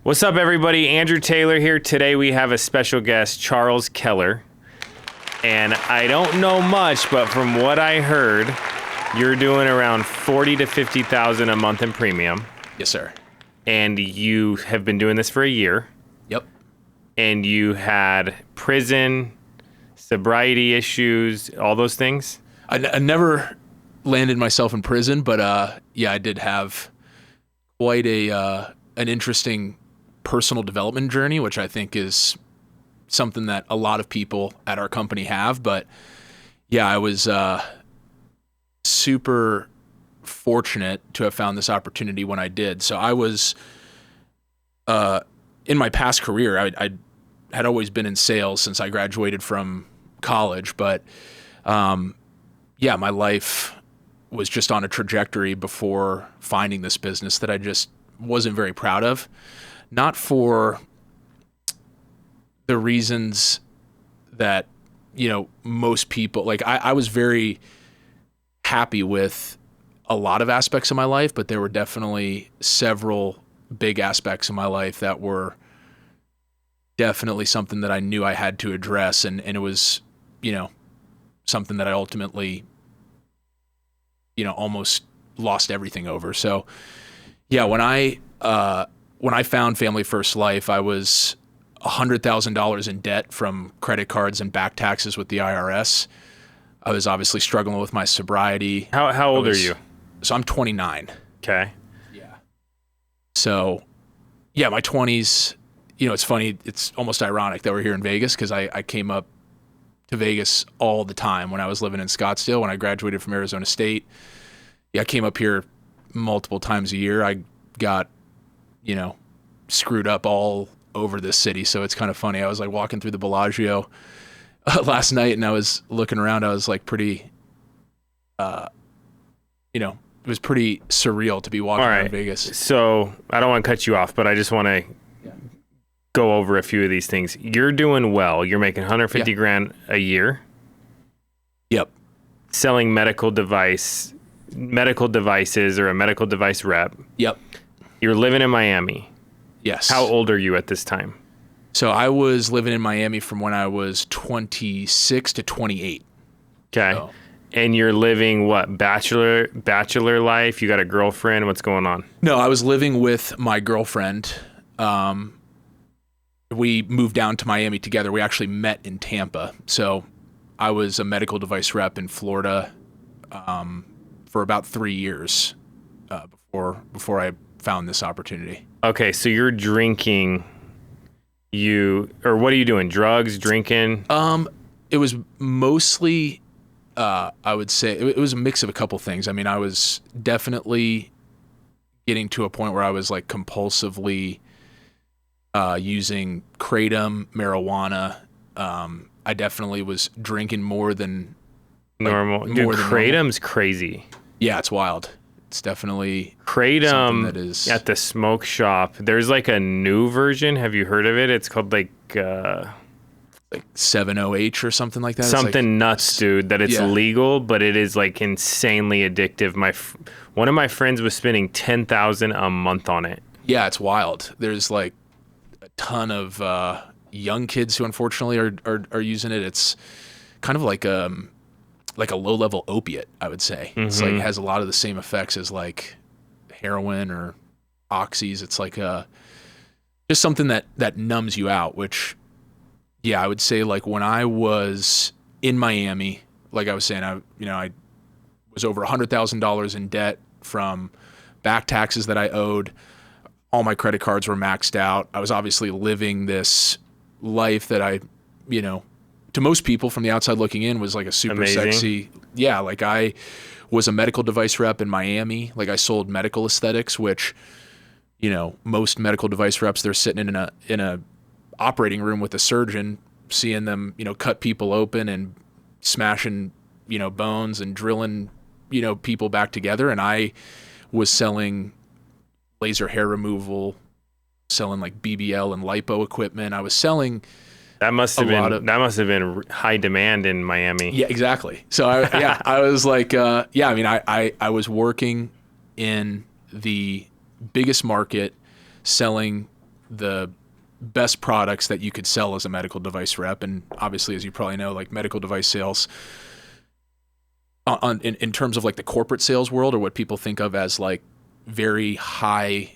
What's up, everybody? Andrew Taylor here. Today we have a special guest, Charles Keller. And I don't know much, but from what I heard, you're doing around $40,000 to $50,000 a month in premium. Yes, sir. And you have been doing this for a year. Yep. And you had prison, sobriety issues, all those things? I never landed myself in prison, but yeah, I did have quite an interesting personal development journey, which I think is something that a lot of people at our company have. But yeah, I was super fortunate to have found this opportunity when I did. So I was in my past career, I had always been in sales since I graduated from college, but yeah, my life was just on a trajectory before finding this business that I just wasn't very proud of. Not for the reasons that, you know, most people, like I was very happy with a lot of aspects of my life, but there were definitely several big aspects of my life that were definitely something that I knew I had to address. And it was, you know, something that I ultimately, you know, almost lost everything over. So yeah, when I found Family First Life, I was $100,000 in debt from credit cards and back taxes with the IRS. I was obviously struggling with my sobriety. How old are you? So I'm 29. Okay. Yeah. So yeah, my 20s, you know, it's funny. It's almost ironic that we're here in Vegas because I came up to Vegas all the time when I was living in Scottsdale. When I graduated from Arizona State, yeah, I came up here multiple times a year. I got, you know, screwed up all over this city. So it's kind of funny. I was like walking through the Bellagio last night and I was looking around. I was like pretty, you know, it was pretty surreal to be walking around Vegas. So I don't want to cut you off, but I just want to go over a few of these things. You're doing well. You're making 150 grand a year. Yep. Selling medical devices or a medical device rep. Yep. You're living in Miami. Yes. How old are you at this time? So I was living in Miami from when I was 26 to 28. Okay. So. And you're living what? Bachelor life? You got a girlfriend? What's going on? No, I was living with my girlfriend. We moved down to Miami together. We actually met in Tampa. So I was a medical device rep in Florida for about 3 years before I found this opportunity. Okay, so you're drinking, or what are you doing? Drugs, drinking? It was mostly, I would say, it was a mix of a couple things. I mean, I was definitely getting to a point where I was like compulsively using kratom, marijuana. I definitely was drinking more than normal. Dude, kratom's crazy. Yeah, it's wild. It's definitely kratom that is at the smoke shop. There's like a new version. Have you heard of it? It's called like 7-0H or something like that. Something nuts, dude. That it's legal, but it is like insanely addictive. One of my friends was spending $10,000 a month on it. Yeah, it's wild. There's like a ton of young kids who unfortunately are using it. It's kind of like a low-level opiate, I would say. Mm-hmm. It's like it has a lot of the same effects as like heroin or oxys. It's like just something that numbs you out, which, yeah, I would say like when I was in Miami, like I was saying, I was over $100,000 in debt from back taxes that I owed. All my credit cards were maxed out. I was obviously living this life that I, you know, to most people from the outside looking in was like a super sexy. Yeah. Like I was a medical device rep in Miami. Like I sold medical aesthetics, which, you know, most medical device reps, they're sitting in a operating room with a surgeon, seeing them, you know, cut people open and smashing, you know, bones and drilling, you know, people back together. And I was selling laser hair removal, selling like BBL and lipo equipment. I was selling That must have been high demand in Miami. Yeah, exactly. So I was like, I mean, I was working in the biggest market selling the best products that you could sell as a medical device rep. And obviously, as you probably know, like medical device sales in terms of like the corporate sales world, or what people think of as like very high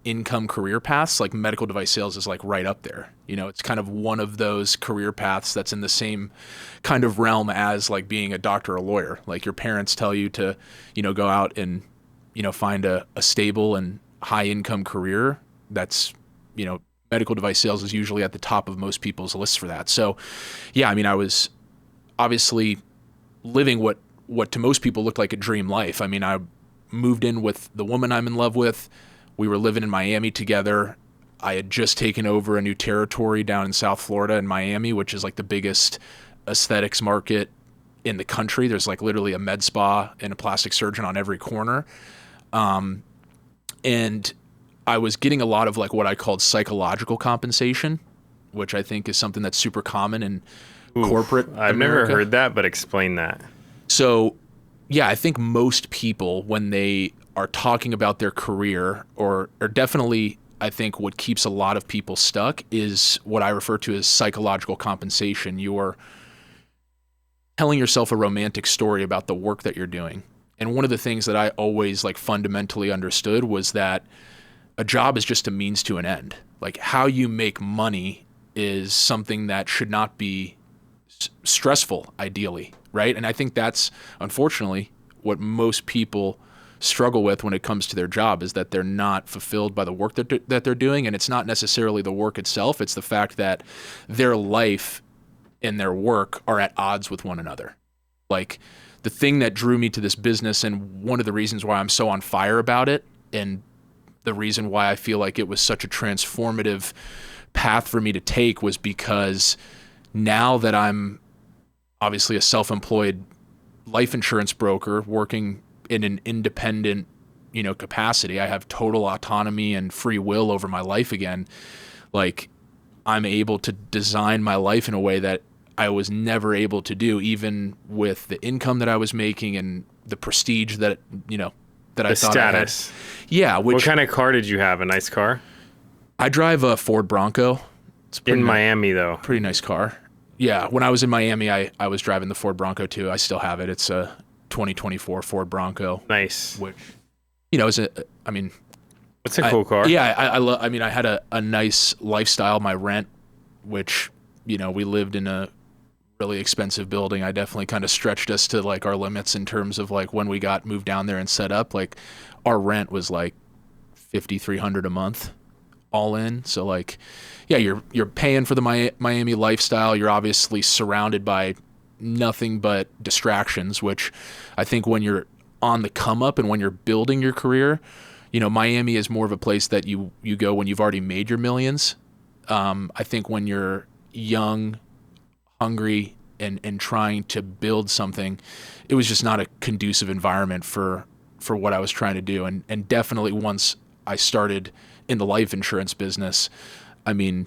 income career paths, like medical device sales is like right up there. You know, it's kind of one of those career paths that's in the same kind of realm as like being a doctor or a lawyer. Like your parents tell you to, you know, go out and, you know, find a stable and high income career. That's, you know, medical device sales is usually at the top of most people's lists for that. So yeah, I mean, I was obviously living what to most people looked like a dream life. I mean, I moved in with the woman I'm in love with. We were living in Miami together. I had just taken over a new territory down in South Florida in Miami, which is like the biggest aesthetics market in the country. There's like literally a med spa and a plastic surgeon on every corner. And I was getting a lot of like what I called psychological compensation, which I think is something that's super common in corporate I've America. never heard that, but explain that. So yeah, I think most people, when they are talking about their career, or definitely I think what keeps a lot of people stuck is what I refer to as psychological compensation. You're telling yourself a romantic story about the work that you're doing. And one of the things that I always like fundamentally understood was that a job is just a means to an end. Like how you make money is something that should not be stressful, ideally, right? And I think that's unfortunately what most people struggle with when it comes to their job, is that they're not fulfilled by the work that they're doing. And it's not necessarily the work itself. It's the fact that their life and their work are at odds with one another. Like the thing that drew me to this business, and one of the reasons why I'm so on fire about it, and the reason why I feel like it was such a transformative path for me to take, was because now that I'm obviously a self-employed life insurance broker working in an independent, you know, capacity, I have total autonomy and free will over my life again. Like I'm able to design my life in a way that I was never able to do, even with the income that I was making and the prestige that, you know, that I thought status. I had. Yeah. What kind of car did you have? A nice car? I drive a Ford Bronco. It's in Miami though. Pretty nice car. Yeah. When I was in Miami, I was driving the Ford Bronco too. I still have it. It's a 2024 Ford Bronco. Nice. Which, you know, it's a cool car. Yeah. I mean, I had a nice lifestyle. My rent, which, you know, we lived in a really expensive building. I definitely kind of stretched us to like our limits in terms of like when we got moved down there and set up, like our rent was like $5,300 a month all in. So like, yeah, you're paying for the Miami lifestyle. You're obviously surrounded by nothing but distractions, which I think when you're on the come up and when you're building your career, you know, Miami is more of a place that you go when you've already made your millions. I think when you're young, hungry, and trying to build something, it was just not a conducive environment for what I was trying to do. And definitely once I started in the life insurance business, I mean,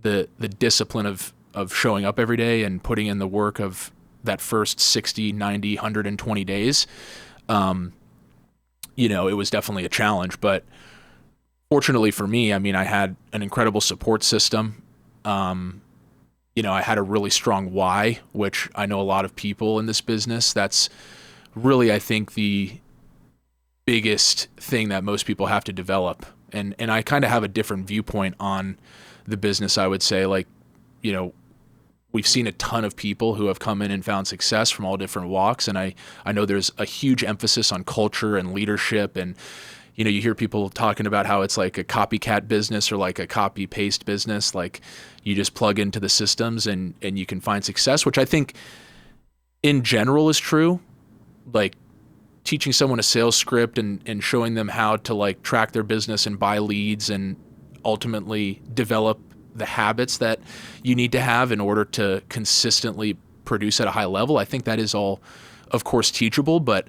the discipline of showing up every day and putting in the work of that first 60, 90, 120 days, you know, it was definitely a challenge. But fortunately for me, I mean, I had an incredible support system. You know, I had a really strong why, which I know a lot of people in this business, that's really, I think, the biggest thing that most people have to develop. And I kind of have a different viewpoint on the business, I would say. Like, you know, we've seen a ton of people who have come in and found success from all different walks. And I know there's a huge emphasis on culture and leadership. And, you know, you hear people talking about how it's like a copycat business or like a copy paste business. Like you just plug into the systems and you can find success, which I think in general is true. Like teaching someone a sales script and showing them how to like track their business and buy leads and ultimately develop the habits that you need to have in order to consistently produce at a high level. I think that is all, of course, teachable, but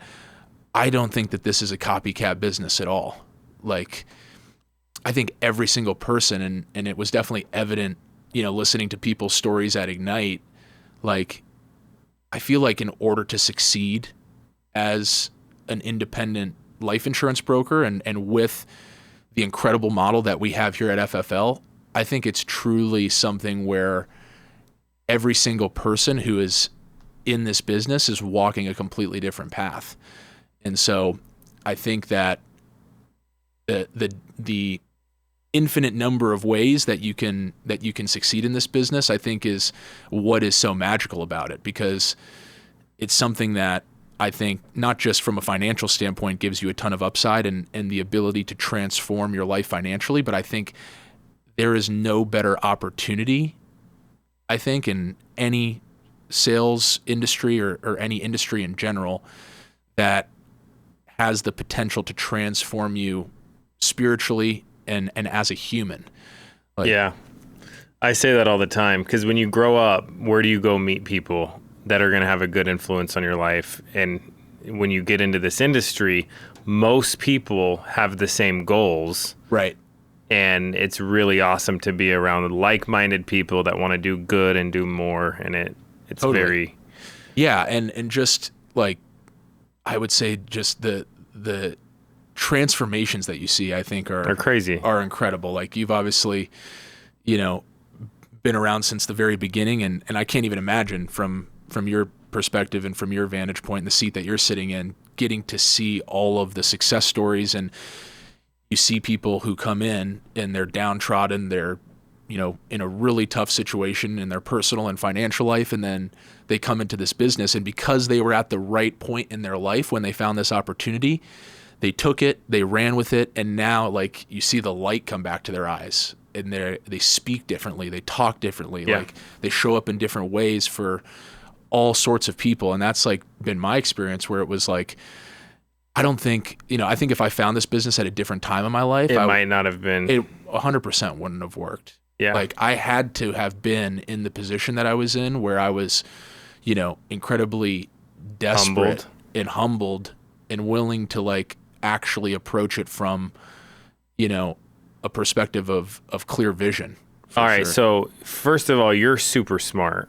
I don't think that this is a copycat business at all. Like, I think every single person, and it was definitely evident, you know, listening to people's stories at Ignite, like, I feel like in order to succeed as an independent life insurance broker and with the incredible model that we have here at FFL, I think it's truly something where every single person who is in this business is walking a completely different path. And so I think that the infinite number of ways that you can succeed in this business, I think, is what is so magical about it, because it's something that I think not just from a financial standpoint gives you a ton of upside and the ability to transform your life financially, but I think there is no better opportunity, I think, in any sales industry or any industry in general that has the potential to transform you spiritually and as a human. Yeah. I say that all the time, because when you grow up, where do you go meet people that are going to have a good influence on your life? And when you get into this industry, most people have the same goals. Right. And it's really awesome to be around like-minded people that want to do good and do more. And it's Totally. very... Yeah. And just like, I would say just the transformations that you see, I think They're crazy. are incredible. Like, you've obviously, been around since the very beginning, and I can't even imagine from your perspective and from your vantage point in the seat that you're sitting in, getting to see all of the success stories. And you see people who come in and they're downtrodden, they're, in a really tough situation in their personal and financial life, and then they come into this business, and because they were at the right point in their life when they found this opportunity, they took it, they ran with it, and now, like, you see the light come back to their eyes, and they speak differently, they talk differently, Yeah. like they show up in different ways for all sorts of people. And that's like been my experience, where it was like, I don't think, I think if I found this business at a different time in my life, It might not have been... It 100% wouldn't have worked. Yeah. Like, I had to have been in the position that I was in, where I was, incredibly desperate and humbled and willing to, like, actually approach it from, a perspective of clear vision. All right. So first of all, you're super smart.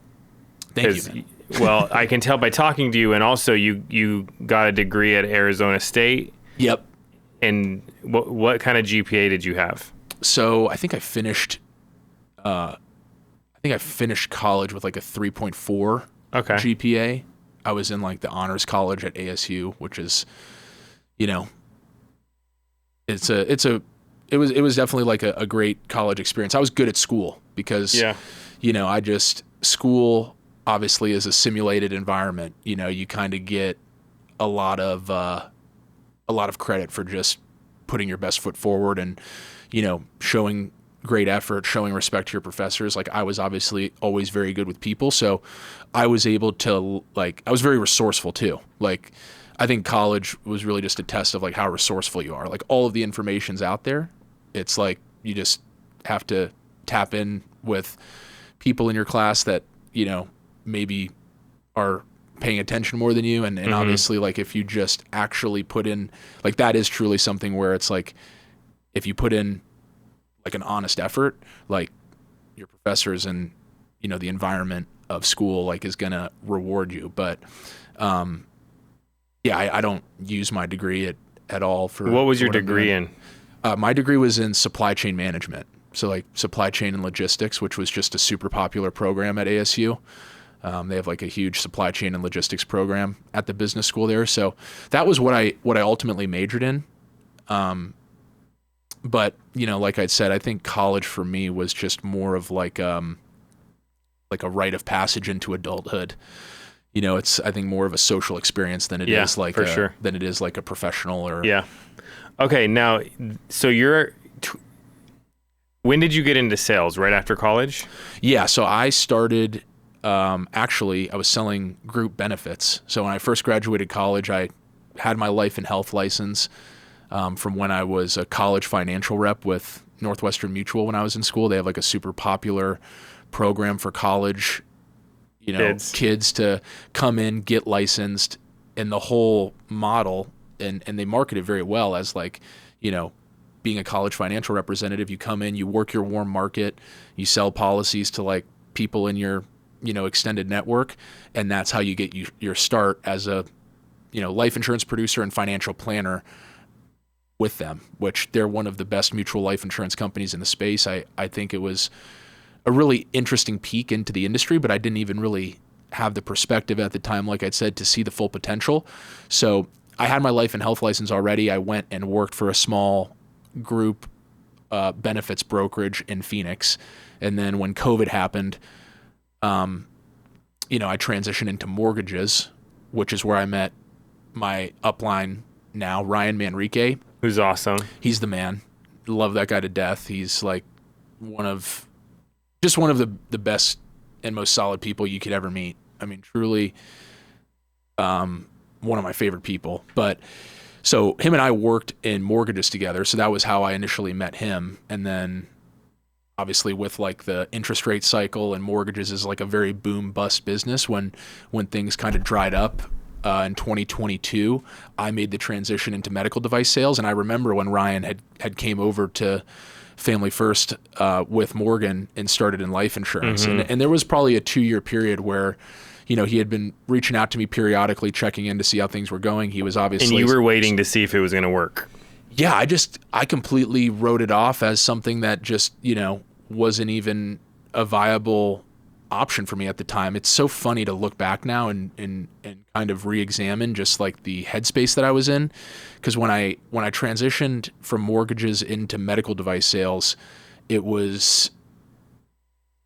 Thank you, man. Well, I can tell by talking to you, and also you got a degree at Arizona State. Yep. And what kind of GPA did you have? So I think I finished college with like a 3.4 GPA. I was in like the honors college at ASU, which is, it was definitely like a great college experience. I was good at school because, school obviously is a simulated environment. You kind of get a lot of credit for just putting your best foot forward and, showing great effort, showing respect to your professors. Like, I was obviously always very good with people. So I was able to, like, I was very resourceful too. Like, I think college was really just a test of like how resourceful you are. Like, all of the information's out there. It's like, you just have to tap in with people in your class that, maybe are paying attention more than you. And obviously, like, if you just actually put in, like, that is truly something where it's like, if you put in like an honest effort, like, your professors and, the environment of school, like, is going to reward you. But, I don't use my degree at all for... What was your degree in? My degree was in supply chain management. So, like, supply chain and logistics, which was just a super popular program at ASU. They have like a huge supply chain and logistics program at the business school there. So that was what I ultimately majored in. But, like I said, I think college for me was just more of like a rite of passage into adulthood. It's, I think, more of a social experience than it is like than it is like a professional or... Yeah. Okay. Now, so when did you get into sales? Right after college? Yeah. So I started, actually, I was selling group benefits. So when I first graduated college, I had my life and health license from when I was a college financial rep with Northwestern Mutual. When I was in school, they have like a super popular program for college, kids to come in, get licensed, and the whole model, and they market it very well as like, being a college financial representative. You come in, you work your warm market, you sell policies to like people in your, extended network. And that's how you get your start as a, life insurance producer and financial planner with them, which they're one of the best mutual life insurance companies in the space. I think it was a really interesting peek into the industry, but I didn't even really have the perspective at the time, like I said, to see the full potential. So I had my life and health license already. I went and worked for a small group benefits brokerage in Phoenix. And then when COVID happened, I transitioned into mortgages, which is where I met my upline now, Ryan Manrique. Who's awesome. He's the man. Love that guy to death. He's like one of the best and most solid people you could ever meet. I mean, truly one of my favorite people. But so him and I worked in mortgages together. So that was how I initially met him. And then obviously with like the interest rate cycle, and mortgages is like a very boom bust business. When things kind of dried up in 2022, I made the transition into medical device sales. And I remember when Ryan had came over to Family First with Morgan and started in life insurance. Mm-hmm. And there was probably a 2-year period where, he had been reaching out to me periodically, checking in to see how things were going. He was obviously... And you were waiting to see if it was going to work. Yeah, I completely wrote it off as something that just, wasn't even a viable option for me at the time. It's so funny to look back now and kind of re-examine just like the headspace that I was in. Because when I transitioned from mortgages into medical device sales, it was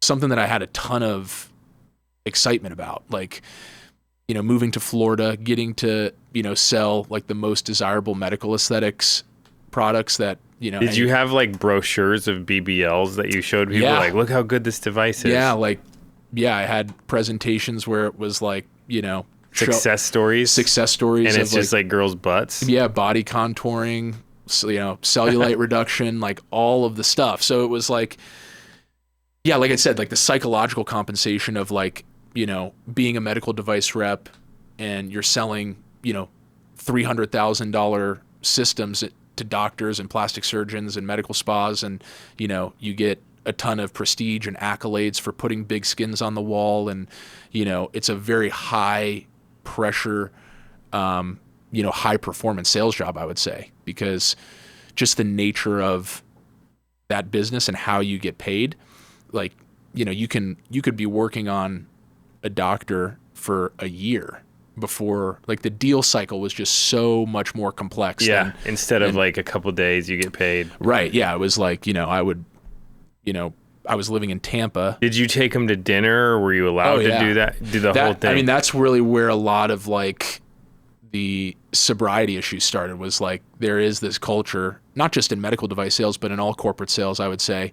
something that I had a ton of excitement about. Like, moving to Florida, getting to, sell like the most desirable medical aesthetics products that, Did you have like brochures of BBLs that you showed people? Yeah. Like, look how good this device is. Yeah, I had presentations where it was like, success stories. And it's just like girls' butts. Yeah, body contouring, cellulite reduction, like all of the stuff. So it was like, yeah, like I said, like the psychological compensation of like, being a medical device rep and you're selling, $300,000 systems to doctors and plastic surgeons and medical spas, and you get a ton of prestige and accolades for putting big skins on the wall, and it's a very high pressure high performance sales job, I would say, because just the nature of that business and how you get paid, like you could be working on a doctor for a year before, like, the deal cycle was just so much more complex. Yeah, instead of like a couple days you get paid. Right. Yeah, it was like, I was living in Tampa. Did you take them to dinner, or were you allowed to do the whole thing? I mean, that's really where a lot of like the sobriety issues started, was like, there is this culture, not just in medical device sales, but in all corporate sales, I would say,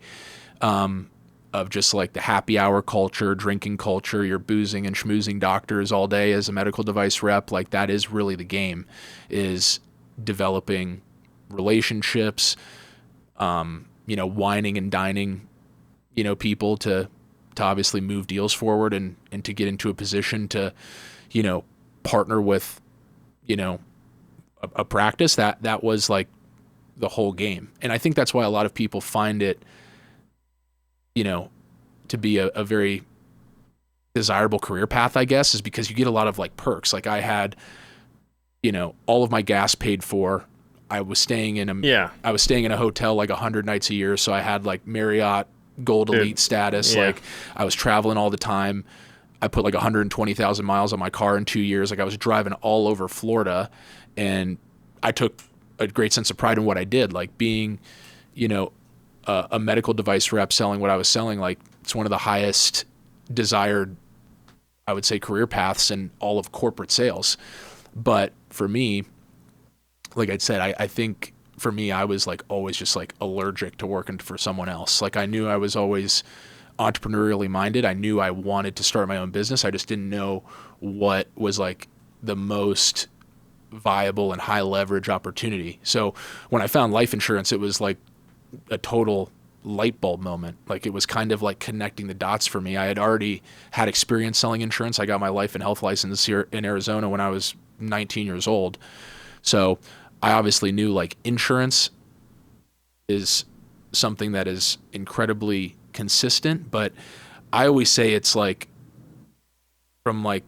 of just like the happy hour culture, drinking culture. You're boozing and schmoozing doctors all day as a medical device rep. Like, that is really the game, is developing relationships, whining and dining, people to obviously move deals forward and to get into a position to, partner with, a practice. That was like the whole game. And I think that's why a lot of people find it, to be a very desirable career path, I guess, is because you get a lot of like perks. Like, I had, all of my gas paid for. I was staying in a hotel like 100 nights a year. So I had like Marriott Gold Elite status. Yeah. Like, I was traveling all the time. I put like 120,000 miles on my car in 2 years. Like, I was driving all over Florida, and I took a great sense of pride in what I did. Like, being, a medical device rep selling what I was selling, like, it's one of the highest desired, I would say, career paths in all of corporate sales. But for me, like I said, I think for me, I was like always just like allergic to working for someone else. Like, I knew I was always entrepreneurially minded. I knew I wanted to start my own business. I just didn't know what was like the most viable and high leverage opportunity. So when I found life insurance, it was like a total light bulb moment. Like, it was kind of like connecting the dots for me. I had already had experience selling insurance. I got my life and health license here in Arizona when I was 19 years old. So I obviously knew like insurance is something that is incredibly consistent, but I always say it's like, from like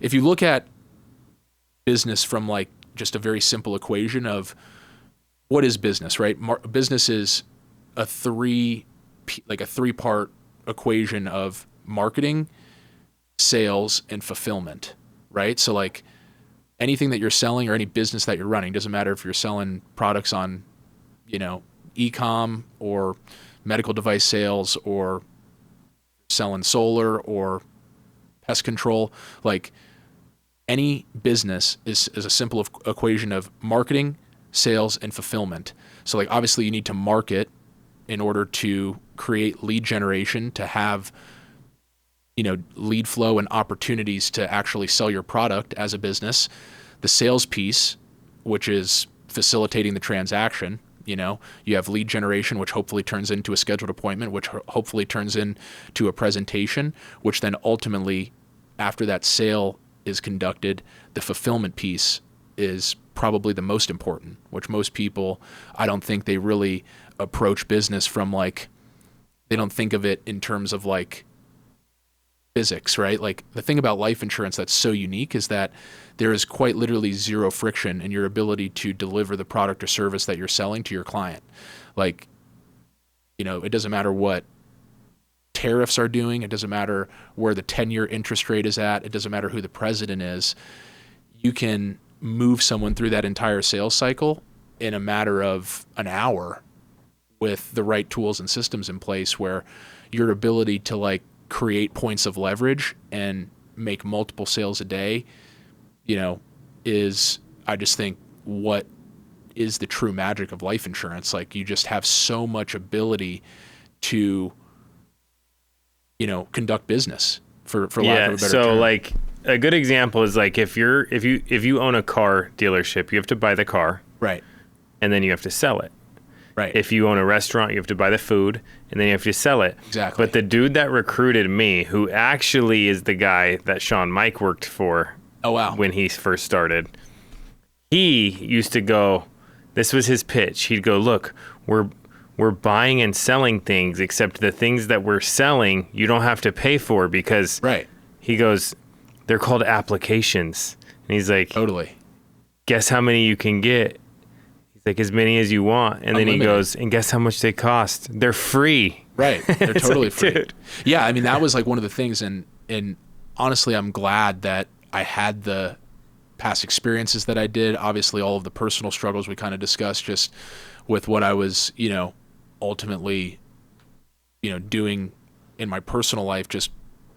if you look at business from like just a very simple equation of what is business, right? Business is a three-part equation of marketing, sales, and fulfillment, right? So like anything that you're selling or any business that you're running, doesn't matter if you're selling products on, e-com or medical device sales or selling solar or pest control, like any business is a simple equation of marketing, sales, and fulfillment. So like obviously you need to market in order to create lead generation, to have lead flow and opportunities to actually sell your product as a business. The sales piece, which is facilitating the transaction, you have lead generation, which hopefully turns into a scheduled appointment, which hopefully turns into a presentation, which then ultimately, after that sale is conducted, the fulfillment piece is probably the most important, which most people, I don't think they really approach business from like, they don't think of it in terms of like physics, right? Like the thing about life insurance that's so unique is that there is quite literally zero friction in your ability to deliver the product or service that you're selling to your client. Like, it doesn't matter what tariffs are doing. It doesn't matter where the 10-year interest rate is at. It doesn't matter who the president is. You can move someone through that entire sales cycle in a matter of an hour with the right tools and systems in place, where your ability to like create points of leverage and make multiple sales a day, is, I just think, what is the true magic of life insurance. Like you just have so much ability to, conduct business for lack of a better term. So like a good example is like if you own a car dealership, you have to buy the car. Right. And then you have to sell it. Right. If you own a restaurant, you have to buy the food, and then you have to sell it. Exactly. But the dude that recruited me, who actually is the guy that Sean Mike worked for when he first started, he used to go, this was his pitch. He'd go, look, we're buying and selling things, except the things that we're selling, you don't have to pay for because he goes, they're called applications. And he's like, totally. Guess how many you can get? Like as many as you want. And then he goes, and guess how much they cost? They're free. Right. They're totally free. Dude. Yeah. I mean, that was like one of the things. And honestly, I'm glad that I had the past experiences that I did. Obviously, all of the personal struggles we kind of discussed just with what I was, ultimately, doing in my personal life, just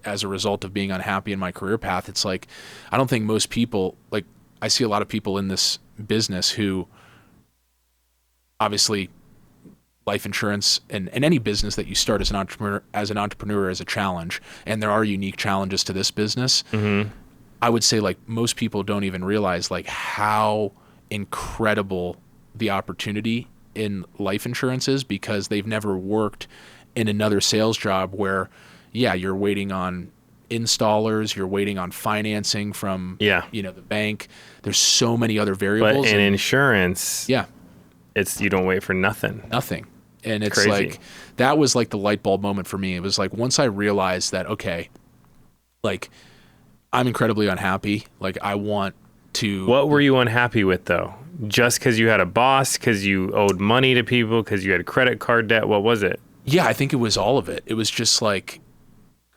as a result of being unhappy in my career path. It's like, I don't think most people, like I see a lot of people in this business who, obviously, life insurance and any business that you start as an entrepreneur is a challenge, and there are unique challenges to this business. Mm-hmm. I would say like most people don't even realize like how incredible the opportunity in life insurance is, because they've never worked in another sales job where, you're waiting on installers, you're waiting on financing from the bank. There's so many other variables. But in insurance, it's you don't wait for nothing. And it's crazy. like, that was like the light bulb moment for me. It was like, once I realized that, okay, like I'm incredibly unhappy. Like I want to. What were you unhappy with though? Just because you had a boss, because you owed money to people, because you had credit card debt? What was it? Yeah, I think it was all of it. It was just like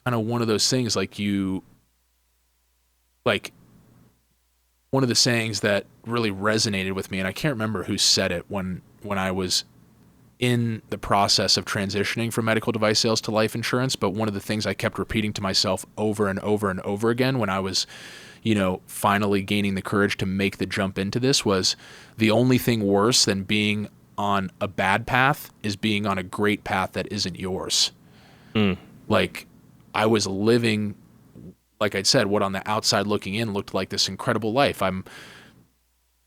kind of one of those things, like one of the sayings that really resonated with me, and I can't remember who said it when I was in the process of transitioning from medical device sales to life insurance, but one of the things I kept repeating to myself over and over and over again when I was, finally gaining the courage to make the jump into this was, the only thing worse than being on a bad path is being on a great path that isn't yours. Like I was living, like I said, what on the outside looking in looked like this incredible life. I'm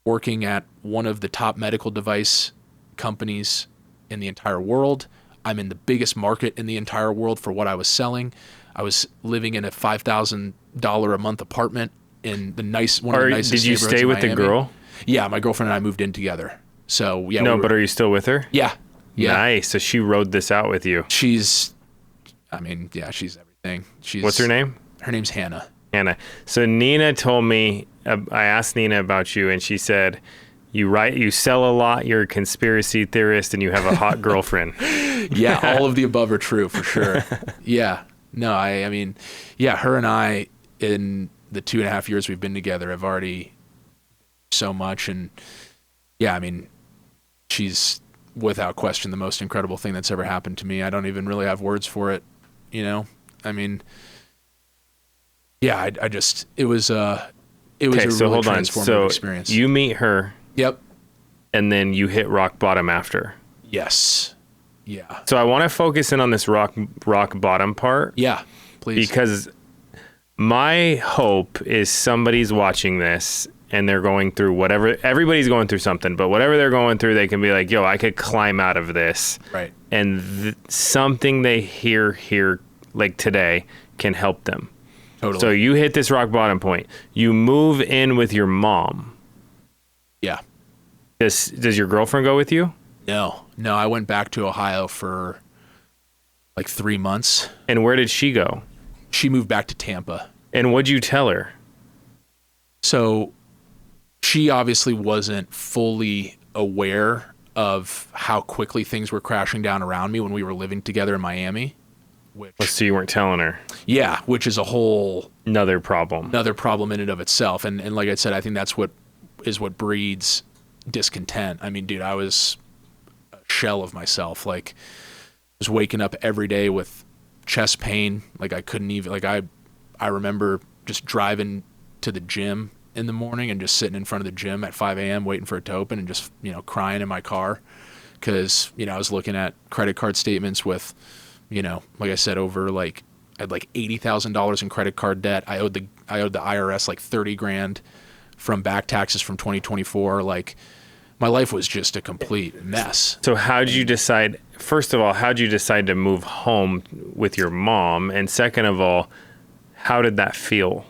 working at one of the top medical device companies in the entire world. I'm in the biggest market in the entire world for what I was selling. I was living in a $5,000 a month apartment in one of the nicest neighborhoods. Did you stay with the girl? Yeah, my girlfriend and I moved in together. So yeah. No, but are you still with her? Yeah. Nice. So she rode this out with you. She's everything. What's her name? Her name's Hannah. Hannah. So Nina told me I asked Nina about you, and she said, you sell a lot, you're a conspiracy theorist, and you have a hot girlfriend. Yeah, all of the above are true for sure. Yeah. No, I mean, yeah, her and I, in the 2.5 years we've been together, have already so much. And yeah, I mean, she's without question the most incredible thing that's ever happened to me. I don't even really have words for it, you know? I mean, yeah, I just, it was a really transformative experience. You meet her. Yep. And then you hit rock bottom after. Yes. Yeah. So I want to focus in on this rock bottom part. Yeah, please. Because my hope is somebody's watching this and they're going through whatever, everybody's going through something, but whatever they're going through, they can be like, yo, I could climb out of this. Right. And something they hear here, like today, can help them. Totally. So you hit this rock bottom point. You move in with your mom. Yeah. Does your girlfriend go with you? No, I went back to Ohio for like 3 months. And where did she go? She moved back to Tampa. And what'd you tell her? So she obviously wasn't fully aware of how quickly things were crashing down around me when we were living together in Miami. So you weren't telling her? Yeah, which is a whole... Another problem in and of itself. And like I said, I think that's what breeds discontent. I mean, dude, I was a shell of myself. Like, I was waking up every day with chest pain. Like, I couldn't even... Like, I remember just driving to the gym in the morning and just sitting in front of the gym at 5 a.m. waiting for it to open and just, crying in my car because, I was looking at credit card statements with, like I said, over like, I had like $80,000 in credit card debt. I owed the IRS like $30,000 from back taxes from 2024. Like, my life was just a complete mess. So how'd you decide, first of all, how'd you decide to move home with your mom? And second of all, how did that feel?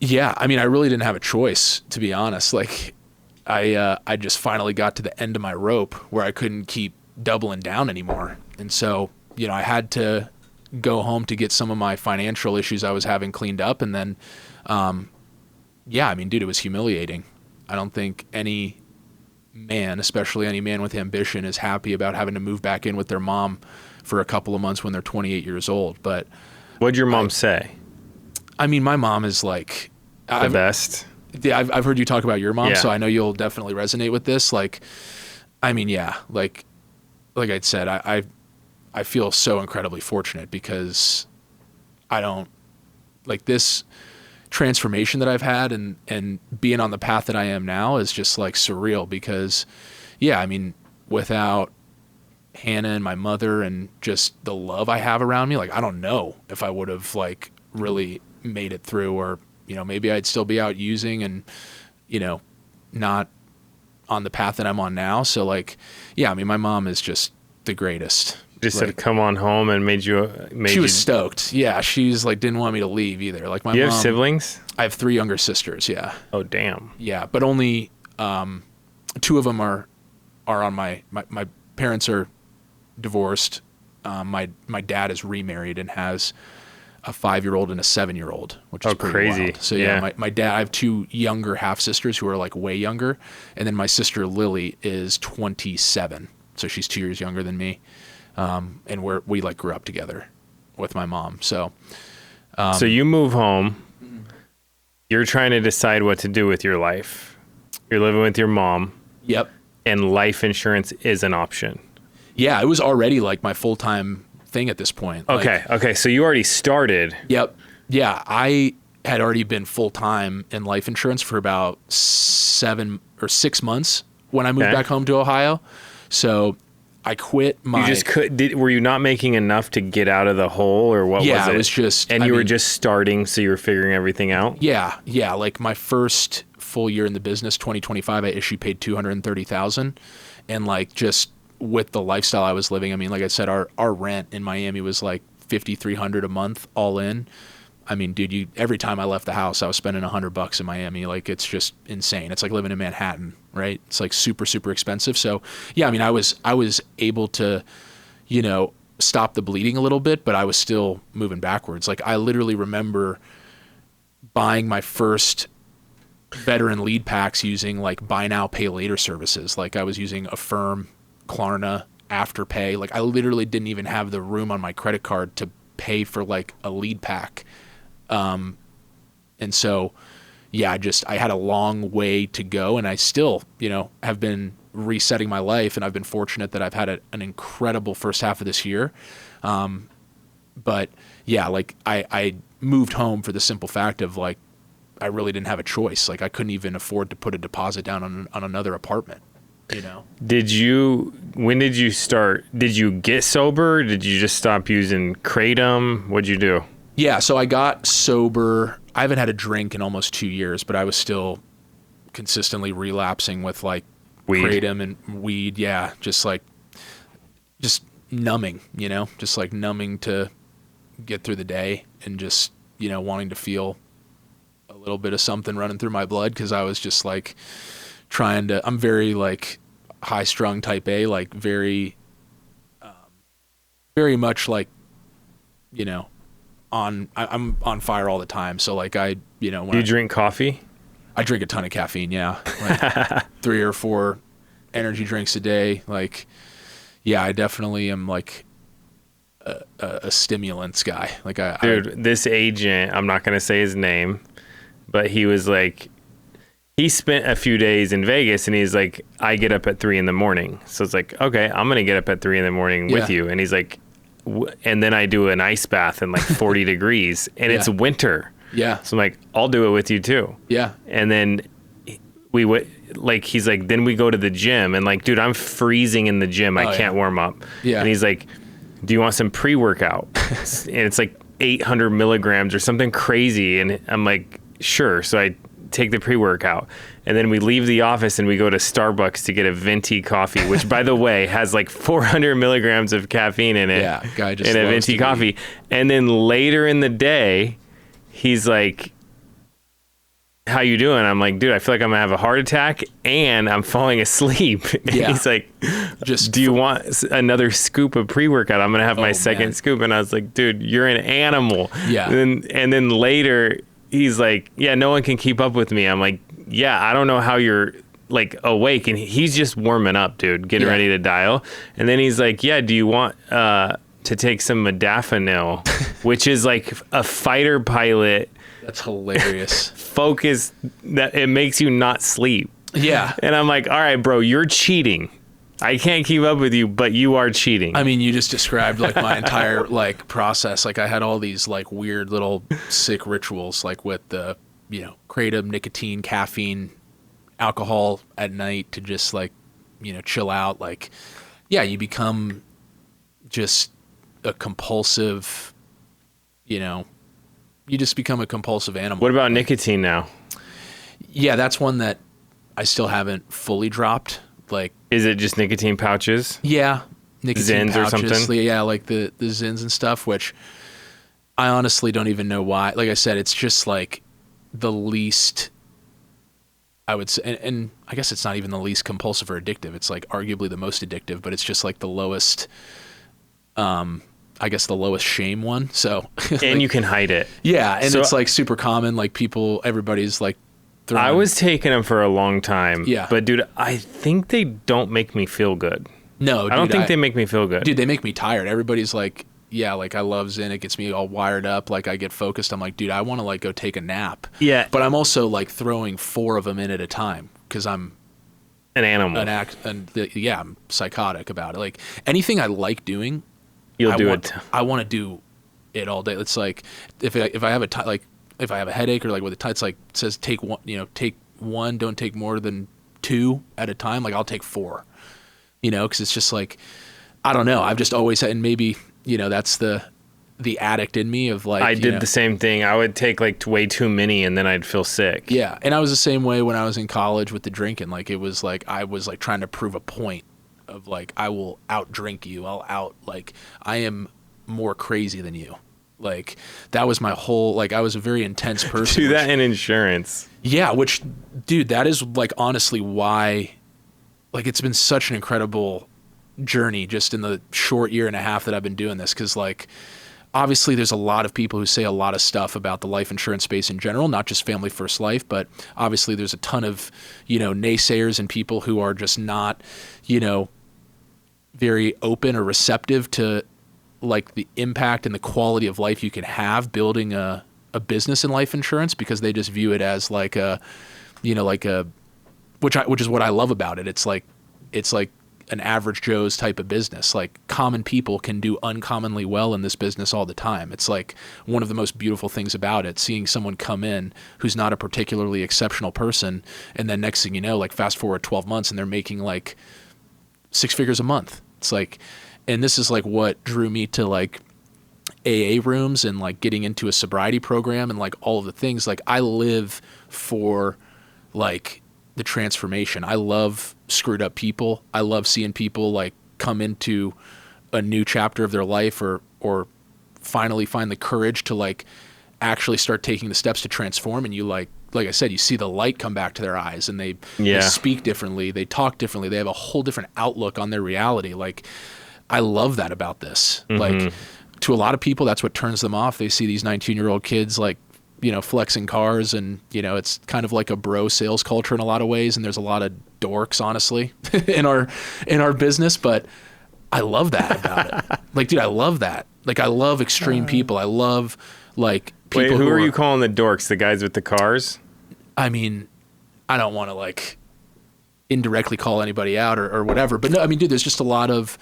Yeah, I mean, I really didn't have a choice, to be honest. Like, I just finally got to the end of my rope where I couldn't keep doubling down anymore. And so, I had to go home to get some of my financial issues I was having cleaned up. And then, yeah, I mean, dude, it was humiliating. I don't think any man, especially any man with ambition, is happy about having to move back in with their mom for a couple of months when they're 28 years old. But what'd your mom say? I mean, my mom is like... The best. Yeah, I've heard you talk about your mom, so I know you'll definitely resonate with this. Like, I mean, yeah, like I said, I feel so incredibly fortunate because I don't... Like, this transformation that I've had and being on the path that I am now is just, like, surreal because, yeah, I mean, without Hannah and my mother and just the love I have around me, like, I don't know if I would have, like, really made it through, or maybe I'd still be out using and not on the path that I'm on now. So, like, yeah, I mean, my mom is just the greatest. Just said come on home and she was stoked. Yeah, she's like didn't want me to leave either. Like, my mom... You have siblings? I have 3 younger sisters. Yeah. Oh, damn. Yeah, but only 2 of them are on my parents are divorced. My dad is remarried and has a 5-year-old and a 7-year-old, which is pretty crazy. Wild. So yeah, my dad, I have 2 younger half sisters who are like way younger. And then my sister Lily is 27. So she's 2 years younger than me. And we like grew up together with my mom. So, so you move home, you're trying to decide what to do with your life. You're living with your mom. Yep. And life insurance is an option. Yeah. It was already like my full-time thing at this point. Okay. So you already started. Yep. Yeah. I had already been full-time in life insurance for about 7 or 6 months when I moved back home to Ohio. So I quit my... You just were you not making enough to get out of the hole, or what was it? Yeah, it was just... And you were just starting, so you were figuring everything out? Yeah. Like, my first full year in the business, 2025, I issued paid $230,000. And, like, just with the lifestyle I was living, I mean, like I said, our rent in Miami was like $5,300 a month all in. I mean, dude, every time I left the house, I was spending $100 in Miami. Like, it's just insane. It's like living in Manhattan, right? It's like super, super expensive. So yeah, I mean, I was able to, stop the bleeding a little bit, but I was still moving backwards. Like, I literally remember buying my first veteran lead packs using like buy now, pay later services. Like I was using Affirm, Klarna, Afterpay. Like I literally didn't even have the room on my credit card to pay for like a lead pack. And so, yeah, I had a long way to go, and I still, have been resetting my life, and I've been fortunate that I've had an incredible first half of this year. But yeah, like I moved home for the simple fact of like, I really didn't have a choice. Like I couldn't even afford to put a deposit down on another apartment, When did you start? Did you get sober? Did you just stop using Kratom? What'd you do? Yeah, so I got sober. I haven't had a drink in almost 2 years, but I was still consistently relapsing with like Weed. Kratom and weed. Yeah, just numbing, just like numbing to get through the day and just, wanting to feel a little bit of something running through my blood, because I was just like I'm very like high strung type A, like very much like, I'm on fire all the time. So like when Do you drink coffee? I drink a ton of caffeine. Yeah. Like 3 or 4 energy drinks a day. Like, yeah, I definitely am like a stimulants guy. Like Dude, this agent, I'm not going to say his name, but he was like, he spent a few days in Vegas, and he's like, I get up at 3 a.m. So it's like, okay, I'm going to get up at 3 a.m. with you. And he's like, and then I do an ice bath in like 40 degrees, and it's winter. Yeah. So I'm like, I'll do it with you too. Yeah. And then we would like, he's like, then we go to the gym, and like, dude, I'm freezing in the gym. I can't warm up. Yeah. And he's like, do you want some pre-workout? And it's like 800 milligrams or something crazy. And I'm like, sure. So I take the pre-workout, and then we leave the office and we go to Starbucks to get a venti coffee, which by the way has like 400 milligrams of caffeine in it. Yeah, guy just in a loves venti to coffee. And then later in the day, he's like, how you doing? I'm like, dude, I feel like I'm gonna have a heart attack and I'm falling asleep. Yeah. He's like, do you want another scoop of pre-workout? I'm gonna have my second scoop. And I was like, dude, you're an animal. Yeah. And then later he's like, yeah, no one can keep up with me. I'm like, yeah, I don't know how you're like awake. And he's just warming up, dude, getting ready to dial. And then he's like, yeah, do you want to take some modafinil, which is like a fighter pilot. That's hilarious. Focus that it makes you not sleep. Yeah. And I'm like, all right, bro, you're cheating. I can't keep up with you, but you are cheating. I mean, you just described like my entire like process. Like I had all these like weird little sick rituals, like with the, kratom, nicotine, caffeine, alcohol at night to just like, chill out. Like, yeah, you become just a compulsive, you just become a compulsive animal. What about nicotine now? Yeah, that's one that I still haven't fully dropped. Like, is it just nicotine pouches? Yeah, nicotine Zins pouches, or something? Yeah, like the Zins and stuff, which I honestly don't even know why. Like I said, it's just like the least, I would say, and I guess it's not even the least compulsive or addictive. It's like arguably the most addictive, but it's just like the lowest, I guess the lowest shame one. So and like, you can hide it. Yeah, and So, it's like super common. Like everybody's like throwing. I was taking them for a long time. Yeah. But dude, I think they don't make me feel good. No, dude, I don't think they make me feel good. Dude, they make me tired. Everybody's like, yeah, like I love Zen. It gets me all wired up. Like I get focused. I'm like, dude, I want to like go take a nap. Yeah. But I'm also like throwing 4 of them in at a time because I'm an animal. I'm psychotic about it. Like anything I like doing, You'll do it. I want to do it all day. It's like if I have if I have a headache or like with it's like it says take one, take one, don't take more than 2 at a time. Like I'll take 4, because it's just like, I don't know. I've just always had, and maybe, that's the addict in me of like, I did the same thing. I would take like way too many and then I'd feel sick. Yeah. And I was the same way when I was in college with the drinking. Like it was like, I was like trying to prove a point of like, I will out drink you. Like I am more crazy than you. Like that was my whole, like I was a very intense person. Do that in insurance. Yeah. Which, dude, that is like honestly why, like it's been such an incredible journey just in the short year and a half that I've been doing this. Cause like obviously there's a lot of people who say a lot of stuff about the life insurance space in general, not just Family First Life, but obviously there's a ton of, naysayers and people who are just not, very open or receptive to like the impact and the quality of life you can have building a business in life insurance, because they just view it as like which is what I love about it. It's like an average Joe's type of business. Like common people can do uncommonly well in this business all the time. It's like one of the most beautiful things about it, seeing someone come in who's not a particularly exceptional person. And then next thing you know, like fast forward 12 months and they're making like 6 figures a month. It's like, and this is like what drew me to like AA rooms and like getting into a sobriety program and like all of the things. Like I live for like the transformation. I love screwed up people. I love seeing people like come into a new chapter of their life or finally find the courage to like actually start taking the steps to transform. And you like I said, you see the light come back to their eyes and they speak differently. They talk differently. They have a whole different outlook on their reality. Like I love that about this. Mm-hmm. Like to a lot of people, that's what turns them off. They see these 19-year-old kids like, flexing cars and, it's kind of like a bro sales culture in a lot of ways. And there's a lot of dorks, honestly, in our business, but I love that about it. Like, dude, I love that. Like, I love extreme people. I love like people. Wait, who are you calling the dorks? The guys with the cars? I mean, I don't want to like indirectly call anybody out or whatever, but no, I mean, dude, there's just a lot of,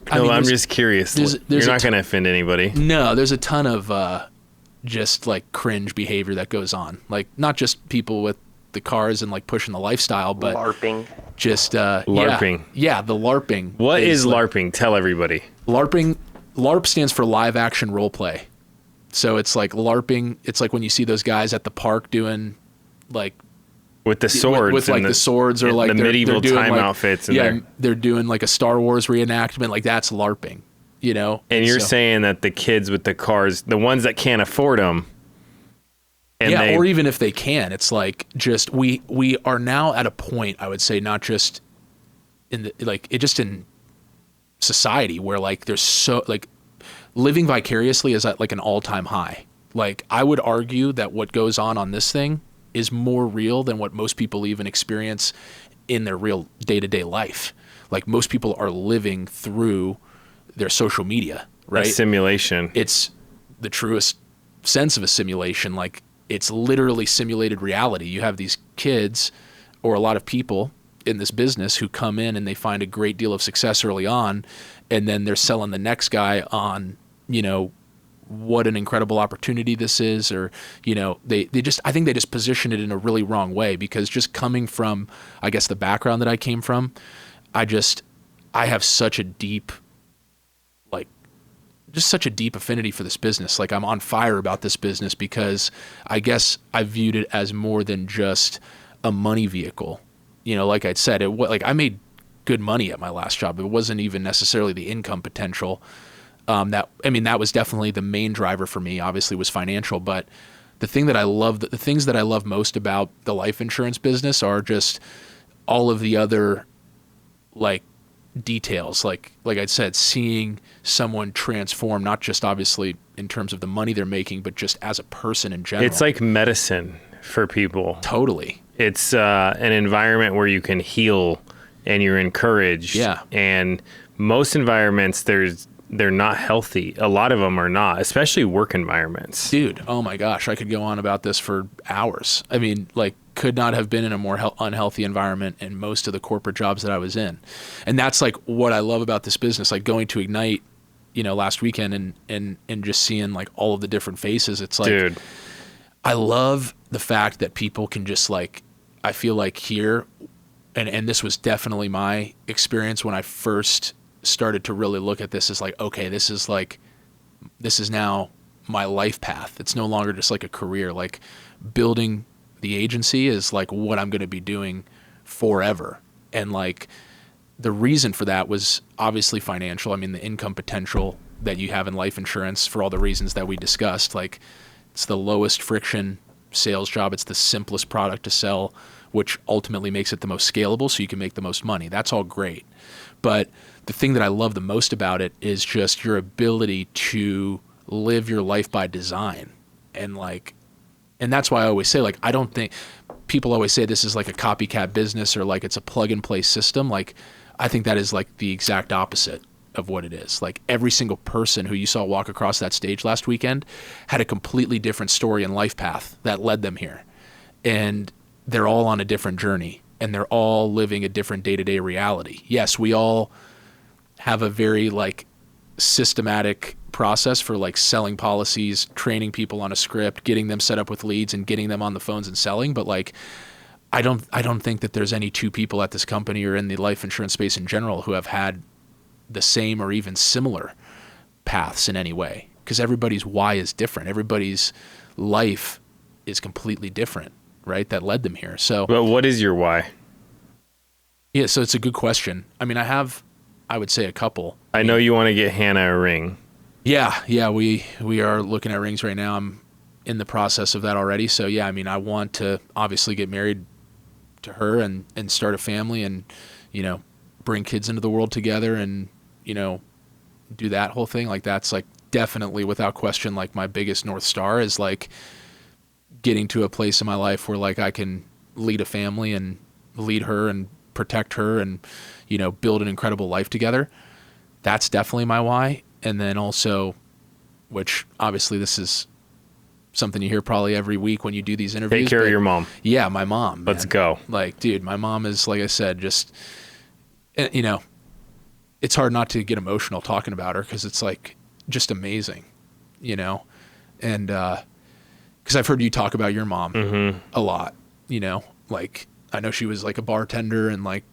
I'm just curious. You're not going to offend anybody. No, there's a ton of, just like cringe behavior that goes on, like not just people with the cars and like pushing the lifestyle, but LARPing. Just LARPing. Yeah, the LARPing. What is LARPing? Tell everybody. LARP stands for live action role play. So it's like LARPing. It's like when you see those guys at the park doing like with the swords, with like the swords, or like the medieval doing time like, outfits. They're doing like a Star Wars reenactment. Like that's LARPing. And you're saying that the kids with the cars, the ones that can't afford them, or even if they can, it's like just we are now at a point, I would say, not just in the just in society where like there's so like living vicariously is at like an all-time high. Like I would argue that what goes on this thing is more real than what most people even experience in their real day-to-day life. Like most people are living through their social media, right? A simulation. It's the truest sense of a simulation. Like it's literally simulated reality. You have these kids or a lot of people in this business who come in and they find a great deal of success early on, and then they're selling the next guy on, what an incredible opportunity this is, or, I think they just position it in a really wrong way, because just coming from, I guess, the background that I came from, I have such a deep affinity for this business. Like I'm on fire about this business because I guess I viewed it as more than just a money vehicle. Like I said, I made good money at my last job. It wasn't even necessarily the income potential. That was definitely the main driver for me, obviously, was financial. But the things that I love most about the life insurance business are just all of the other like details, like I said, seeing someone transform, not just obviously in terms of the money they're making, but just as a person in general. It's like medicine for people. Totally. It's an environment where you can heal and you're encouraged. Yeah. And most environments, they're not healthy. A lot of them are not, especially work environments. Dude, oh my gosh, I could go on about this for hours. I mean, like, could not have been in a more unhealthy environment in most of the corporate jobs that I was in. And that's like what I love about this business, like going to Ignite, last weekend and just seeing like all of the different faces. It's like, dude, I love the fact that people can just like, I feel like here, and this was definitely my experience when I first started to really look at this, is like, okay, this is now my life path. It's no longer just like a career. Like building the agency is like what I'm going to be doing forever. And like the reason for that was obviously financial. I mean, the income potential that you have in life insurance, for all the reasons that we discussed, like it's the lowest friction sales job. It's the simplest product to sell, which ultimately makes it the most scalable so you can make the most money. That's all great. But the thing that I love the most about it is just your ability to live your life by design. And that's why I always say, like, I don't think people always say this is like a copycat business or like it's a plug and play system. Like, I think that is like the exact opposite of what it is. Like, every single person who you saw walk across that stage last weekend had a completely different story and life path that led them here. And they're all on a different journey, and they're all living a different day-to-day reality. Yes, we all have a very like systematic process for like selling policies, training people on a script, getting them set up with leads and getting them on the phones and selling. But like, I don't think that there's any two people at this company or in the life insurance space in general who have had the same or even similar paths in any way, because everybody's why is different. Everybody's life is completely different, right? That led them here. So, but what is your why? Yeah, so it's a good question. I mean, I would say a couple. I know you want to get Hannah a ring. Yeah, we are looking at rings right now. I'm in the process of that already. So yeah, I mean, I want to obviously get married to her and start a family and, you know, bring kids into the world together and, you know, do that whole thing. Like, that's like definitely without question, like my biggest North Star is like getting to a place in my life where like I can lead a family and lead her and protect her and, you know, build an incredible life together. That's definitely my why. And then also, which obviously this is something you hear probably every week when you do these interviews. Take care of your mom. Yeah, my mom. Let's go. Like, dude, my mom is, like I said, just, you know, it's hard not to get emotional talking about her because it's like just amazing, you know? And because I've heard you talk about your mom a lot, you know? Like, I know she was like a bartender and like,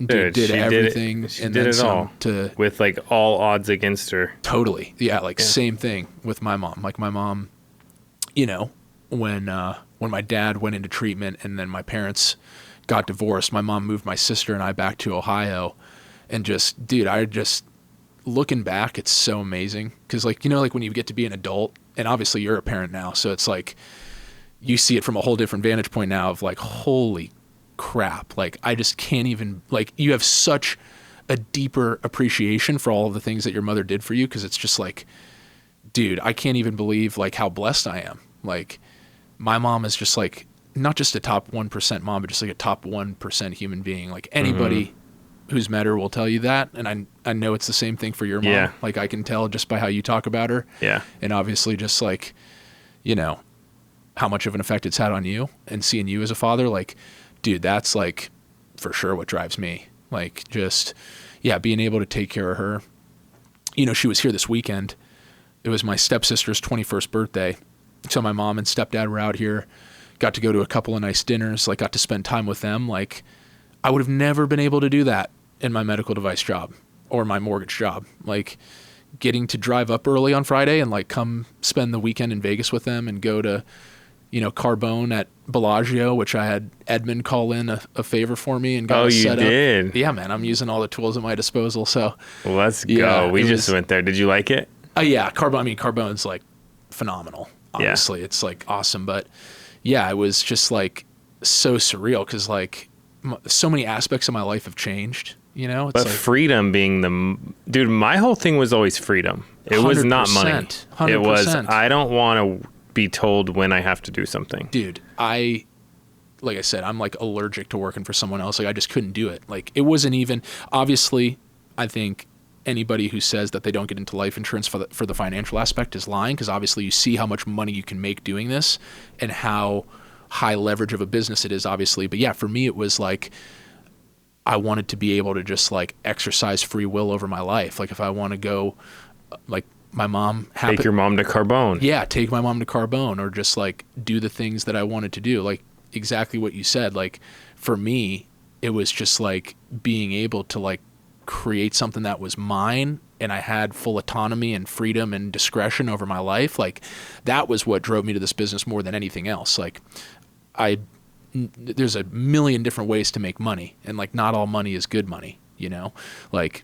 did everything and then some to with like all odds against her. Totally. Yeah. Like same thing with my mom. Like my mom, you know, when my dad went into treatment and then my parents got divorced, my mom moved my sister and I back to Ohio, and just, dude, looking back, it's so amazing. Cause like, you know, like when you get to be an adult, and obviously you're a parent now. So it's like, you see it from a whole different vantage point now of like, holy crap. Like, I just can't even, like, you have such a deeper appreciation for all of the things that your mother did for you. Cause it's just like, dude, I can't even believe like how blessed I am. Like, my mom is just like, not just a top 1% mom, but just like a top 1% human being. Like, anybody who's met her will tell you that. And I know it's the same thing for your mom. Yeah. Like, I can tell just by how you talk about her. Yeah. And obviously just like, you know, how much of an effect it's had on you and seeing you as a father. Like, dude, that's like for sure what drives me. Like, just, yeah, being able to take care of her. You know, she was here this weekend. It was my stepsister's 21st birthday. So my mom and stepdad were out here, got to go to a couple of nice dinners, like got to spend time with them. Like, I would have never been able to do that in my medical device job or my mortgage job. Like, getting to drive up early on Friday and like come spend the weekend in Vegas with them and go to, you know, Carbone at Bellagio, which I had Edmund call in a favor for me and got us set up. Oh, you did? Yeah, man. I'm using all the tools at my disposal. So let's go. We just went there. Did you like it? Yeah. Carbone's like phenomenal. Obviously, it's like awesome. But yeah, it was just like so surreal because like so many aspects of my life have changed. You know, it's but like, freedom being dude, my whole thing was always freedom. It was not money. 100%. It was, I don't want to be told when I have to do something. Dude, like I said, I'm like allergic to working for someone else. Like, I just couldn't do it. Like, it wasn't even, obviously, I think anybody who says that they don't get into life insurance for the financial aspect is lying, because obviously you see how much money you can make doing this and how high leverage of a business it is, obviously. But yeah, for me, it was like, I wanted to be able to just like exercise free will over my life. Like, if I want to go, like, my mom take your mom to Carbone. Yeah, take my mom to Carbone, or just like do the things that I wanted to do. Like, exactly what you said. Like, for me, it was just like being able to like create something that was mine, and I had full autonomy and freedom and discretion over my life. Like, that was what drove me to this business more than anything else. Like, there's a million different ways to make money, and like, not all money is good money, you know? Like,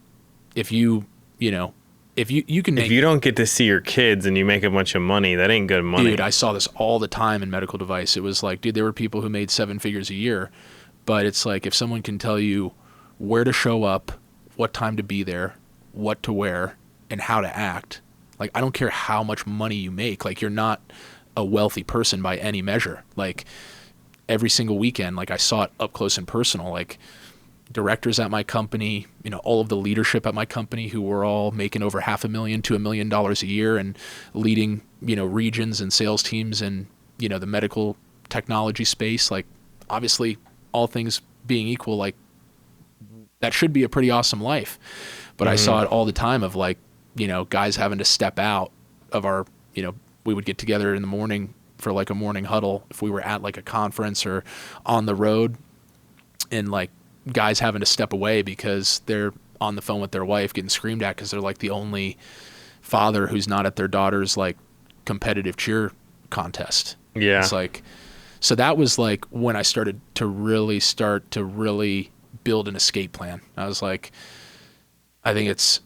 if you know, if you can make, if you don't get to see your kids and you make a bunch of money, that ain't good money. Dude, I saw this all the time in medical device. It was like, dude, there were people who made 7 figures a year, but it's like, if someone can tell you where to show up, what time to be there, what to wear, and how to act, Like, I don't care how much money you make. Like, you're not a wealthy person by any measure. Like, every single weekend, like, I saw it up close and personal. Like, directors at my company, you know, all of the leadership at my company who were all making over $500,000 to $1 million a year and leading, you know, regions and sales teams and, you know, the medical technology space. Like, obviously, all things being equal, like, that should be a pretty awesome life. But I saw it all the time of, like, you know, guys having to step out of our, you know, we would get together in the morning for like a morning huddle if we were at like a conference or on the road, and like guys having to step away because they're on the phone with their wife getting screamed at because they're like the only father who's not at their daughter's like competitive cheer contest. Yeah. It's like, so that was like when I started to really build an escape plan. I was like, I think it's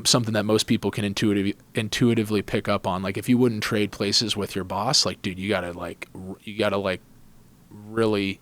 something that most people can intuitively pick up on. Like, if you wouldn't trade places with your boss, like, dude, you gotta really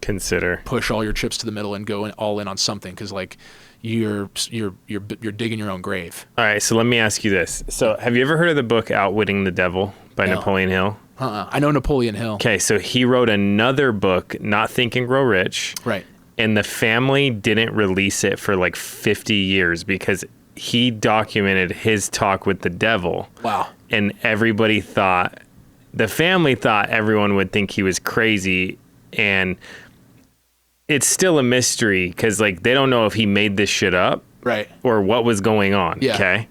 consider, push all your chips to the middle and go all in on something, because like you're digging your own grave. All right, so let me ask you this. So have you ever heard of the book Outwitting the Devil by Napoleon Hill? I know Napoleon Hill. Okay, so he wrote another book, Not Think and Grow Rich. Right. And the family didn't release it for like 50 years because he documented his talk with the devil. Wow. And the family thought everyone would think he was crazy. And it's still a mystery because like they don't know if he made this shit up. Right. Or what was going on. Yeah. Okay.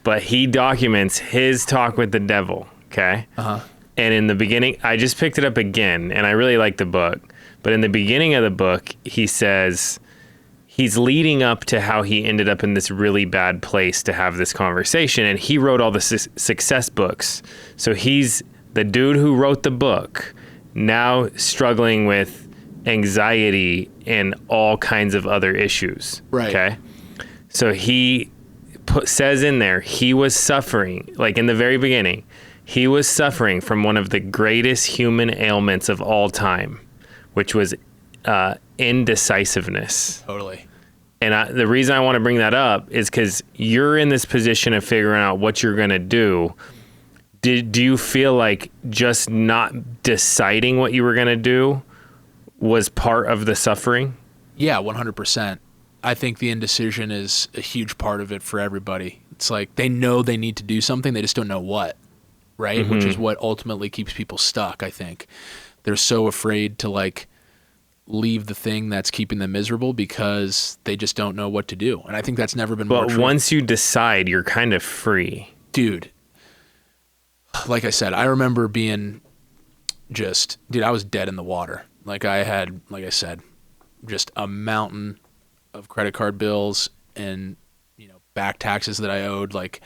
But he documents his talk with the devil. Okay. Uh-huh. And in the beginning, I just picked it up again and I really like the book. But in the beginning of the book, he says he's leading up to how he ended up in this really bad place to have this conversation. And he wrote all the success books. So he's the dude who wrote the book, now struggling with anxiety and all kinds of other issues. Right. Okay. So he says in there, he was suffering, like in the very beginning, he was suffering from one of the greatest human ailments of all time, which was indecisiveness. Totally. And the reason I want to bring that up is because you're in this position of figuring out what you're going to do. Do you feel like just not deciding what you were going to do was part of the suffering? Yeah, 100%. I think the indecision is a huge part of it for everybody. It's like they know they need to do something, they just don't know what, right? Which is what ultimately keeps people stuck, I think. They're so afraid to like leave the thing that's keeping them miserable because they just don't know what to do. And I think that's never been more true. But once you decide, you're kind of free. Dude, like I said, I remember being I was dead in the water. Like I had, like I said, just a mountain of credit card bills and, you know, back taxes that I owed. Like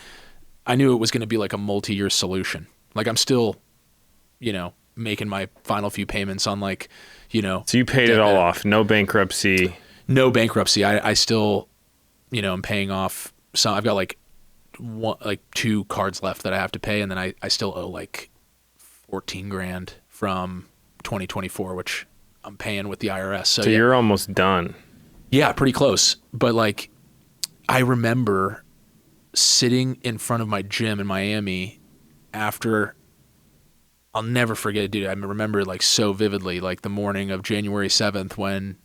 I knew it was going to be like a multi-year solution. Like I'm still, you know, making my final few payments on like, you know. So you paid it all off. No bankruptcy. No bankruptcy. I still, you know, I'm paying off some. I've got like 2 cards left that I have to pay. And then I still owe like 14 grand from 2024, which I'm paying with the IRS. So yeah. You're almost done. Yeah, pretty close. But like, I remember sitting in front of my gym in Miami after, I'll never forget it, dude. I remember like so vividly, like the morning of January 7th when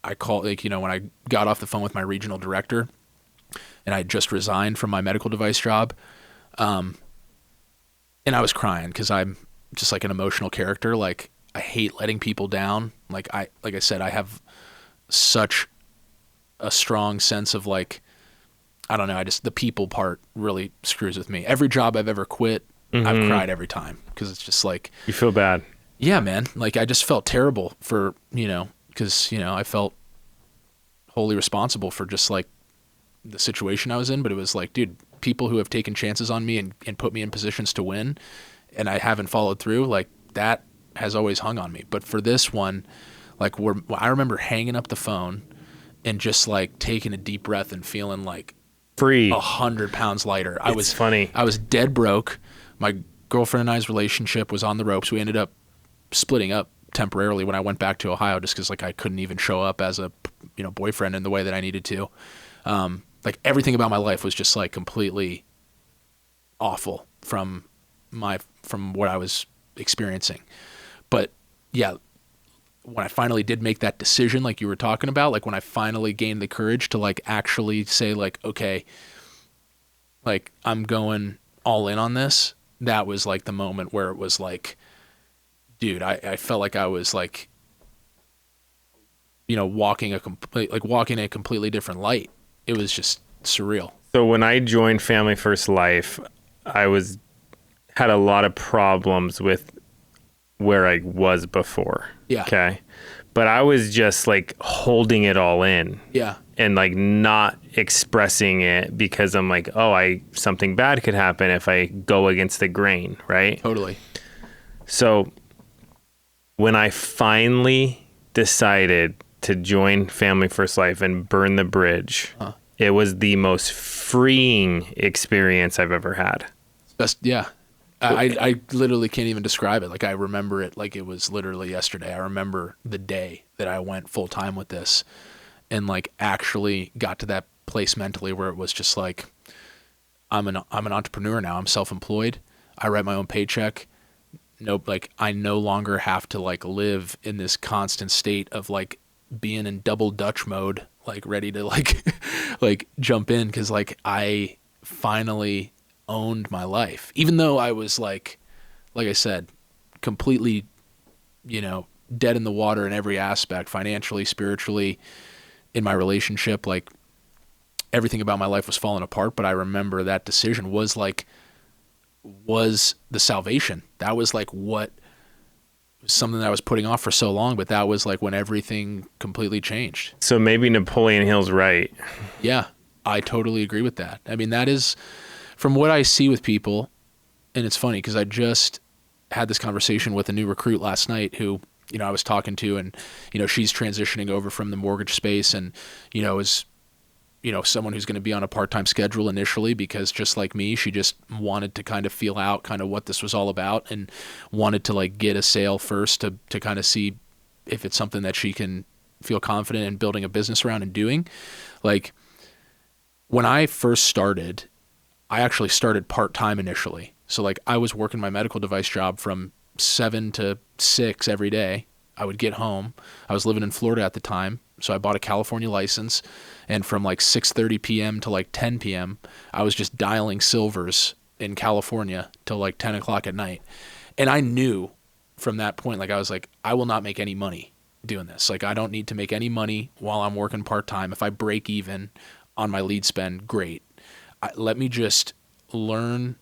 I called, like, you know, when I got off the phone with my regional director and I had just resigned from my medical device job. And I was crying because I'm just like an emotional character. Like I hate letting people down. Like I said, I have such a strong sense of like, I don't know. The people part really screws with me. Every job I've ever quit, I've cried every time because it's just like, you feel bad. Yeah, man. Like I just felt terrible for, you know, because, you know, I felt wholly responsible for just like the situation I was in. But it was like, dude, people who have taken chances on me and put me in positions to win and I haven't followed through, like that has always hung on me. But for this one, like I remember hanging up the phone and just like taking a deep breath and feeling like free, 100 pounds lighter. I was dead broke. My girlfriend and I's relationship was on the ropes. We ended up splitting up temporarily when I went back to Ohio just because like I couldn't even show up as a, you know, boyfriend in the way that I needed to. Like everything about my life was just like completely awful from what I was experiencing. But yeah, when I finally did make that decision, like you were talking about, like when I finally gained the courage to like actually say like, okay, like I'm going all in on this, that was like the moment where it was like, dude, I felt like I was like, walking a completely different light. It was just surreal. So when I joined Family First Life, had a lot of problems with where I was before. Yeah. Okay. But I was just like holding it all in. Yeah. And like not expressing it because I'm like, something bad could happen if I go against the grain, right? Totally. So when I finally decided to join Family First Life and burn the bridge, it was the most freeing experience I've ever had. Yeah. I literally can't even describe it. Like I remember it like it was literally yesterday. I remember the day that I went full time with this and like actually got to that place mentally where it was just like, I'm an entrepreneur now. I'm self-employed. I write my own paycheck. Nope. Like I no longer have to like live in this constant state of like being in double Dutch mode, like ready to like, like jump in. Cause like I finally owned my life, even though I was like I said, completely, dead in the water in every aspect, financially, spiritually, in my relationship, like everything about my life was falling apart. But I remember that decision was the salvation. That was like something that I was putting off for so long, but that was like when everything completely changed. So maybe Napoleon Hill's right. Yeah, I totally agree with that. I mean, that is from what I see with people, and it's funny because I just had this conversation with a new recruit last night who, I was talking to, and, she's transitioning over from the mortgage space and, is, someone who's going to be on a part-time schedule initially because just like me, she just wanted to kind of feel out kind of what this was all about and wanted to like get a sale first to kind of see if it's something that she can feel confident in building a business around and doing. Like when I first started, I actually started part-time initially. So like I was working my medical device job from 7 to 6 every day. I would get home. I was living in Florida at the time. So I bought a California license, and from like 6:30 p.m. to like 10 p.m., I was just dialing silvers in California till like 10 o'clock at night. And I knew from that point, like I was like, I will not make any money doing this. Like I don't need to make any money while I'm working part-time. If I break even on my lead spend, great. Let me just learn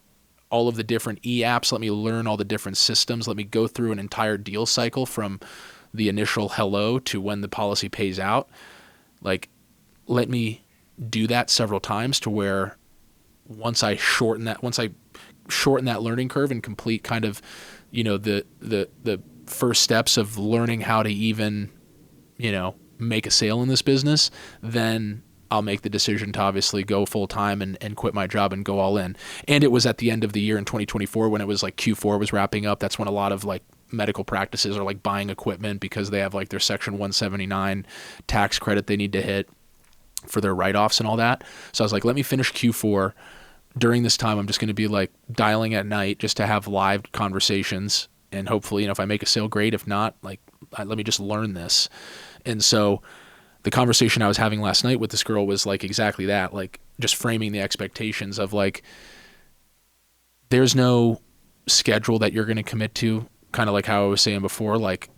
all of the different e-apps. Let me learn all the different systems. Let me go through an entire deal cycle from the initial hello to when the policy pays out. Like, let me do that several times to where once I shorten that learning curve and complete kind of, the first steps of learning how to even, make a sale in this business, then I'll make the decision to obviously go full time and quit my job and go all in. And it was at the end of the year in 2024 when it was like Q4 was wrapping up. That's when a lot of like medical practices are like buying equipment because they have like their Section 179 tax credit they need to hit for their write-offs and all that. So I was like, let me finish Q4. During this time, I'm just going to be like dialing at night just to have live conversations. And hopefully, if I make a sale, great. If not, like, let me just learn this. And so the conversation I was having last night with this girl was like exactly that, like just framing the expectations of like, there's no schedule that you're going to commit to, kind of like how I was saying before, like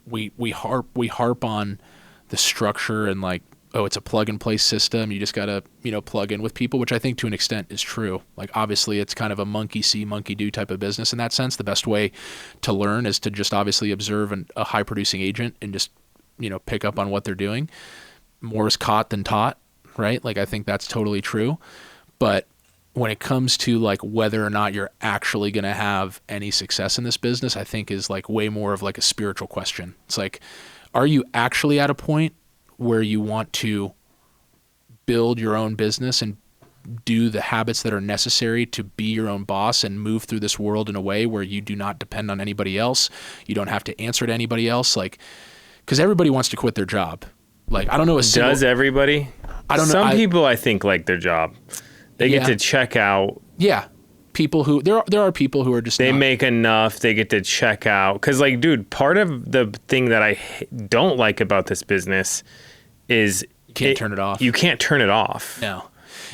we harp on the structure and like, oh, it's a plug and play system. You just got to, plug in with people, which I think to an extent is true. Like obviously it's kind of a monkey see, monkey do type of business in that sense. The best way to learn is to just obviously observe a high producing agent and just, pick up on what they're doing. More is caught than taught, right? Like I think that's totally true. But when it comes to like whether or not you're actually going to have any success in this business, I think is like way more of like a spiritual question. It's like, are you actually at a point where you want to build your own business and do the habits that are necessary to be your own boss and move through this world in a way where you do not depend on anybody else? You don't have to answer to anybody else. Like, because everybody wants to quit their job. Like, I don't know. Does everybody? I don't know. Some people I think like their job. They get to check out. Yeah. people who there are people who are just they not, make enough, they get to check out. Because, like, dude, part of the thing that I don't like about this business is you can't turn it off. You can't turn it off. No.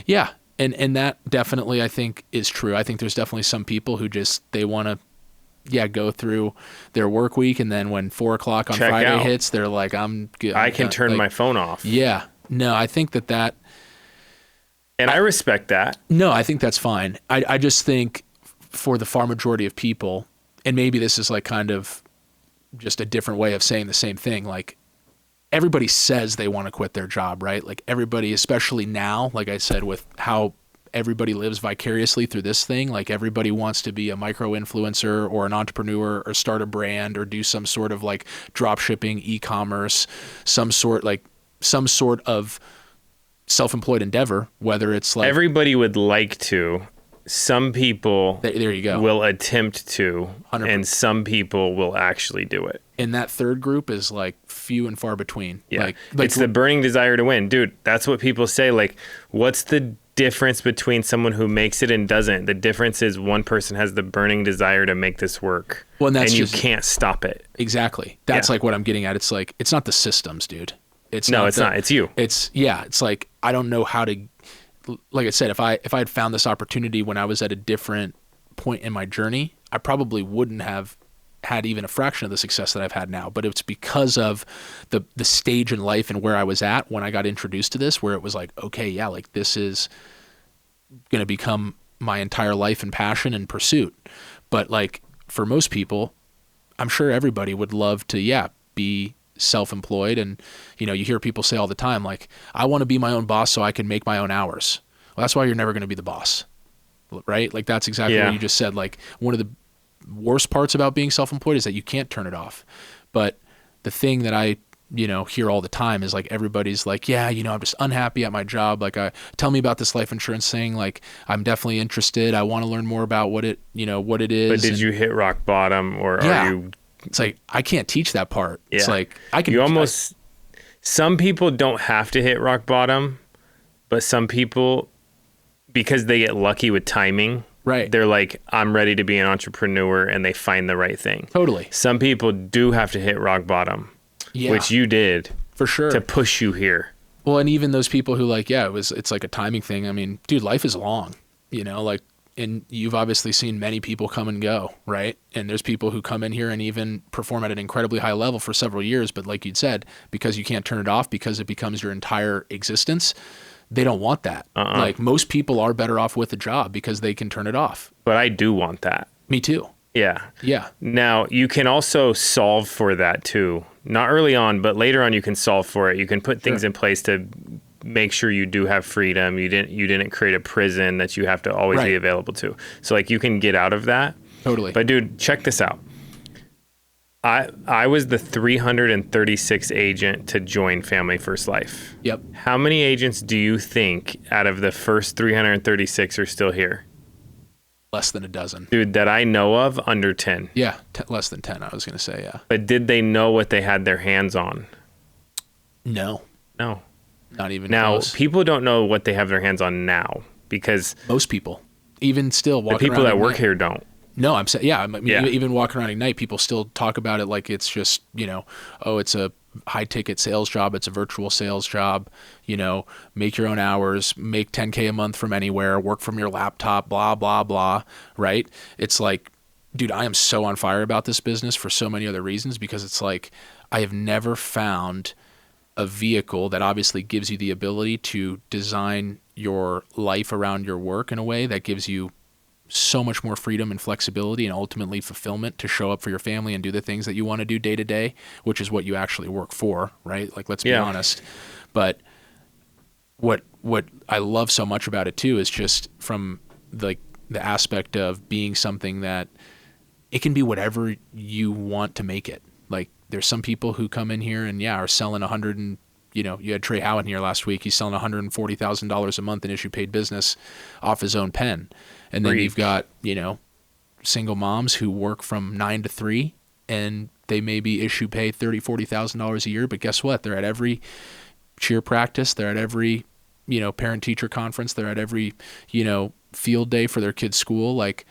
Yeah. And that definitely, I think, is true. I think there's definitely some people who just, they want to, go through their work week, and then when 4 o'clock on Check Friday out. hits, they're like, I'm good. I can turn my phone off. Yeah. No, I think that. And I respect that. No, I think that's fine. I just think for the far majority of people, and maybe this is like kind of just a different way of saying the same thing, like everybody says they want to quit their job, right? Like everybody, especially now, like I said, with how everybody lives vicariously through this thing, like everybody wants to be a micro influencer or an entrepreneur or start a brand or do some sort of like drop shipping, e-commerce, some sort of self-employed endeavor, whether it's like everybody would like to. Some people there you go. will attempt to, 100%. and some people will actually do it. And that third group is like few and far between. Yeah. Like It's the burning desire to win. Dude, that's what people say. Like, what's the difference between someone who makes it and doesn't? The difference is one person has the burning desire to make this work. Well, and that's you just, can't stop it. Exactly. That's like what I'm getting at. It's like, it's not the systems, dude. It's not. It's you. It's like, I don't know how to, like I said, if I had found this opportunity when I was at a different point in my journey, I probably wouldn't have had even a fraction of the success that I've had now. But it's because of the stage in life and where I was at when I got introduced to this, where it was like, okay, yeah, like this is going to become my entire life and passion and pursuit. But like for most people, I'm sure everybody would love to, be self-employed. And, you hear people say all the time, like, I want to be my own boss so I can make my own hours. Well, that's why you're never going to be the boss, right? Like that's exactly what you just said. Like one of the worst parts about being self-employed is that you can't turn it off. But the thing that I, hear all the time is like, everybody's like, I'm just unhappy at my job. Like, tell me about this life insurance thing. Like, I'm definitely interested. I want to learn more about what it is. But did you hit rock bottom, or are you? It's like, I can't teach that part. Yeah. It's like, I can. Some people don't have to hit rock bottom, but some people, because they get lucky with timing, right? They're like, I'm ready to be an entrepreneur, and they find the right thing. Totally. Some people do have to hit rock bottom, which you did for sure to push you here. Well, and even those people who like, it's like a timing thing. I mean, dude, life is long, like, and you've obviously seen many people come and go, right? And there's people who come in here and even perform at an incredibly high level for several years. But like you'd said, because you can't turn it off, because it becomes your entire existence, they don't want that. Like most people are better off with a job because they can turn it off. But I do want that. Me too. Yeah. Yeah. Now, you can also solve for that too. Not early on, but later on you can solve for it. You can put things in place to make sure you do have freedom. You didn't create a prison that you have to always be available to. So like you can get out of that. Totally. But dude, check this out. I was the 336th agent to join Family First Life. Yep. How many agents do you think out of the first 336 are still here? Less than a dozen. Dude, that I know of, under 10. Yeah, less than 10, I was going to say, yeah. But did they know what they had their hands on? No. Not even close. Now, people don't know what they have their hands on now because... Most people. Even still walking around... The people that work here don't. No, I'm saying, even walking around Ignite, people still talk about it like it's just, it's a high-ticket sales job, it's a virtual sales job, make your own hours, make $10K a month from anywhere, work from your laptop, blah, blah, blah, right? It's like, dude, I am so on fire about this business for so many other reasons because it's like I have never found a vehicle that obviously gives you the ability to design your life around your work in a way that gives you so much more freedom and flexibility and ultimately fulfillment to show up for your family and do the things that you want to do day to day, which is what you actually work for, right? Like, let's be honest. But what I love so much about it too is just from like the aspect of being something that it can be whatever you want to make it. Like there's some people who come in here and are selling you had Trey Howe in here last week. He's selling $140,000 a month in issue paid business off his own pen. And then you've got, single moms who work from 9 to 3 and they maybe issue pay $30,000, $40,000 a year. But guess what? They're at every cheer practice. They're at every, parent teacher conference. They're at every, field day for their kid's school. Like,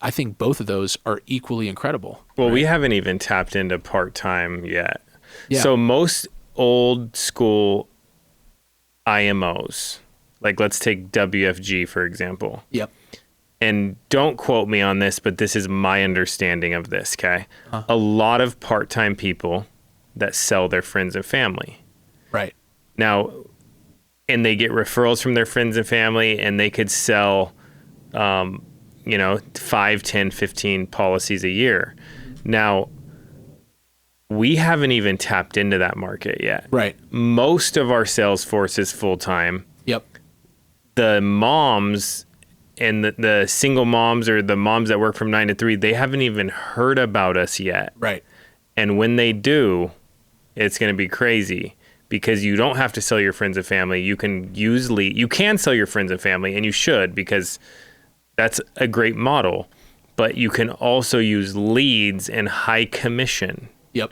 I think both of those are equally incredible. Well, right? we haven't even tapped into part-time yet. Yeah. So most old school IMOs, like let's take WFG, for example. Yep. And don't quote me on this, but this is my understanding of this, okay? A lot of part-time people that sell their friends and family. Right. Now, and they get referrals from their friends and family, and they could sell, 5, 10, 15 policies a year. Now, we haven't even tapped into that market yet. Right. Most of our sales force is full-time. Yep. The moms and the single moms or the moms that work from 9 to 3, they haven't even heard about us yet. Right. And when they do, it's going to be crazy because you don't have to sell your friends and family. You can you can sell your friends and family, and you should, because that's a great model. But you can also use leads and high commission. Yep.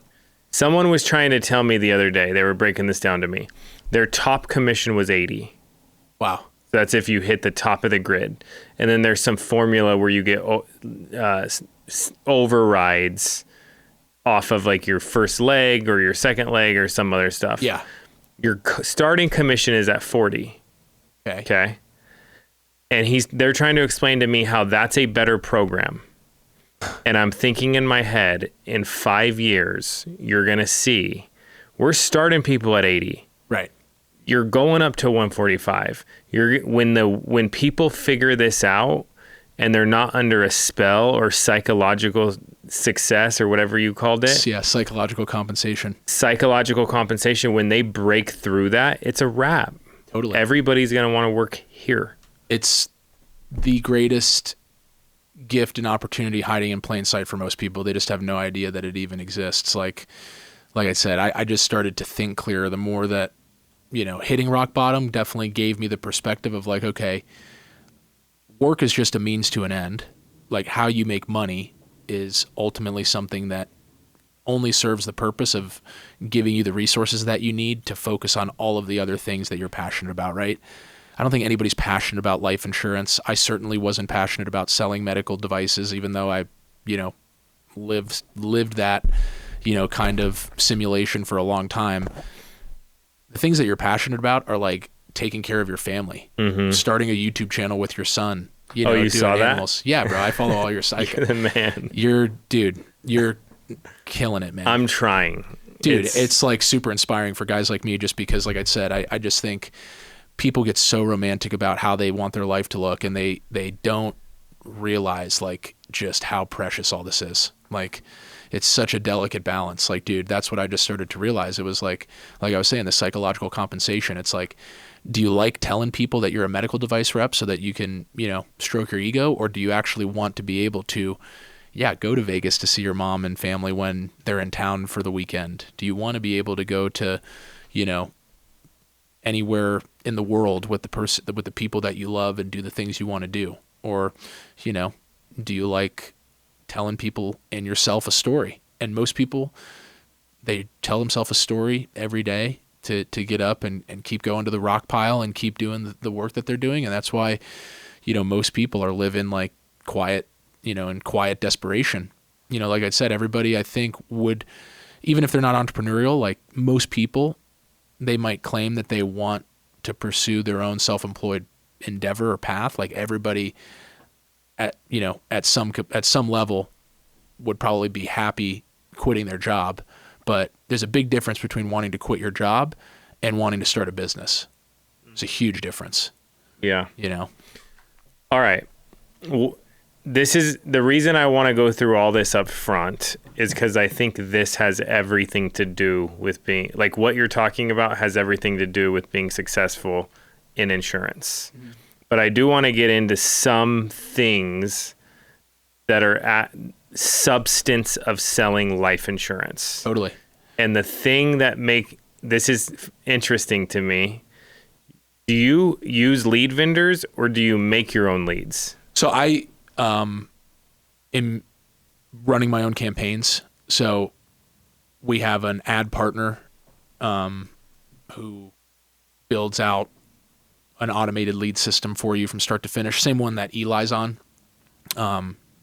Someone was trying to tell me the other day, they were breaking this down to me. Their top commission was 80. Wow. That's if you hit the top of the grid. And then there's some formula where you get overrides off of like your first leg or your second leg or some other stuff. Yeah. Your starting commission is at 40. Okay. Okay. And they're trying to explain to me how that's a better program. And I'm thinking in my head, in 5 years, you're going to see we're starting people at 80. Right. You're going up to 145. When people figure this out and they're not under a spell or psychological success or whatever you called it. Yeah, psychological compensation. Psychological compensation, when they break through that, it's a wrap. Totally. Everybody's going to want to work here. It's the greatest gift and opportunity hiding in plain sight for most people. They just have no idea that it even exists. Like I said, I just started to think clearer the more that, hitting rock bottom definitely gave me the perspective of like, okay, work is just a means to an end. Like, how you make money is ultimately something that only serves the purpose of giving you the resources that you need to focus on all of the other things that you're passionate about, right? I don't think anybody's passionate about life insurance. I certainly wasn't passionate about selling medical devices, even though I, lived that, kind of simulation for a long time. The things that you're passionate about are like taking care of your family, starting a YouTube channel with your son. You doing saw animals. that? Yeah, bro. I follow all your cycles. You're the man. You're killing it, man. I'm trying. Dude, it's like super inspiring for guys like me, just because, like I said, I just think people get so romantic about how they want their life to look, and they don't realize like just how precious all this is. Like, it's such a delicate balance. Like, dude, that's what I just started to realize. It was like I was saying, the psychological compensation. It's like, do you like telling people that you're a medical device rep so that you can, stroke your ego? Or do you actually want to be able to, go to Vegas to see your mom and family when they're in town for the weekend? Do you want to be able to go to, anywhere in the world with the people that you love and do the things you want to do? Or, do you like telling people and yourself a story? And most people, they tell themselves a story every day to get up and keep going to the rock pile and keep doing the work that they're doing. And that's why, most people are living like quiet, in quiet desperation. Like I said, everybody I think would, even if they're not entrepreneurial, like most people, they might claim that they want to pursue their own self-employed endeavor or path. Like everybody at some level would probably be happy quitting their job, but there's a big difference between wanting to quit your job and wanting to start a business. It's a huge difference. Yeah. All right. This is the reason I want to go through all this up front, is because I think this has everything to do with being, like, what you're talking about has everything to do with being successful in insurance. Mm-hmm. But I do want to get into some things that are at substance of selling life insurance. Totally. And the thing that this is interesting to me, do you use lead vendors or do you make your own leads? So I am running my own campaigns. So we have an ad partner who builds out an automated lead system for you from start to finish. Same one that Eli's on.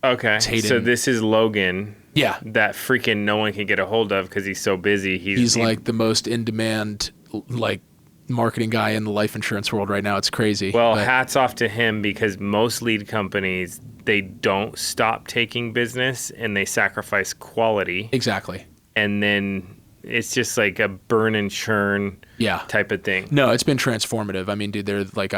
Okay, so this is Logan. Yeah. That freaking no one can get a hold of because he's so busy. He's like the most in-demand, like, marketing guy in the life insurance world right now. It's crazy. Well, hats off to him, because most lead companies, they don't stop taking business and they sacrifice quality. Exactly. And then it's just like a burn and churn type of thing. No, it's been transformative. I mean, dude, they're like,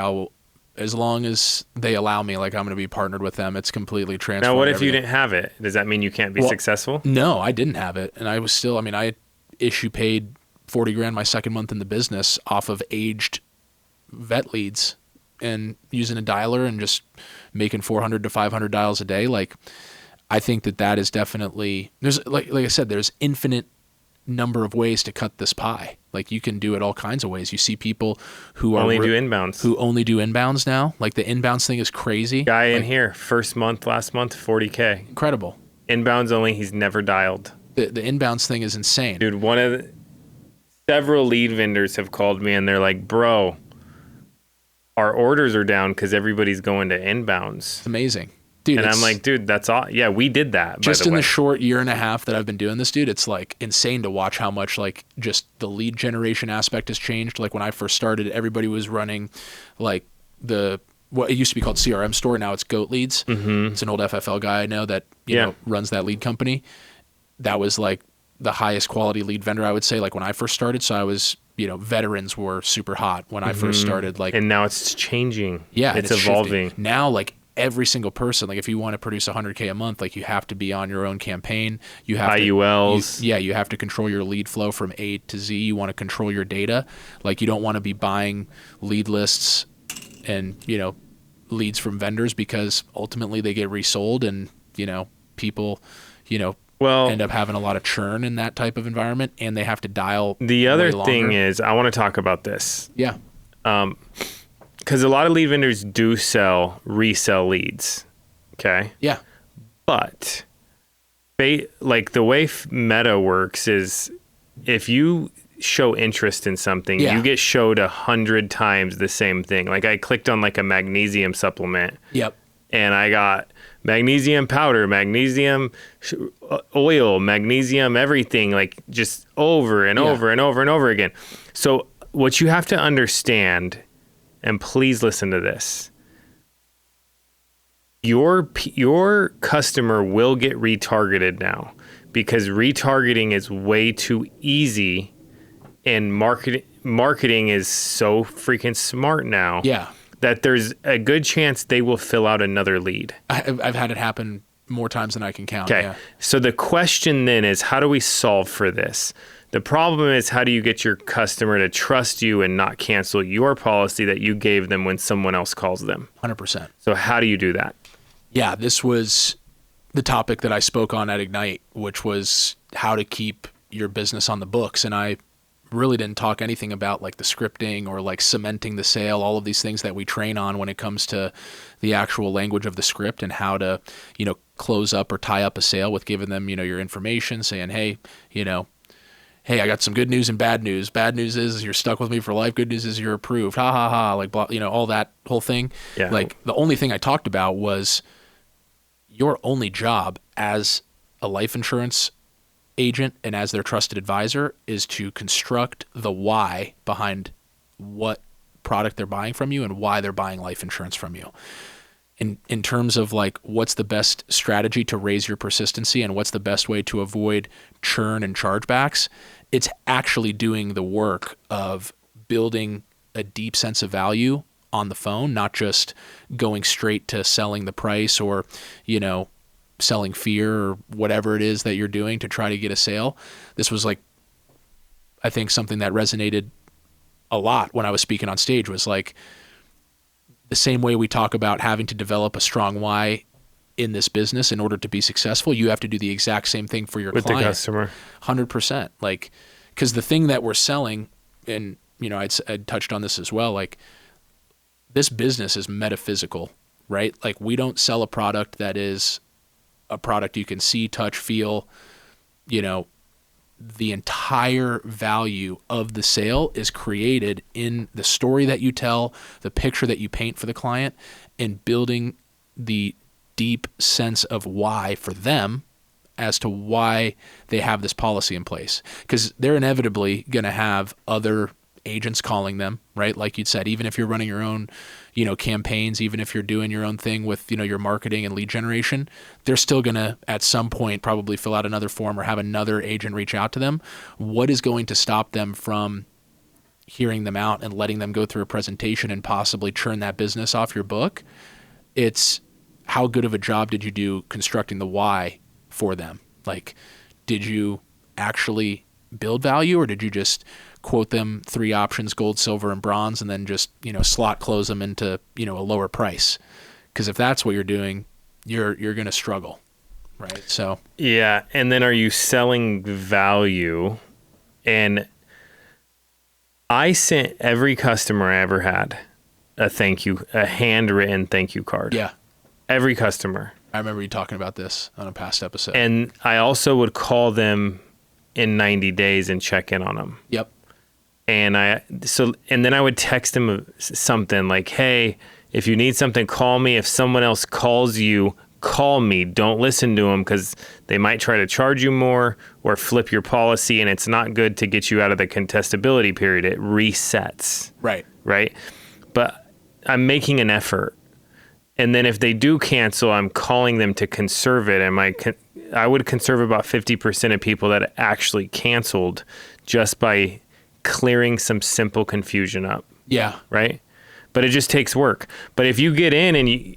as long as they allow me, like, I'm going to be partnered with them. It's completely transformed. Now, what if you didn't have it? Does that mean you can't be successful? No, I didn't have it. And I was still, I mean, I paid $40,000 my second month in the business off of aged vet leads and using a dialer and just making 400 to 500 dials a day. Like, I think that is definitely, there's like I said, there's infinite number of ways to cut this pie. Like, you can do it all kinds of ways. You see people who only do inbounds. Who only do inbounds now. Like, the inbounds thing is crazy. Guy in here, last month, $40K. Incredible. Inbounds only, he's never dialed. The inbounds thing is insane. Dude, several lead vendors have called me and they're like, bro, our orders are down because everybody's going to inbounds. It's amazing. Dude, and I'm like, dude, that's all. Yeah, we did that. Just in the short year and a half that I've been doing this, dude, it's like insane to watch how much like just the lead generation aspect has changed. Like, when I first started, everybody was running like what it used to be called CRM Store. Now it's Goat Leads. Mm-hmm. It's an old FFL guy I know that you know runs that lead company. That was like the highest quality lead vendor, I would say, like when I first started. So I was, veterans were super hot when I first started. Like, and now it's changing. Yeah, it's evolving. Shifting. Now, like, every single person, like, if you want to produce $100K a month, like, you have to be on your own campaign. You have IULs. You have to control your lead flow from A to Z. You want to control your data. Like, you don't want to be buying lead lists and, leads from vendors, because ultimately they get resold and, people, end up having a lot of churn in that type of environment, and they have to dial. The other thing is, I want to talk about this. Yeah. Because a lot of lead vendors do resell leads. Okay. Yeah. But like the way Meta works is, if you show interest in something, you get showed 100 times the same thing. Like, I clicked on like a magnesium supplement. Yep. And I got magnesium powder, magnesium oil, magnesium everything, like just over and over and over and over again. So what you have to understand, and please listen to this, your customer will get retargeted now, because retargeting is way too easy, and marketing is so freaking smart now. Yeah. That there's a good chance they will fill out another lead. I've had it happen more times than I can count. Okay. Yeah. So the question then is, how do we solve for this? The problem is, how do you get your customer to trust you and not cancel your policy that you gave them when someone else calls them? 100%. So how do you do that? Yeah, this was the topic that I spoke on at Ignite, which was how to keep your business on the books. And I really didn't talk anything about like the scripting or like cementing the sale, all of these things that we train on when it comes to the actual language of the script, and how to, close up or tie up a sale with giving them, your information, saying, hey, hey, I got some good news and bad news. Bad news is you're stuck with me for life. Good news is you're approved. Ha ha ha. Like, blah, all that whole thing. Yeah. Like, the only thing I talked about was your only job as a life insurance agent and as their trusted advisor is to construct the why behind what product they're buying from you and why they're buying life insurance from you. In terms of like, what's the best strategy to raise your persistency and what's the best way to avoid churn and chargebacks, it's actually doing the work of building a deep sense of value on the phone, not just going straight to selling the price or, selling fear or whatever it is that you're doing to try to get a sale. This was like, I think something that resonated a lot when I was speaking on stage, was like, the same way we talk about having to develop a strong why in this business in order to be successful, you have to do the exact same thing for your client. With the customer. 100%. Like, because the thing that we're selling, and, I'd touched on this as well, like, this business is metaphysical, right? Like, we don't sell a product that is a product you can see, touch, feel, the entire value of the sale is created in the story that you tell, the picture that you paint for the client, and building the deep sense of why for them as to why they have this policy in place. Because they're inevitably going to have other agents calling them, right? Like you said, even if you're running your own, campaigns, even if you're doing your own thing with, your marketing and lead generation, they're still going to, at some point, probably fill out another form or have another agent reach out to them. What is going to stop them from hearing them out and letting them go through a presentation and possibly churn that business off your book? It's how good of a job did you do constructing the why for them? Like, did you actually build value, or did you just quote them 3 options, gold, silver, and bronze, and then just, slot close them into, a lower price? Because if that's what you're doing, you're going to struggle, right? So yeah, and then are you selling value? And I sent every customer I ever had a handwritten thank you card. Yeah, every customer. I remember you talking about this on a past episode. And I also would call them in 90 days and check in on them. Yep. And then I would text them something like, hey, if you need something, call me. If someone else calls you, call me. Don't listen to them, because they might try to charge you more or flip your policy, and it's not good to get you out of the contestability period. It resets. Right. Right. But I'm making an effort. And then if they do cancel, I'm calling them to conserve it. And I would conserve about 50% of people that actually canceled just by clearing some simple confusion up. Yeah. Right? But it just takes work. But if you get in and you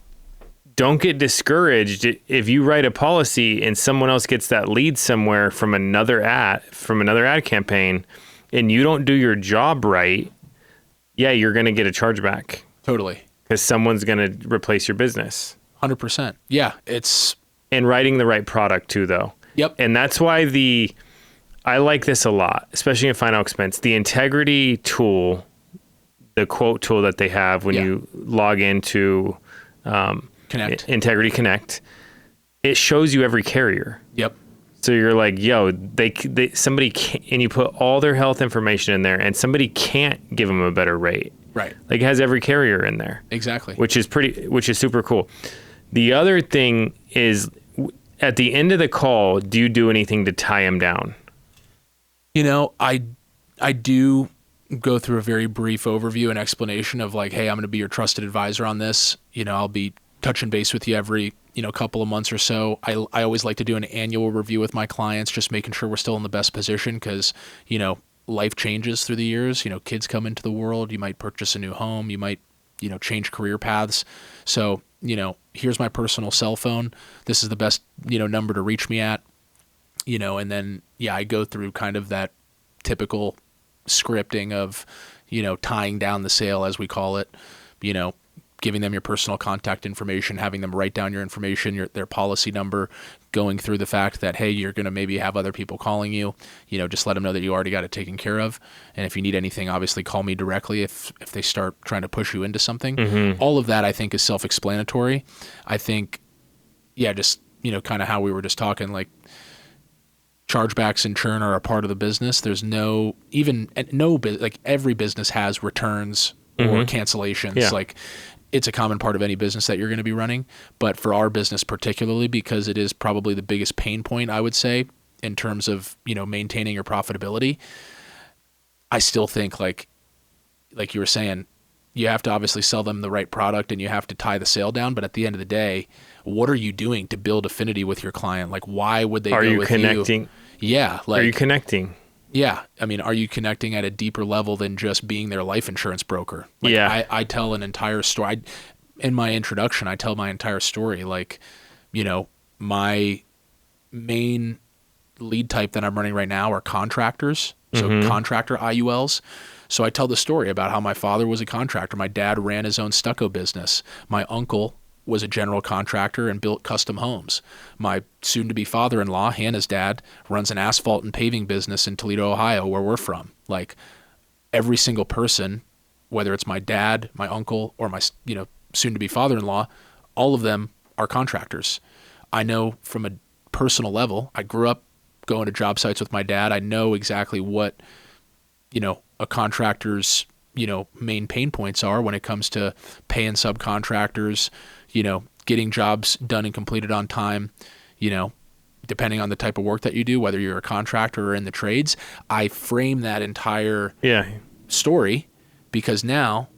don't get discouraged, if you write a policy and someone else gets that lead somewhere from another ad campaign, and you don't do your job right, yeah, you're going to get a chargeback. Totally. Because someone's going to replace your business. 100%. Yeah. And writing the right product too, though. Yep. And that's why I like this a lot, especially in final expense. The integrity tool, the quote tool that they have when you log into Connect. Integrity Connect, it shows you every carrier. Yep. So you're like, yo, somebody can't, and you put all their health information in there, and somebody can't give them a better rate. Right. Like, it has every carrier in there. Exactly. Which is super cool. The other thing is, at the end of the call, do you do anything to tie them down? I do go through a very brief overview and explanation of like, hey, I'm going to be your trusted advisor on this. I'll be touching base with you every, couple of months or so. I always like to do an annual review with my clients, just making sure we're still in the best position, because, life changes through the years. Kids come into the world. You might purchase a new home. You might, change career paths. So, here's my personal cell phone. This is the best, number to reach me at, and then, I go through kind of that typical scripting of, tying down the sale, as we call it, giving them your personal contact information, having them write down your information, their policy number, going through the fact that, hey, you're going to maybe have other people calling you, just let them know that you already got it taken care of. And if you need anything, obviously call me directly if they start trying to push you into something. Mm-hmm. All of that, I think, is self-explanatory. I think, just, kind of how we were just talking, like, chargebacks and churn are a part of the business. There's every business has returns or cancellations. Yeah. Like, it's a common part of any business that you're going to be running. But for our business particularly, because it is probably the biggest pain point, I would say, in terms of, maintaining your profitability, I still think like you were saying, you have to obviously sell them the right product and you have to tie the sale down. But at the end of the day, what are you doing to build affinity with your client? Like, why would they go with you? Are you connecting? Yeah. Like, are you connecting? Yeah. I mean, are you connecting at a deeper level than just being their life insurance broker? Like, yeah. I tell an entire story. In my introduction, I tell my entire story. Like, my main lead type that I'm running right now are contractors. So contractor IULs. So I tell the story about how my father was a contractor. My dad ran his own stucco business. My uncle was a general contractor and built custom homes. My soon-to-be father-in-law, Hannah's dad, runs an asphalt and paving business in Toledo, Ohio, where we're from. Like, every single person, whether it's my dad, my uncle, or my soon-to-be father-in-law, all of them are contractors. I know from a personal level, I grew up going to job sites with my dad, I know exactly what, a contractor's, main pain points are when it comes to paying subcontractors, getting jobs done and completed on time, depending on the type of work that you do, whether you're a contractor or in the trades. I frame that entire story because now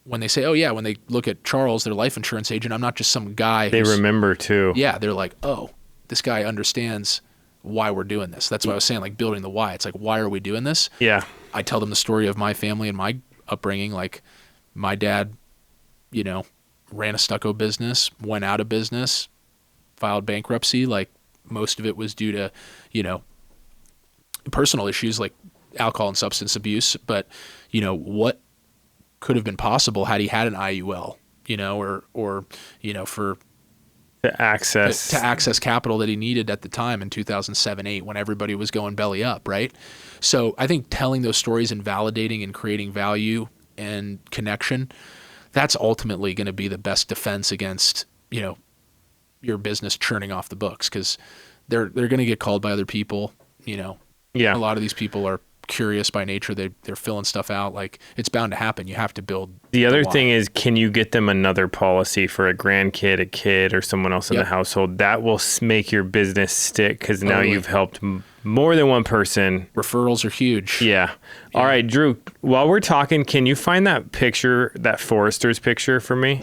when they say, oh yeah, when they look at Charles, their life insurance agent, I'm not just some guy. They remember too. Yeah. They're like, oh, this guy understands why we're doing this. That's what I was saying, like building the why. It's like, why are we doing this? Yeah. I tell them the story of my family and my upbringing. Like my dad, ran a stucco business, went out of business, filed bankruptcy. Like most of it was due to, personal issues like alcohol and substance abuse. But, what could have been possible had he had an IUL, or for to access capital that he needed at the time in 2007-8 when everybody was going belly up, right? So I think telling those stories and validating and creating value and connection, that's ultimately going to be the best defense against, your business churning off the books, because they're going to get called by other people. Yeah. A lot of these people are curious by nature. They're filling stuff out. Like it's bound to happen. You have to build. The other thing is, can you get them another policy for a grandkid, a kid, or someone else in the household? That will make your business stick because now you've helped more than one person. Referrals are huge. Yeah. All right, Drew, while we're talking, can you find that picture, that Forrester's picture for me?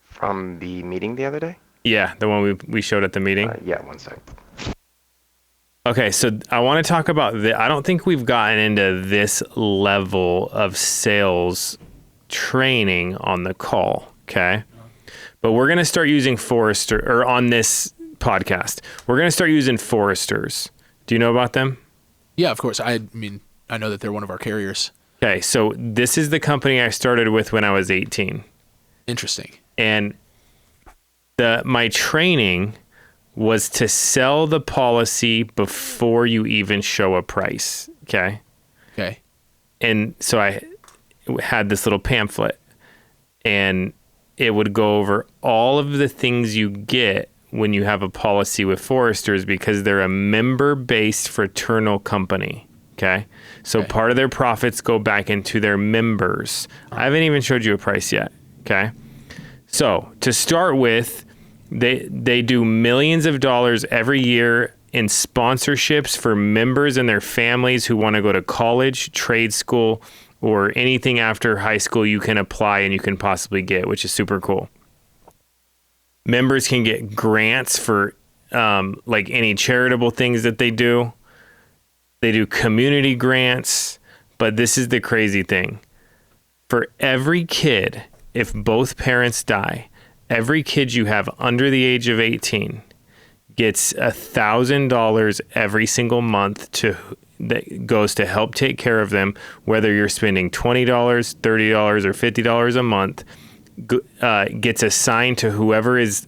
From the meeting the other day? Yeah, the one we showed at the meeting. Yeah, one sec. Okay, so I want to talk about I don't think we've gotten into this level of sales training on the call, okay? But we're going to start using Forrester, or on this podcast, we're going to start using Forresters. Do you know about them? Yeah, of course. I mean, I know that they're one of our carriers. Okay, so this is the company I started with when I was 18. Interesting. And my training was to sell the policy before you even show a price. Okay. Okay. And so I had this little pamphlet and it would go over all of the things you get when you have a policy with Foresters because they're a member-based fraternal company. Okay. So part of their profits go back into their members. I haven't even showed you a price yet. Okay. So to start with, they do millions of dollars every year in sponsorships for members and their families who want to go to college, trade school, or anything after high school you can apply and you can possibly get, which is super cool. Members can get grants for like any charitable things that they do. They do community grants, but this is the crazy thing. For every kid, if both parents die, every kid you have under the age of 18 gets $1,000 every single month that goes to help take care of them, whether you're spending $20, $30, or $50 a month, gets assigned to whoever's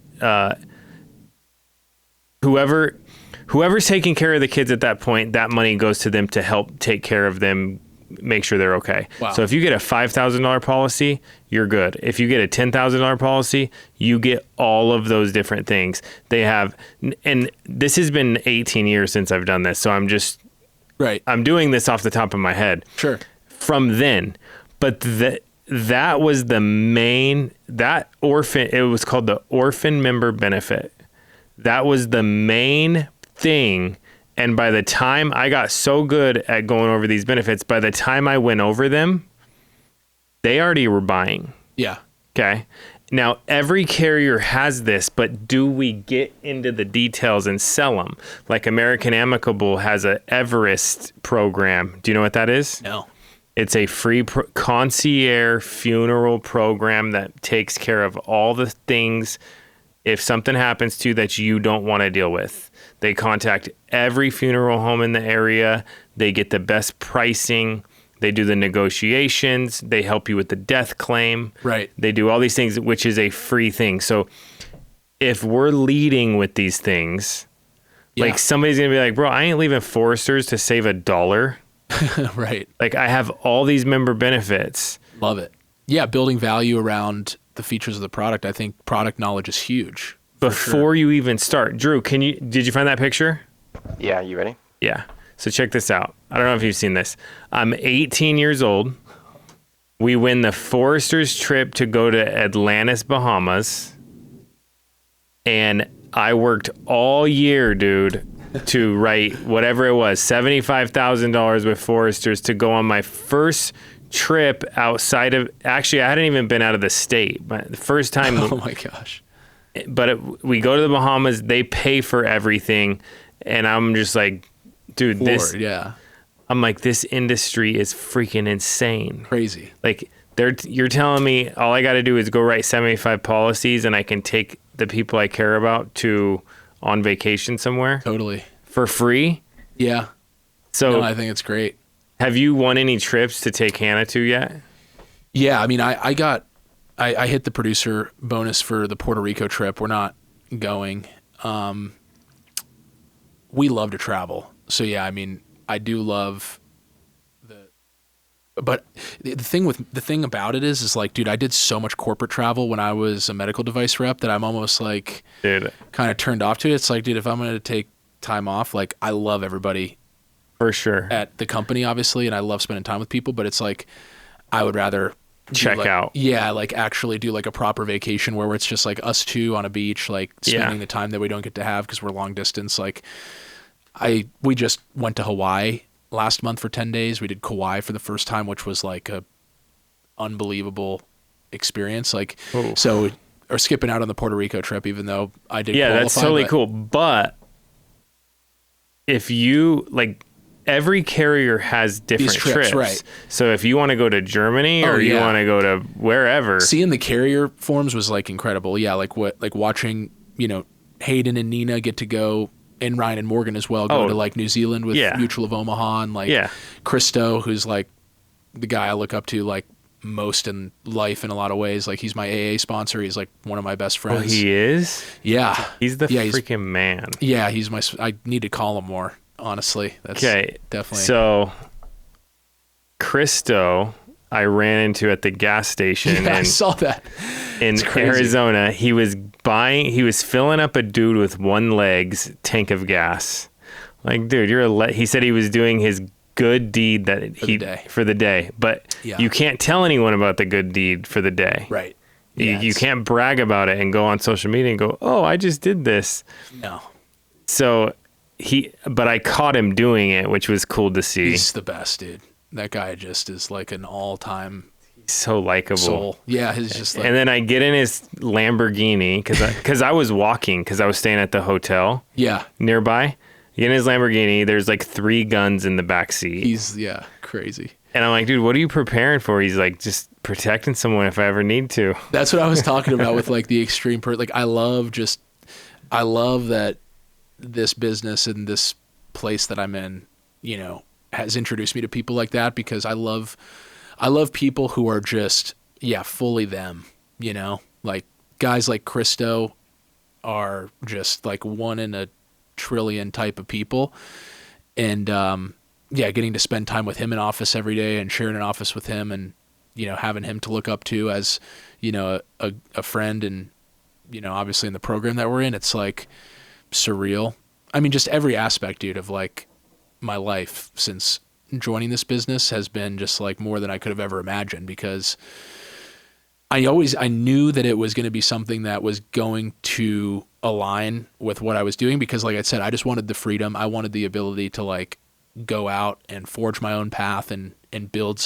taking care of the kids at that point. That money goes to them to help take care of them, make sure they're okay. Wow. So if you get a $5,000 policy, you're good. If you get a $10,000 policy, you get all of those different things. They have, and this has been 18 years since I've done this, so I'm doing this off the top of my head. Sure. From then, but that was the main, it was called the orphan member benefit. That was the main thing. And by the time I got so good at going over these benefits, by the time I went over them, they already were buying. Yeah. Okay. Now, every carrier has this, but do we get into the details and sell them? Like American Amicable has a Everest program. Do you know what that is? No. It's a free concierge funeral program that takes care of all the things if something happens to you that you don't want to deal with. They contact every funeral home in the area. They get the best pricing. They do the negotiations. They help you with the death claim. Right. They do all these things, which is a free thing. So if we're leading with these things, like somebody's going to be like, bro, I ain't leaving Foresters to save $1. Right. Like I have all these member benefits. Love it. Yeah. Building value around the features of the product. I think product knowledge is huge. Before you even start. Drew, did you find that picture? Yeah, you ready? Yeah. So check this out. I don't know if you've seen this. I'm 18 years old. We win the Foresters trip to go to Atlantis, Bahamas. And I worked all year, dude, to write whatever it was, $75,000 with Foresters to go on my first trip outside of, actually, I hadn't even been out of the state. The first time. Oh my gosh. But we go to the Bahamas, they pay for everything. And I'm just like, dude, I'm like, this industry is freaking insane. Crazy. Like, you're telling me all I got to do is go write 75 policies and I can take the people I care about on vacation somewhere. Totally. For free? Yeah. So no, I think it's great. Have you won any trips to take Hannah to yet? Yeah. I mean, I hit the producer bonus for the Puerto Rico trip. We're not going. We love to travel. So yeah, I mean, I do love but the thing about it is like, dude, I did so much corporate travel when I was a medical device rep that I'm almost like kind of turned off to it. It's like, dude, if I'm going to take time off, like I love everybody for sure at the company, obviously. And I love spending time with people, but it's like, I would rather check out. Yeah. Like actually do like a proper vacation where it's just like us two on a beach, like spending the time that we don't get to have because we're long distance. Like we just went to Hawaii last month for 10 days. We did Kauai for the first time, which was like a unbelievable experience. Like, so, or skipping out on the Puerto Rico trip, even though I did qualify. That's totally cool. But if you like, every carrier has different trips. Right. So if you want to go to Germany or you want to go to wherever, seeing the carrier forms was like incredible. Yeah. Like watching, Hayden and Nina get to go, and Ryan and Morgan as well, go to like New Zealand with Mutual of Omaha, and like Christo, who's like the guy I look up to like most in life in a lot of ways. Like he's my AA sponsor. He's like one of my best friends. Oh, he is? Yeah. He's the freaking man. Yeah. I need to call him more, honestly. That's definitely. So Christo, I ran into at the gas station. I saw that. In Arizona. He was filling up a dude with one leg's tank of gas. Like, dude, he said he was doing his good deed for the day. But you can't tell anyone about the good deed for the day. Right. You can't brag about it and go on social media and go, oh, I just did this. No. So but I caught him doing it, which was cool to see. He's the best, dude. That guy just is like an all-time so likable soul. Yeah, he's just like, and then I get in his Lamborghini because I was walking because I was staying at the hotel nearby. Get in his Lamborghini. There's like 3 guns in the back seat. He's crazy. And I'm like, dude, what are you preparing for? He's like, just protecting someone if I ever need to. That's what I was talking about with like the extreme like I love that this business and this place that I'm in, has introduced me to people like that, because I love people who are just, fully them, like guys like Christo are just like 1 in a trillion type of people. And, getting to spend time with him in office every day and sharing an office with him and, having him to look up to as, a friend and, obviously in the program that we're in, it's like surreal. I mean, just every aspect, dude, of like my life since joining this business has been just like more than I could have ever imagined, because I knew that it was going to be something that was going to align with what I was doing, because like I said, I just wanted the freedom. I wanted the ability to like go out and forge my own path and build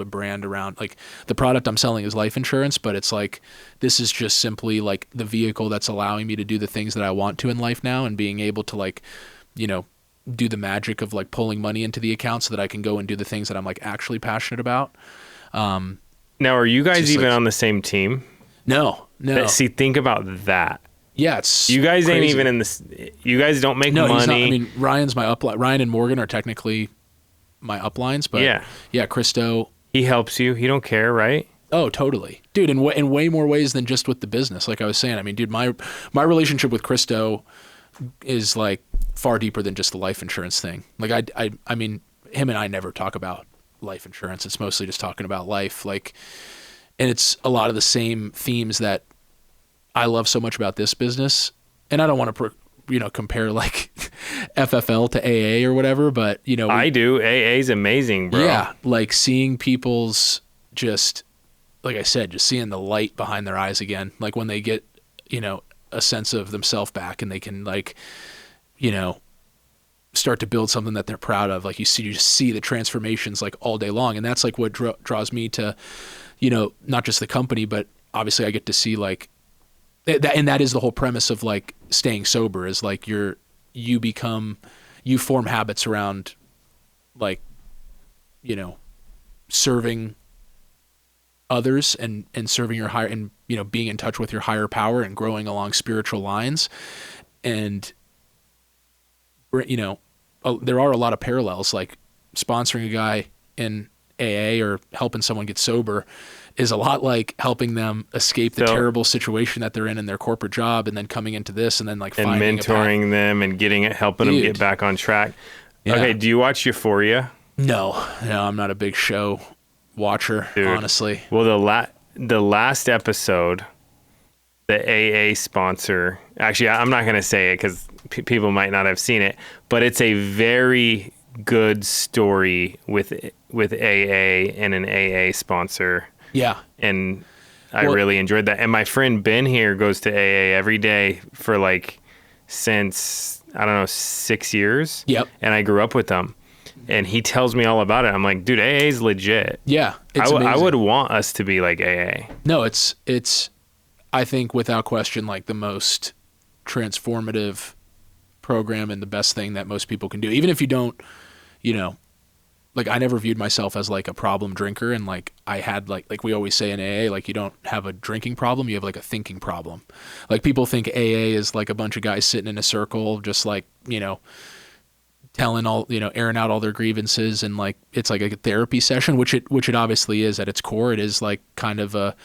a brand around, like, the product I'm selling is life insurance, but it's like, this is just simply like the vehicle that's allowing me to do the things that I want to in life now, and being able to like, do the magic of like pulling money into the account so that I can go and do the things that I'm like actually passionate about. Now, are you guys even on the same team? No. See, think about that. Yeah, it's you guys crazy. Ain't even in this. You guys don't make money. He's not, I mean, Ryan's my upline. Ryan and Morgan are technically my uplines, but Christo. He helps you. He don't care, right? Oh, totally, dude. In way more ways than just with the business. Like I was saying, I mean, dude, my relationship with Christo is like far deeper than just the life insurance thing. Like I mean, him and I never talk about life insurance. It's mostly just talking about life. Like, and it's a lot of the same themes that I love so much about this business. And I don't want to compare like FFL to AA or whatever, but I do. AA's amazing, bro. Yeah, like seeing people's just, like I said, just seeing the light behind their eyes again, like when they get, a sense of themselves back and they can like, start to build something that they're proud of. Like you just see the transformations like all day long. And that's like what draws me to, not just the company, but obviously I get to see like that. And that is the whole premise of like staying sober is like you form habits around like, serving others and serving your higher and, being in touch with your higher power and growing along spiritual lines. And, there are a lot of parallels, like sponsoring a guy in AA or helping someone get sober is a lot like helping them escape the terrible situation that they're in their corporate job and then coming into this and then like finding mentoring them and helping them get back on track. Yeah. Okay. Do you watch Euphoria? No, I'm not a big show watcher, dude. Honestly. Well, the last episode, the AA sponsor, actually, I'm not going to say it because people might not have seen it, but it's a very good story with AA and an AA sponsor. Yeah. And I really enjoyed that. And my friend Ben here goes to AA every day for like since, I don't know, 6 years. Yep. And I grew up with them. And he tells me all about it. I'm like, dude, AA is legit. Yeah. I would want us to be like AA. No, it's I think without question like the most transformative program and the best thing that most people can do. Even if you don't, like I never viewed myself as like a problem drinker, and like I had like we always say in AA, like you don't have a drinking problem, you have like a thinking problem. Like people think AA is like a bunch of guys sitting in a circle just like, telling all, airing out all their grievances, and like it's like a therapy session, which it obviously is at its core. It is like kind of a,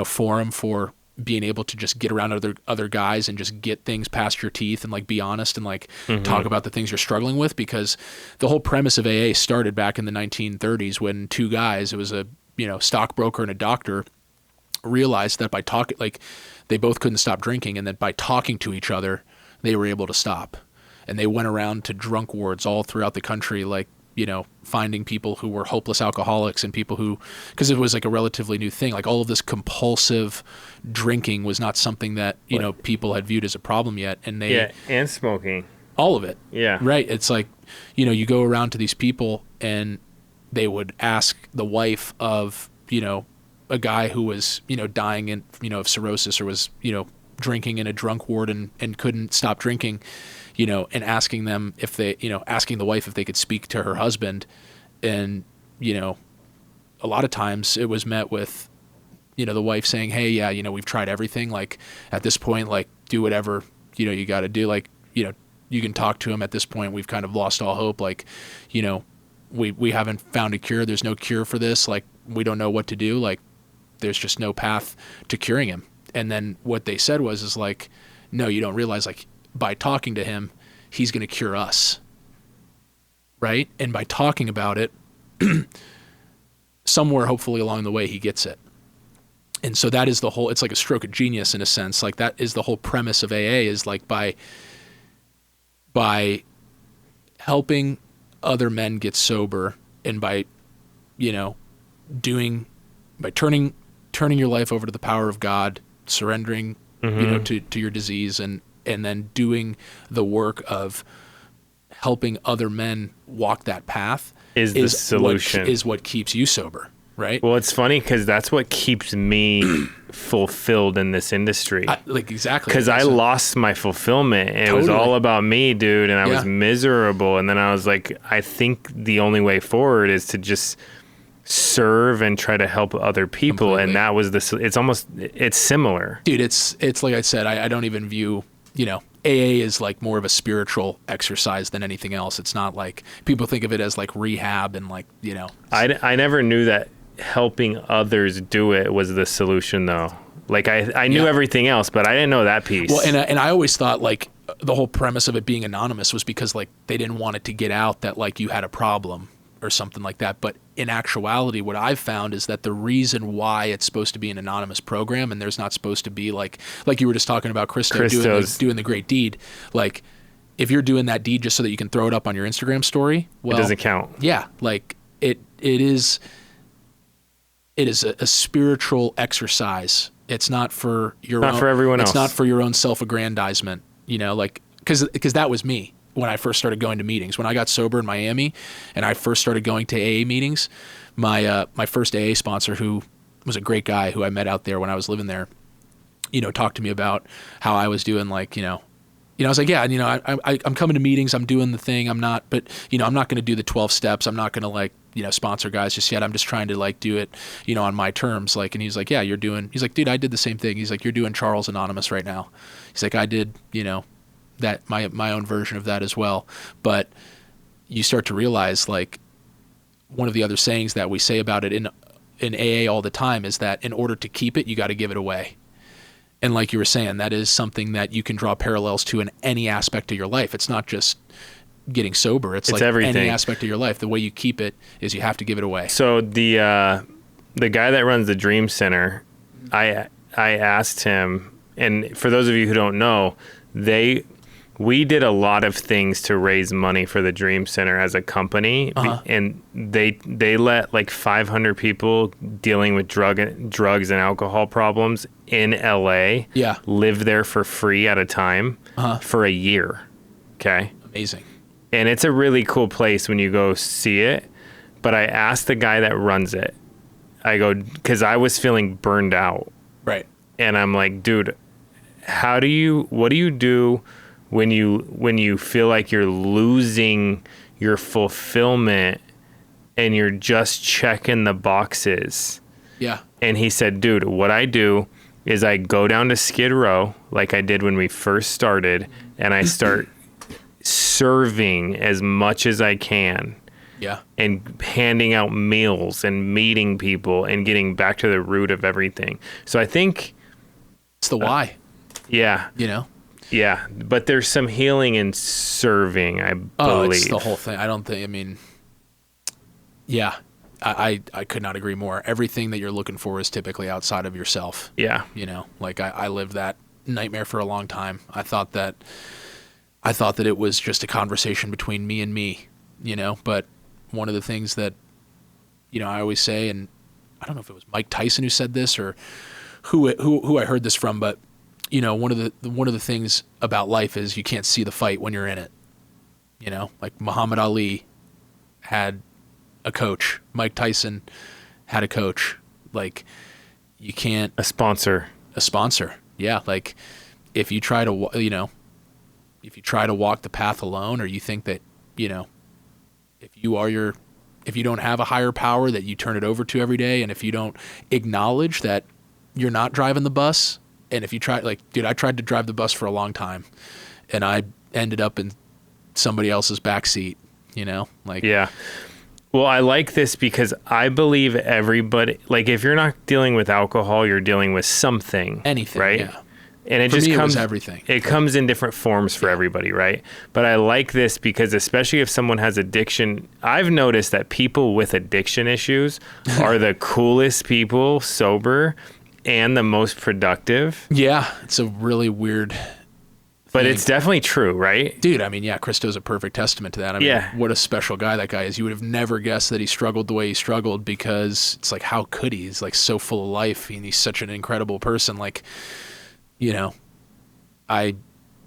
forum for being able to just get around other guys and just get things past your teeth and like be honest and like talk about the things you're struggling with, because the whole premise of AA started back in the 1930s when two guys, it was a stockbroker and a doctor, realized that by talking, like they both couldn't stop drinking, and that by talking to each other they were able to stop. And they went around to drunk wards all throughout the country, like finding people who were hopeless alcoholics and people who, because it was like a relatively new thing, like all of this compulsive drinking was not something that, people had viewed as a problem yet. And and smoking. All of it. Yeah. Right. It's like, you go around to these people and they would ask the wife of, a guy who was, dying of cirrhosis or was, drinking in a drunk ward and couldn't stop drinking, and asking them if they, asking the wife if they could speak to her husband. And, a lot of times it was met with, the wife saying, hey, yeah, we've tried everything. Like at this point, like do whatever, you got to do. Like, you can talk to him at this point. We've kind of lost all hope. Like, we haven't found a cure. There's no cure for this. Like, we don't know what to do. Like, there's just no path to curing him. And then what they said is like, no, you don't realize, like, by talking to him, he's going to cure us. Right? And by talking about it, somewhere hopefully along the way he gets it. And so that is the whole, it's like a stroke of genius in a sense. Like that is the whole premise of AA, is like by helping other men get sober, and by turning your life over to the power of God, surrendering to your disease, and then doing the work of helping other men walk that path is the solution. Is what keeps you sober, right? Well, it's funny because that's what keeps me fulfilled in this industry. Exactly. Because I lost my fulfillment. It was all about me, dude, and I was miserable. And then I was like, I think the only way forward is to just serve and try to help other people. Completely. And that was it's similar. Dude, it's like I said, I don't even view, AA is like more of a spiritual exercise than anything else. It's not like people think of it as like rehab and like, I never knew that helping others do it was the solution though. Like I knew everything else, but I didn't know that piece. Well, and I always thought like the whole premise of it being anonymous was because like they didn't want it to get out that like you had a problem. or something like that. But in actuality, what I've found is that the reason why it's supposed to be an anonymous program and there's not supposed to be like you were just talking about doing the great deed, like if you're doing that deed just so that you can throw it up on your Instagram story, well, it doesn't count. Yeah, like it is a spiritual exercise. It's not for your own, for everyone else. It's not for your own self-aggrandizement, like because that was me when I first started going to meetings. When I got sober in Miami and I first started going to AA meetings, my first AA sponsor, who was a great guy who I met out there when I was living there, talked to me about how I was doing, like, I was like, yeah, I'm coming to meetings, I'm doing the thing, I'm not going to do the 12 steps. I'm not going to like, sponsor guys just yet. I'm just trying to like do it, on my terms. Like, and he's like, yeah, he's like, dude, I did the same thing. He's like, you're doing Charles Anonymous right now. He's like, I did, that my own version of that as well. But you start to realize, like, one of the other sayings that we say about it in AA all the time is that in order to keep it, you got to give it away. And like you were saying, that is something that you can draw parallels to in any aspect of your life. It's not just getting sober. It's like everything. Any aspect of your life. The way you keep it is you have to give it away. So the guy that runs the Dream Center, I asked him, and for those of you who don't know, we did a lot of things to raise money for the Dream Center as a company, and they let like 500 people dealing with drugs and alcohol problems in LA live there for free at a time for a year. Okay. Amazing. And it's a really cool place when you go see it. But I asked the guy that runs it, I go, because I was feeling burned out. Right. And I'm like, dude, what do you do when you feel like you're losing your fulfillment and you're just checking the boxes? Yeah. And he said, dude, what I do is I go down to Skid Row like I did when we first started, and I start serving as much as I can. Yeah. And handing out meals and meeting people and getting back to the root of everything. So I think it's the why. Yeah. Yeah, but there's some healing in serving, I believe. Oh, it's the whole thing. Yeah, I could not agree more. Everything that you're looking for is typically outside of yourself. Yeah. Like I lived that nightmare for a long time. I thought that it was just a conversation between me and me, but one of the things that, I always say, and I don't know if it was Mike Tyson who said this or who I heard this from, but one of the things about life is you can't see the fight when you're in it. Like Muhammad Ali had a coach. Mike Tyson had a coach. Like, you can't... A sponsor. Yeah. Like, if you try to walk the path alone, or you think that, if you don't have a higher power that you turn it over to every day, and if you don't acknowledge that you're not driving the bus, and if you try, like, dude, I tried to drive the bus for a long time, and I ended up in somebody else's backseat, like. Yeah. Well, I like this because I believe everybody, like, if you're not dealing with alcohol, you're dealing with something. Anything, right? Yeah. And it for just me, comes it was everything. It comes in different forms for everybody, right? But I like this because especially if someone has addiction, I've noticed that people with addiction issues are the coolest people sober and the most productive. Yeah, it's a really weird but it's definitely true, right? Dude, I mean, yeah, Christo's a perfect testament to that. I mean, what a special guy that guy is. You would have never guessed that he struggled the way he struggled, because it's like, how could he? He's like so full of life, and he's such an incredible person. Like, I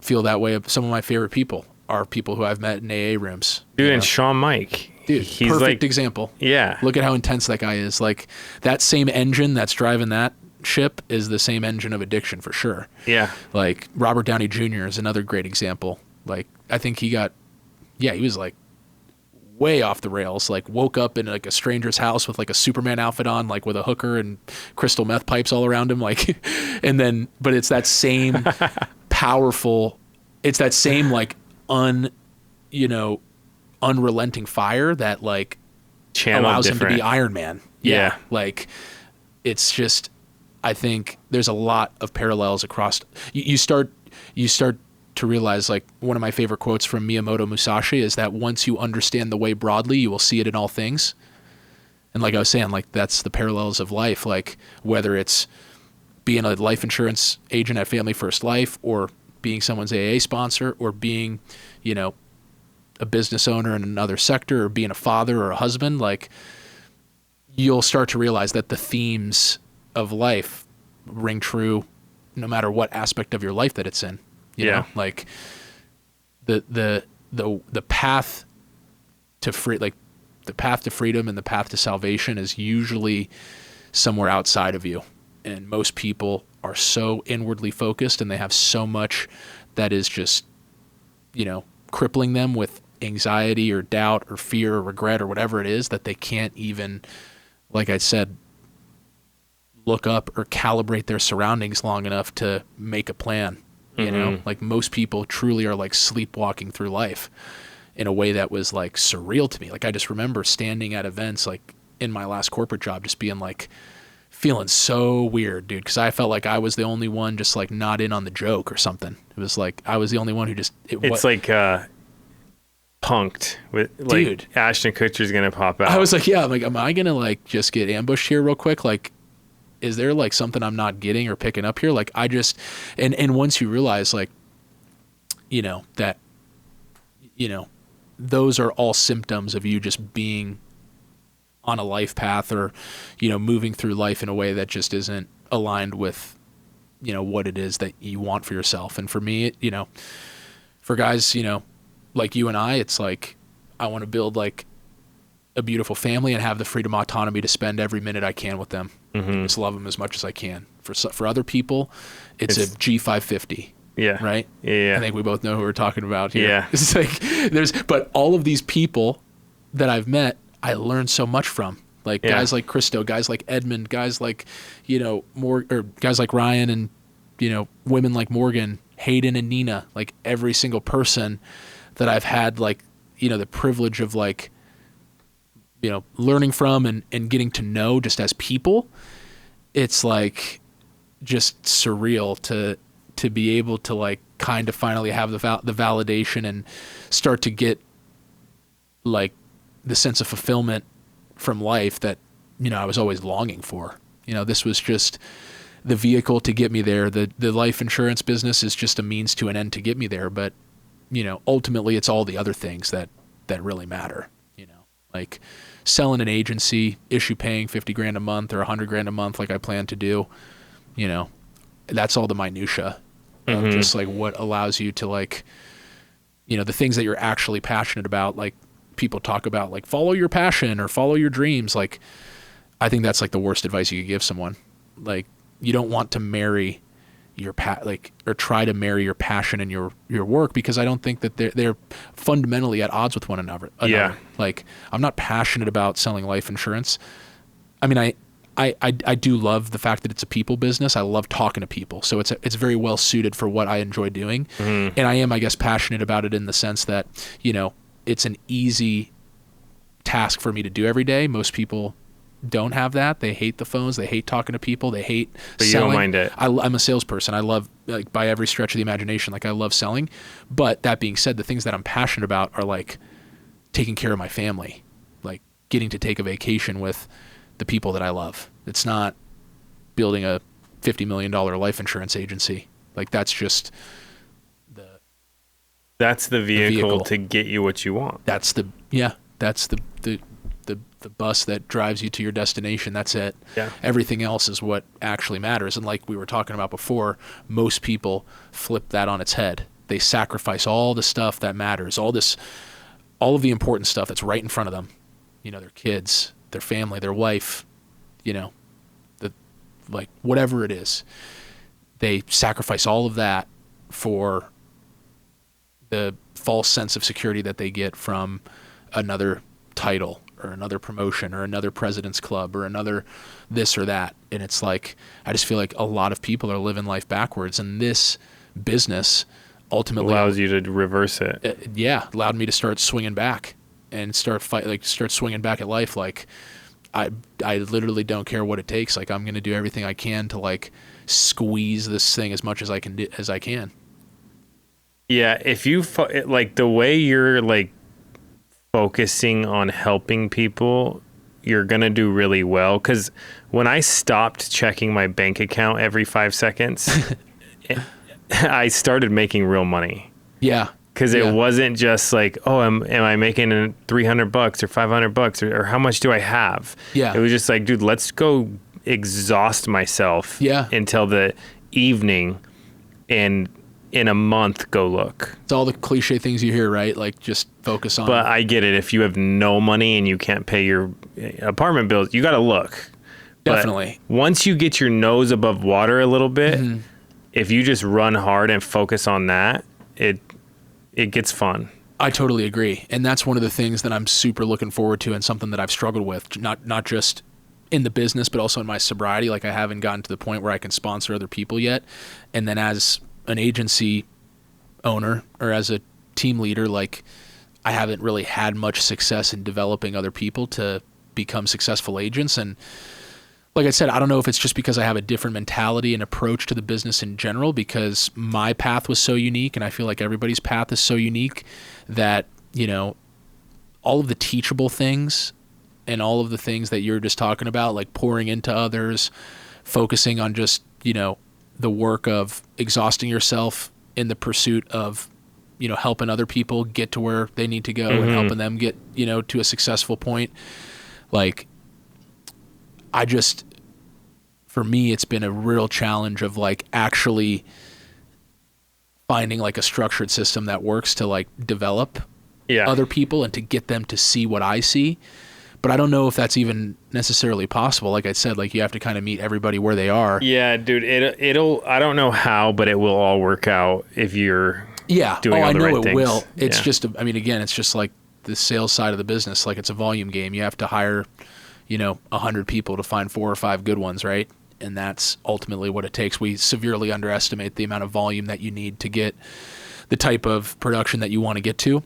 feel that way of some of my favorite people are people who I've met in AA rooms. Dude, and Sean Mike. Dude, he's perfect example. Yeah. Look at how intense that guy is. Like, that same engine that's driving that ship is the same engine of addiction for sure. Yeah. Like, Robert Downey Jr. is another great example. Like, I think he was like way off the rails, like woke up in like a stranger's house with like a Superman outfit on, like with a hooker and crystal meth pipes all around him. Like, and then, but it's that same powerful, it's that same like unrelenting fire that like allows him to be Iron Man. Yeah. Like, it's just, I think there's a lot of parallels across. You start to to realize, like, one of my favorite quotes from Miyamoto Musashi is that once you understand the way broadly, you will see it in all things. And like I was saying, like, that's the parallels of life. Like, whether it's being a life insurance agent at Family First Life, or being someone's AA sponsor, or being, you know, a business owner in another sector, or being a father or a husband, like, you'll start to realize that the themes of life ring true no matter what aspect of your life that it's in. You know, like the path to the path to freedom and the path to salvation is usually somewhere outside of you. And most people are so inwardly focused, and they have so much that is just, you know, crippling them with anxiety or doubt or fear or regret or whatever it is, that they can't even, like I said, look up or calibrate their surroundings long enough to make a plan. You know, like, most people truly are like sleepwalking through life in a way that was like surreal to me. Like, I just remember standing at events, like in my last corporate job, just being like, feeling so weird, dude, because I felt like I was the only one just like not in on the joke or something. It was like I was the only one who just... It's like punked with, like, dude, Ashton Kutcher's gonna pop out. I was like, yeah, I'm like, am I gonna like just get ambushed here real quick? Like, is there like something I'm not getting or picking up here? Like, I just... And once you realize, like, you know, that, you know, those are all symptoms of you just being on a life path, or, you know, moving through life in a way that just isn't aligned with, you know, what it is that you want for yourself. And for me, you know, for guys, you know, like you and I, it's like, I want to build like a beautiful family and have the freedom, autonomy to spend every minute I can with them. Just love them as much as I can. For other people, it's a G550. Yeah. Right? Yeah. I think we both know who we're talking about here. Yeah. It's like, but all of these people that I've met, I learned so much from. Like, guys like Christo, guys like Edmund, guys like, you know, guys like Ryan, and, you know, women like Morgan, Hayden, and Nina. Like, every single person that I've had, like, you know, the privilege of, like, you know, learning from and getting to know just as people, it's like just surreal to be able to, like, kind of finally have the validation and start to get, like, the sense of fulfillment from life that, you know, I was always longing for. You know, this was just the vehicle to get me there. The life insurance business is just a means to an end to get me there. But, you know, ultimately it's all the other things that really matter. You know, like selling an agency, issue paying $50,000 a month or $100,000 a month, like I plan to do. You know, that's all the minutia of just like what allows you to, like, you know, the things that you're actually passionate about. Like, people talk about, like, follow your passion or follow your dreams. Like, I think that's like the worst advice you could give someone. Like, you don't want to marry your or try to marry your passion and your work, because I don't think that they're fundamentally at odds with one another. Yeah. Like, I'm not passionate about selling life insurance. I mean, I do love the fact that it's a people business. I love talking to people. So it's very well suited for what I enjoy doing. And I am, I guess, passionate about it in the sense that, you know, it's an easy task for me to do every day. Most people don't have that. They hate the phones. They hate talking to people. They hate but selling. You don't mind it. I'm a salesperson. I love, like, by every stretch of the imagination, like, I love selling. But that being said, the things that I'm passionate about are, like, taking care of my family, like getting to take a vacation with the people that I love. It's not building a $50 million life insurance agency. Like, that's just that's the vehicle to get you what you want. That's the bus that drives you to your destination. That's it. Yeah. Everything else is what actually matters. And like we were talking about before, most people flip that on its head. They sacrifice all the stuff that matters, all of the important stuff that's right in front of them. You know, their kids, their family, their wife, you know, like whatever it is. They sacrifice all of that for the false sense of security that they get from another title or another promotion or another president's club or another this or that. And it's like, I just feel like a lot of people are living life backwards, and this business ultimately allows you to reverse it. Allowed me to start swinging back and start swinging back at life. Like, I literally don't care what it takes. Like, I'm going to do everything I can to, like, squeeze this thing as much as I can. Yeah, if you like the way you're like focusing on helping people, you're going to do really well. Because when I stopped checking my bank account every 5 seconds, I started making real money. Yeah. Because it wasn't just like, oh, am I making $300 or $500 or how much do I have? Yeah. It was just like, dude, let's go exhaust myself until the evening, and in a month go look. It's all the cliche things you hear, right? Like just focus on. But I get it. If you have no money and you can't pay your apartment bills, you got to look. Definitely. But once you get your nose above water a little bit, if you just run hard and focus on that, it gets fun. I totally agree. And that's one of the things that I'm super looking forward to, and something that I've struggled with, not just in the business, but also in my sobriety. Like I haven't gotten to the point where I can sponsor other people yet. And then as an agency owner or as a team leader, like I haven't really had much success in developing other people to become successful agents. And like I said, I don't know if it's just because I have a different mentality and approach to the business in general, because my path was so unique, and I feel like everybody's path is so unique that, you know, all of the teachable things and all of the things that you're just talking about, like pouring into others, focusing on just, you know, the work of exhausting yourself in the pursuit of, you know, helping other people get to where they need to go and helping them get, you know, to a successful point. Like, for me, it's been a real challenge of like actually finding like a structured system that works to like develop other people and to get them to see what I see. But I don't know if that's even necessarily possible. Like I said, like you have to kind of meet everybody where they are. Yeah, dude, it'll I don't know how, but it will all work out if you're doing all the right things. It will. It's just, I mean, again, it's just like the sales side of the business. Like it's a volume game. You have to hire, you know, 100 people to find 4 or 5 good ones, right? And that's ultimately what it takes. We severely underestimate the amount of volume that you need to get the type of production that you want to get to.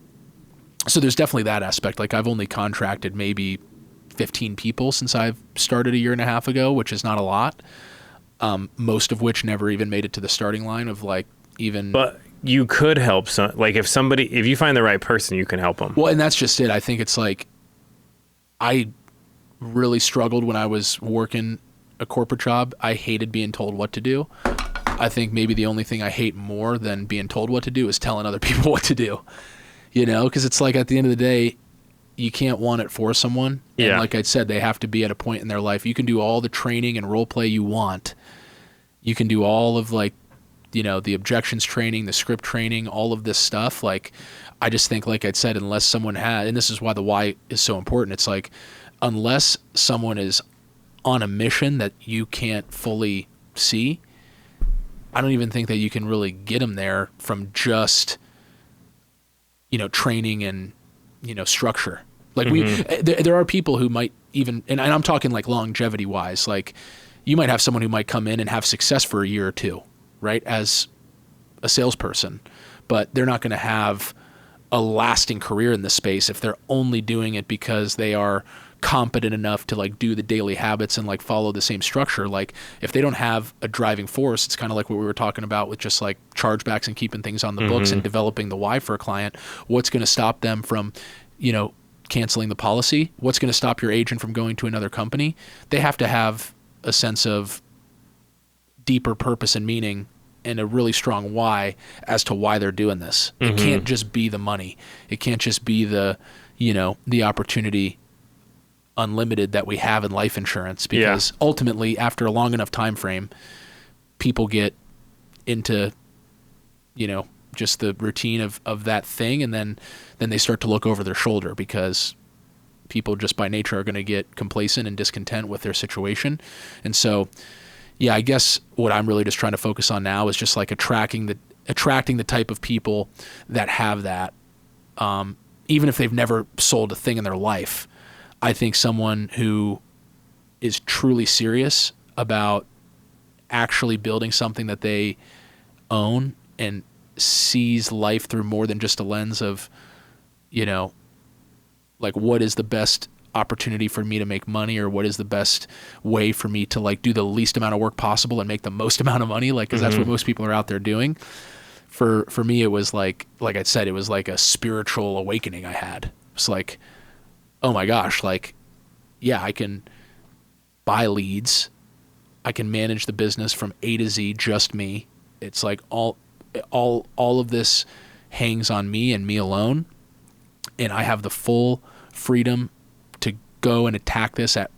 So there's definitely that aspect. Like I've only contracted maybe 15 people since I've started a year and a half ago, which is not a lot. Most of which never even made it to the starting line of like even. But you could help some. Like if you find the right person, you can help them. Well, and that's just it. I think it's like I really struggled when I was working a corporate job. I hated being told what to do. I think maybe the only thing I hate more than being told what to do is telling other people what to do. You know, because it's like at the end of the day, you can't want it for someone. And like I said, they have to be at a point in their life. You can do all the training and role play you want. You can do all of like, you know, the objections training, the script training, all of this stuff. Like, I just think, like I said, unless someone has, and this is why the why is so important. It's like, unless someone is on a mission that you can't fully see, I don't even think that you can really get them there from just, you know, training and, you know, structure. Like there are people who might even, and I'm talking like longevity wise, like you might have someone who might come in and have success for a year or two, right, as a salesperson, but they're not going to have a lasting career in this space if they're only doing it because they are competent enough to like do the daily habits and like follow the same structure. Like if they don't have a driving force, it's kind of like what we were talking about with just like chargebacks and keeping things on the books and developing the why for a client. What's going to stop them from, you know, canceling the policy? What's going to stop your agent from going to another company? They have to have a sense of deeper purpose and meaning and a really strong why as to why they're doing this. It can't just be the money. It can't just be the, you know, the opportunity unlimited that we have in life insurance, because ultimately after a long enough time frame, people get into, you know, just the routine of that thing, and then they start to look over their shoulder because people just by nature are going to get complacent and discontent with their situation. And so I guess what I'm really just trying to focus on now is just like attracting the type of people that have that, even if they've never sold a thing in their life. I think someone who is truly serious about actually building something that they own and sees life through more than just a lens of, you know, like what is the best opportunity for me to make money, or what is the best way for me to like do the least amount of work possible and make the most amount of money, like, because that's what most people are out there doing. for me, it was like I said, it was like a spiritual awakening I had. It's like, oh my gosh, like, yeah, I can buy leads. I can manage the business from A to Z, just me. It's like all of this hangs on me and me alone. And I have the full freedom to go and attack this at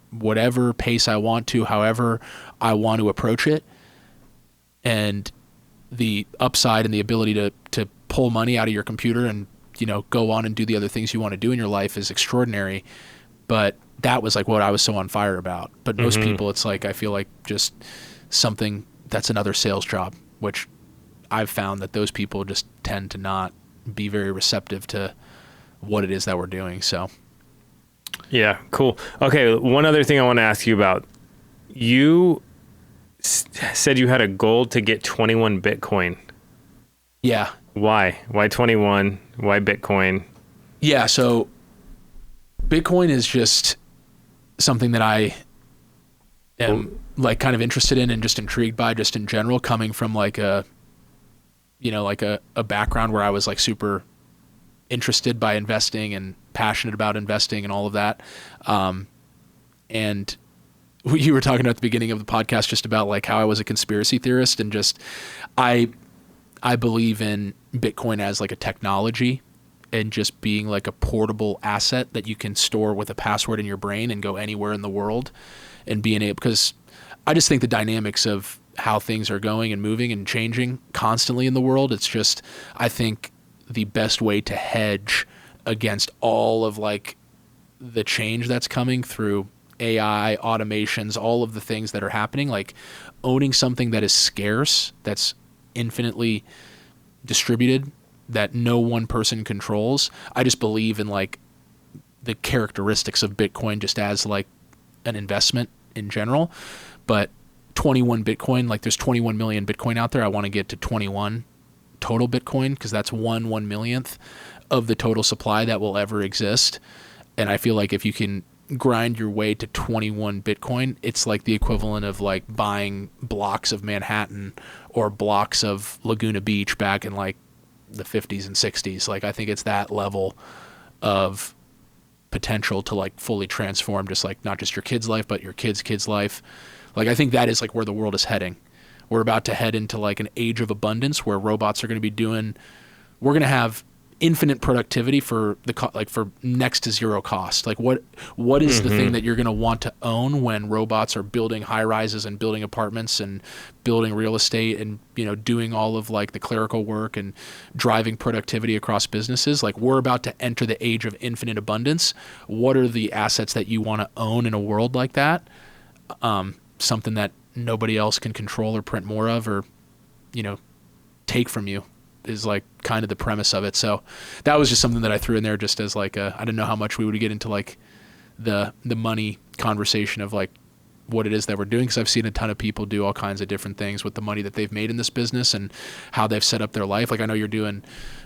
whatever pace I want to, however I want to approach it. And the upside and the ability to pull money out of your computer and, go on and do the other things you want to do in your life is extraordinary. But that was like what I was so on fire about. But most people, it's like, I feel like just something that's another sales job, which I've found that those people just tend to not be very receptive to what it is that we're doing. So. Yeah, cool. Okay, one other thing I want to ask you about. You said you had a goal to get 21 Bitcoin. Yeah. Why? Why 21? Why Bitcoin? Yeah, so Bitcoin is just something that I am like kind of interested in and just intrigued by just in general, coming from like a background where I was like super interested by investing and passionate about investing and all of that. And you were talking at the beginning of the podcast just about like how I was a conspiracy theorist, and just I believe in Bitcoin as like a technology and just being like a portable asset that you can store with a password in your brain and go anywhere in the world, and being able, because I just think the dynamics of how things are going and moving and changing constantly in the world, it's just, I think the best way to hedge against all of like the change that's coming through AI, automations, all of the things that are happening, like owning something that is scarce, that's infinitely distributed, that no one person controls. I just believe in like the characteristics of Bitcoin just as like an investment in general. But 21 Bitcoin, like there's 21 million Bitcoin out there. I want to get to 21 total Bitcoin, because that's 1/1,000,000th of the total supply that will ever exist. And I feel like if you can grind your way to 21 Bitcoin, it's like the equivalent of like buying blocks of Manhattan or blocks of Laguna Beach back in like the 50s and 60s. Like I think it's that level of potential to like fully transform just like not just your kid's life, but your kid's life. Like I think that is like where the world is heading. We're about to head into like an age of abundance where robots are going to be we're going to have infinite productivity for for next to zero cost. Like what is the thing that you're going to want to own when robots are building high rises and building apartments and building real estate and, doing all of like the clerical work and driving productivity across businesses? Like we're about to enter the age of infinite abundance. What are the assets that you want to own in a world like that? Something that nobody else can control or print more of or, take from you is like kind of the premise of it. So that was just something that I threw in there just as like I didn't know how much we would get into like the money conversation of like what it is that we're doing, because I've seen a ton of people do all kinds of different things with the money that they've made in this business and how they've set up their life. Like I know you're doing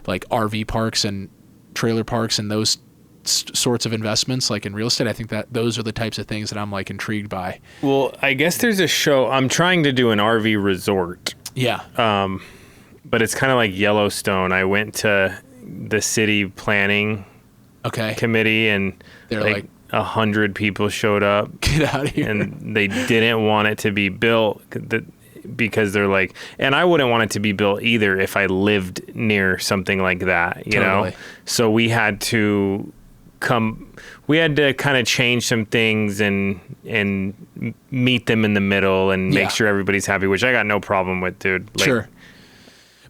like RV parks and trailer parks and those sorts of investments like in real estate. I think that those are the types of things that I'm like intrigued by. Well, I guess there's a show. I'm trying to do an RV resort. Yeah. But it's kind of like Yellowstone. I went to the city planning committee, and they're like 100 people showed up. Get out of here. And they didn't want it to be built because they're like, and I wouldn't want it to be built either if I lived near something like that, you know? So we had to kind of change some things and meet them in the middle and make sure everybody's happy, which I got no problem with, dude. Like, sure.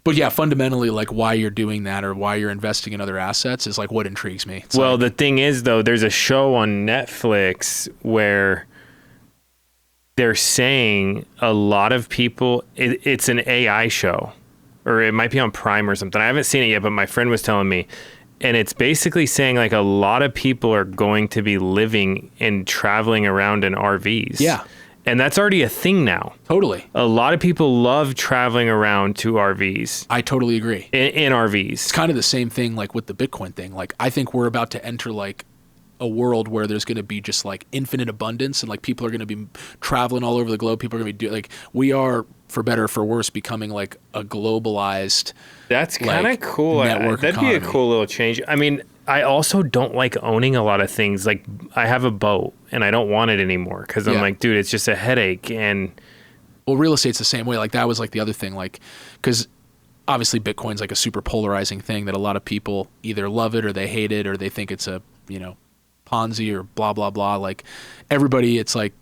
But yeah, fundamentally, like why you're doing that or why you're investing in other assets is like what intrigues me. It's well, the thing is though, there's a show on Netflix where they're saying a lot of people, it's an AI show, or it might be on Prime or something. I haven't seen it yet, but my friend was telling me. And it's basically saying like a lot of people are going to be living and traveling around in RVs. Yeah. And that's already a thing now. Totally. A lot of people love traveling around to RVs. I totally agree. In RVs. It's kind of the same thing like with the Bitcoin thing. Like I think we're about to enter like a world where there's going to be just like infinite abundance and like people are going to be traveling all over the globe. People are going to be we are for better or for worse, becoming like a globalized. That's kind of like, cool. network That'd be a economy. cool little change. I mean, I also don't like owning a lot of things. Like, I have a boat and I don't want it anymore because I'm Yeah. like, dude, it's just a headache. And Well, real estate's the same way. Like that was like the other thing, like, because obviously Bitcoin's like a super polarizing thing that a lot of people either love it or they hate it or they think it's a, Ponzi or blah, blah, blah. Like everybody, it's like,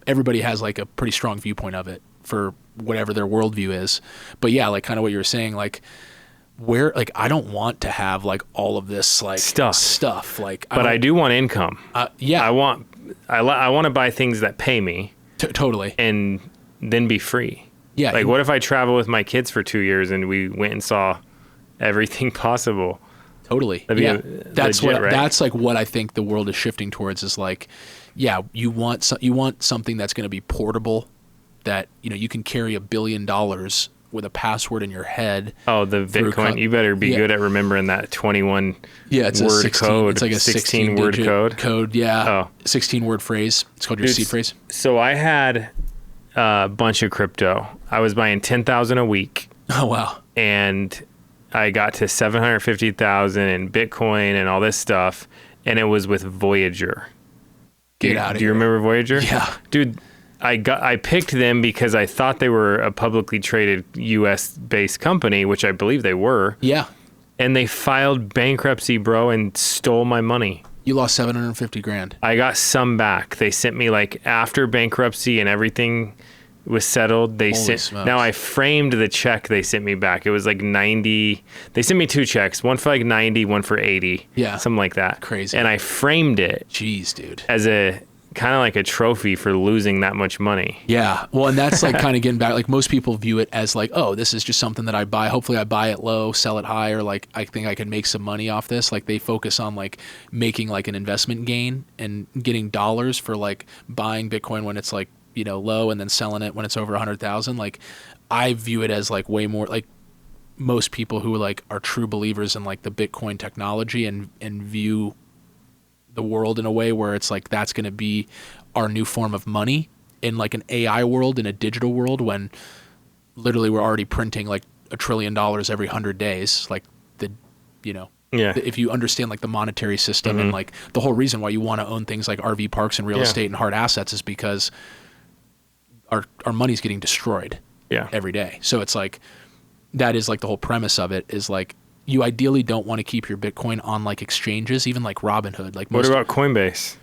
everybody has like a pretty strong viewpoint of it for whatever their worldview is. But yeah, like kind of what you were saying, like where, like, I don't want to have like all of this like stuff. Like, but I do want income. Yeah, I want to buy things that pay me totally. and then be free. Yeah. Like, what if I travel with my kids for 2 years and we went and saw everything possible? Totally. That'd Yeah. be That's legit, what, right? that's like what I think the world is shifting towards is like, yeah, you want something that's going to be portable, that, you can carry $1 billion with a password in your head. Oh, the Bitcoin. You better be good at remembering that 21 it's word a 16, code. It's like a 16 word code. Yeah. Oh. 16 word phrase. It's called your seed phrase. So I had a bunch of crypto. I was buying 10,000 a week. Oh, wow. And I got to 750,000 in Bitcoin and all this stuff. And it was with Voyager. Get out of here. Do you remember Voyager? Yeah. Dude, I picked them because I thought they were a publicly traded U.S. based company, which I believe they were. Yeah. And they filed bankruptcy, bro, and stole my money. You lost 750 grand. I got some back. They sent me, like, after bankruptcy and everything was settled, Holy smokes. now I framed the check they sent me back. It was like 90. They sent me 2 checks, one for like 90, one for 80. Yeah. Something like that. Crazy. And I framed it Jeez, dude. as a kind of like a trophy for losing that much money. Yeah. Well, and that's like kind of getting back, like most people view it as like, oh, this is just something that I buy. Hopefully I buy it low, sell it high, or like I think I can make some money off this. Like they focus on like making like an investment gain and getting dollars for like buying Bitcoin when it's like, low and then selling it when it's over 100,000. Like I view it as like way more like most people who like are true believers in like the Bitcoin technology and view the world in a way where it's like that's going to be our new form of money in like an AI world, in a digital world, when literally we're already printing like $1 trillion every 100 days. Like if you understand like the monetary system and like the whole reason why you want to own things like RV parks and real estate and hard assets is because our money's getting destroyed every day. So it's like, that is like the whole premise of it is like, you ideally don't want to keep your Bitcoin on like exchanges, even like Robinhood. Like What about Coinbase?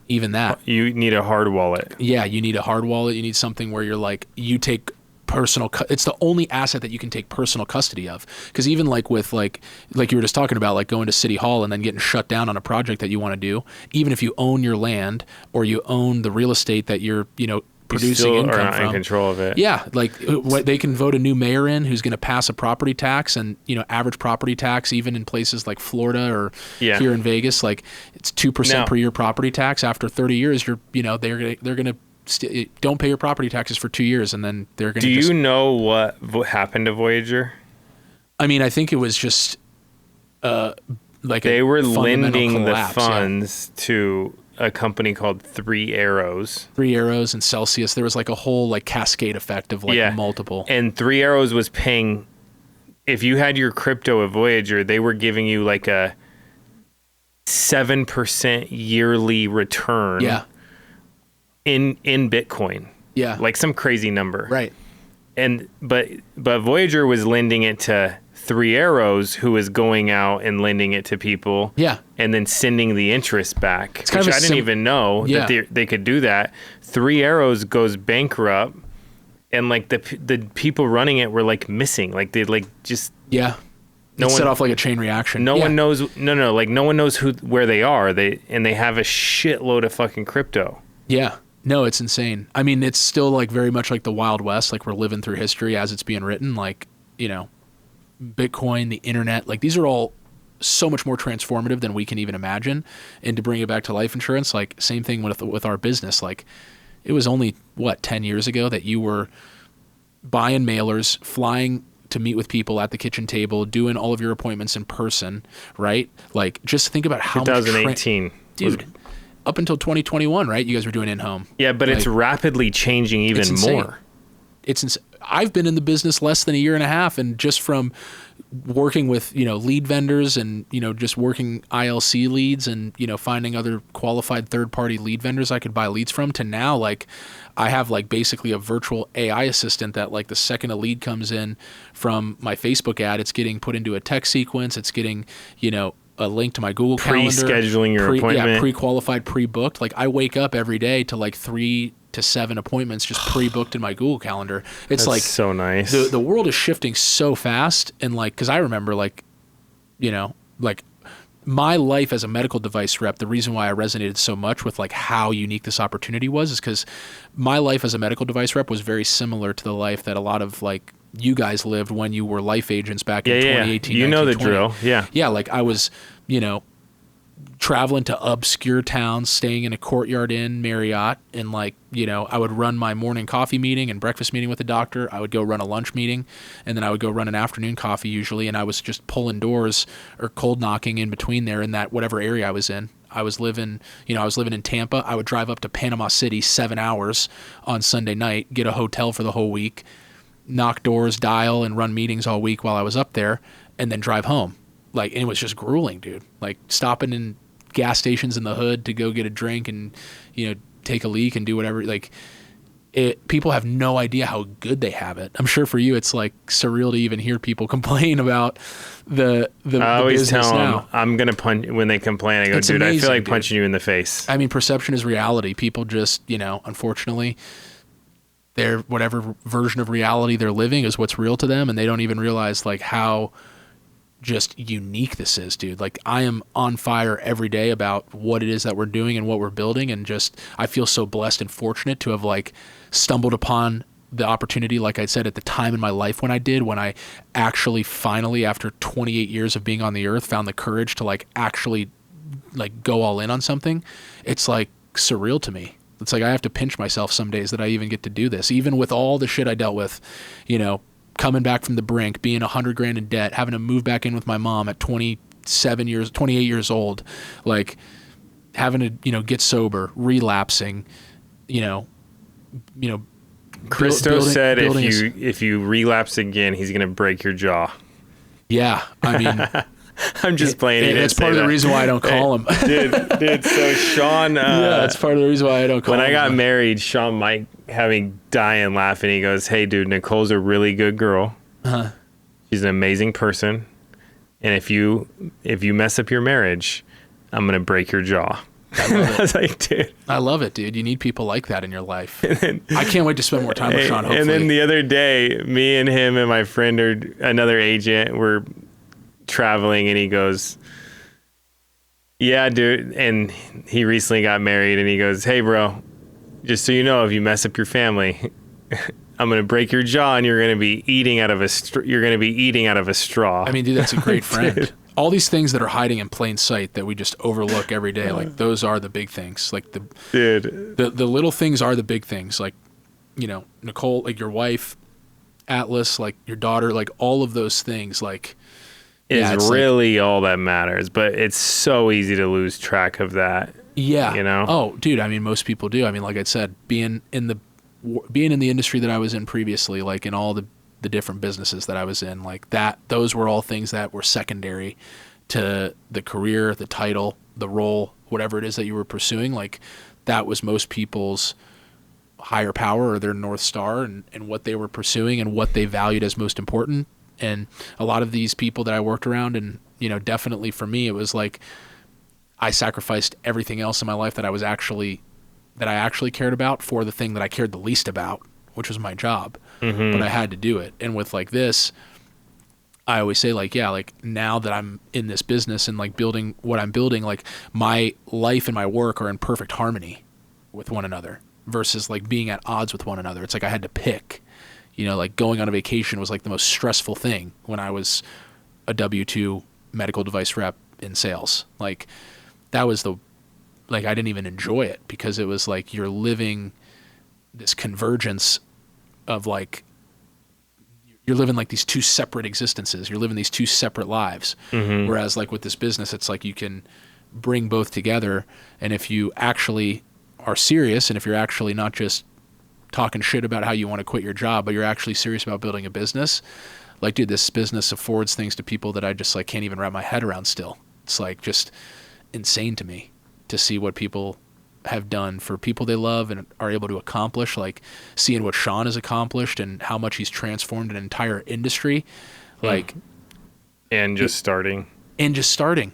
Even that. You need a hard wallet. Yeah, you need a hard wallet. You need something where you're like, you take personal, it's the only asset that you can take personal custody of. Because even like with like you were just talking about, like going to City Hall and then getting shut down on a project that you want to do, even if you own your land or you own the real estate that you're, producing you still income are not from. in control of it. Yeah, like they can vote a new mayor in who's going to pass a property tax, and average property tax, even in places like Florida or here in Vegas, like it's 2% per year property tax. After 30 years, they're going to don't pay your property taxes for 2 years, and then they're going to. Do you know what happened to Voyager? I mean, I think it was just like they were lending collapse, the funds to a company called 3 Arrows. 3 Arrows and Celsius. There was like a whole like cascade effect of like multiple. And 3 Arrows was paying, if you had your crypto at Voyager, they were giving you like a 7% yearly return in Bitcoin. Yeah. Like some crazy number. Right. And but Voyager was lending it to 3 Arrows, who was going out and lending it to people. Yeah. And then sending the interest back, it's kind which of I didn't even know that they could do that. 3 Arrows goes bankrupt, and like the people running it were like missing. Like they like just set off like a chain reaction. No one knows. Like no one knows where they are. They have a shitload of fucking crypto. Yeah. No, it's insane. I mean, it's still like very much like the Wild West. Like we're living through history as it's being written. Like Bitcoin, the internet, like these are all so much more transformative than we can even imagine. And to bring it back to life insurance, like same thing with our business. Like it was only 10 years ago that you were buying mailers, flying to meet with people at the kitchen table, doing all of your appointments in person, right? Like just think about how 2018. Dude, up until 2021, right? You guys were doing in-home. Yeah, but it's rapidly changing even more. I've been in the business less than a year and a half, and just from working with, lead vendors and, just working ILC leads and, finding other qualified third-party lead vendors I could buy leads from, to now, like, I have like basically a virtual AI assistant that, like, the second a lead comes in from my Facebook ad, it's getting put into a text sequence. It's getting, a link to my Google Calendar. Pre-scheduling your appointment. Yeah, pre-qualified, pre-booked. Like, I wake up every day to like 3 to 7 appointments just pre-booked in my Google Calendar. It's That's like so nice. The world is shifting so fast, and like, because I remember, like, like my life as a medical device rep, the reason why I resonated so much with like how unique this opportunity was is because my life as a medical device rep was very similar to the life that a lot of like you guys lived when you were life agents back in 2018. You know the drill. Yeah, like I was, traveling to obscure towns, staying in a Courtyard Inn, Marriott, and like, I would run my morning coffee meeting and breakfast meeting with the doctor. I would go run a lunch meeting, and then I would go run an afternoon coffee usually, and I was just pulling doors or cold knocking in between there in that whatever area I was in. I was living in Tampa. I would drive up to Panama City 7 hours on Sunday night, get a hotel for the whole week, knock doors, dial, and run meetings all week while I was up there, and then drive home. Like, and it was just grueling, dude. Like, stopping in gas stations in the hood to go get a drink and, take a leak and do whatever. Like, people have no idea how good they have it. I'm sure for you, it's like surreal to even hear people complain about the I always business tell them, now. I'm going to punch when they complain. I go, It's dude, amazing, I feel like dude. punching you in the face. I mean, perception is reality. People just, unfortunately, their whatever version of reality they're living is what's real to them, and they don't even realize like how just unique this is, dude. Like, I am on fire every day about what it is that we're doing and what we're building, and just I feel so blessed and fortunate to have like stumbled upon the opportunity, like I said, at the time in my life when I actually finally, after 28 years of being on the earth, found the courage to like actually like go all in on something. It's like surreal to me. It's like I have to pinch myself some days that I even get to do this, even with all the shit I dealt with, coming back from the brink, being $100,000 in debt, having to move back in with my mom at 28 years old, like having to, get sober, relapsing, Christo said building if you relapse again, he's going to break your jaw. Yeah. I mean, I'm just playing. It's part of the reason why I don't call him. dude. So Sean, yeah, that's part of the reason why I don't call him. When I got married, Sean might have me dying laughing. He goes, "Hey, dude, Nicole's a really good girl. Uh-huh. She's an amazing person, and if you mess up your marriage, I'm gonna break your jaw." I was like, dude. I love it, dude. You need people like that in your life. I can't wait to spend more time with Sean, hopefully. And then the other day, me and him and my friend or another agent were traveling, and he goes, "Yeah, dude," and he recently got married, and he goes, "Hey, bro, just so you know, if you mess up your family, I'm gonna break your jaw, and you're gonna be eating out of a straw." I mean, dude, that's a great friend. All these things that are hiding in plain sight that we just overlook every day, like those are the big things. Like the little things are the big things. Like, Nicole, like your wife, Atlas, like your daughter, like all of those things, like. Is really all that matters, but it's so easy to lose track of that. Yeah. Oh, dude, I mean, most people do. I mean, like I said, being in the industry that I was in previously, like in all the different businesses that I was in, like those were all things that were secondary to the career, the title, the role, whatever it is that you were pursuing. Like that was most people's higher power or their North Star and what they were pursuing and what they valued as most important. And a lot of these people that I worked around, and, definitely for me, it was like I sacrificed everything else in my life that I actually cared about for the thing that I cared the least about, which was my job. Mm-hmm. But I had to do it. And with like this, I always say like, yeah, like now that I'm in this business and like building what I'm building, like my life and my work are in perfect harmony with one another versus like being at odds with one another. It's like I had to pick. Like going on a vacation was like the most stressful thing when I was a W-2 medical device rep in sales. Like that was I didn't even enjoy it because it was like you're living this convergence of like, you're living like these two separate existences. You're living these two separate lives. Mm-hmm. Whereas like with this business, it's like you can bring both together. And if you actually are serious and if you're actually not just talking shit about how you want to quit your job, but you're actually serious about building a business. Like, dude, this business affords things to people that I just like can't even wrap my head around still. It's like just insane to me to see what people have done for people they love and are able to accomplish, like seeing what Sean has accomplished and how much he's transformed an entire industry. Like, and just starting.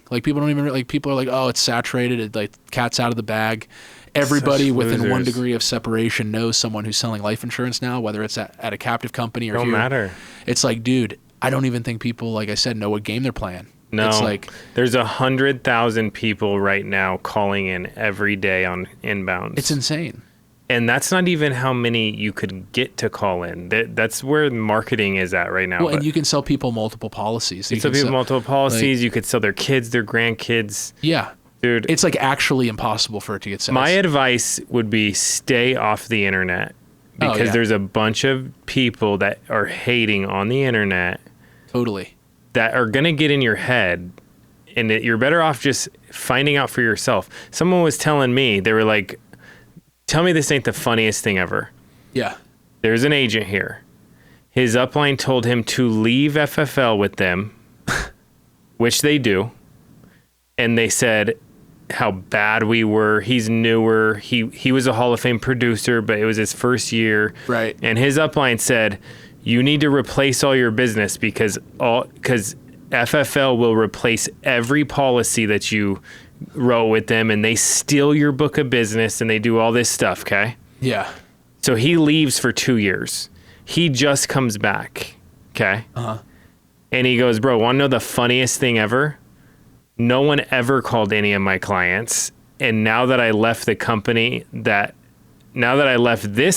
Like, people don't even, like, people are like, oh, it's saturated. It, like, cat's out of the bag. Everybody within 1 degree of separation knows someone who's selling life insurance now, whether it's at a captive company or Don't here. matter. It's like, dude, I don't even think people, like I said, know what game they're playing. No, it's like, there's 100,000 people right now calling in every day on inbounds. it's insane. And that's not even how many you could get to call in. That's where marketing is at right now. Well, and you can sell people multiple policies. You can sell people multiple policies. You could sell their kids, their grandkids. Yeah. Dude. It's like actually impossible for it to get sold. My advice would be stay off the internet because there's a bunch of people that are hating on the internet. Totally. That are going to get in your head, and you're better off just finding out for yourself. Someone was telling me, they were like, tell me this ain't the funniest thing ever. Yeah. There's an agent here. His upline told him to leave FFL with them, which they do. And they said how bad we were. He's newer. He was a Hall of Fame producer, but it was his first year. Right. And his upline said, you need to replace all your business because FFL will replace every policy that you wrote with them, and they steal your book of business and they do all this stuff, okay? Yeah. So he leaves for 2 years. He just comes back, okay? Uh-huh. And he goes, bro, want to know the funniest thing ever? No one ever called any of my clients. And now that I left this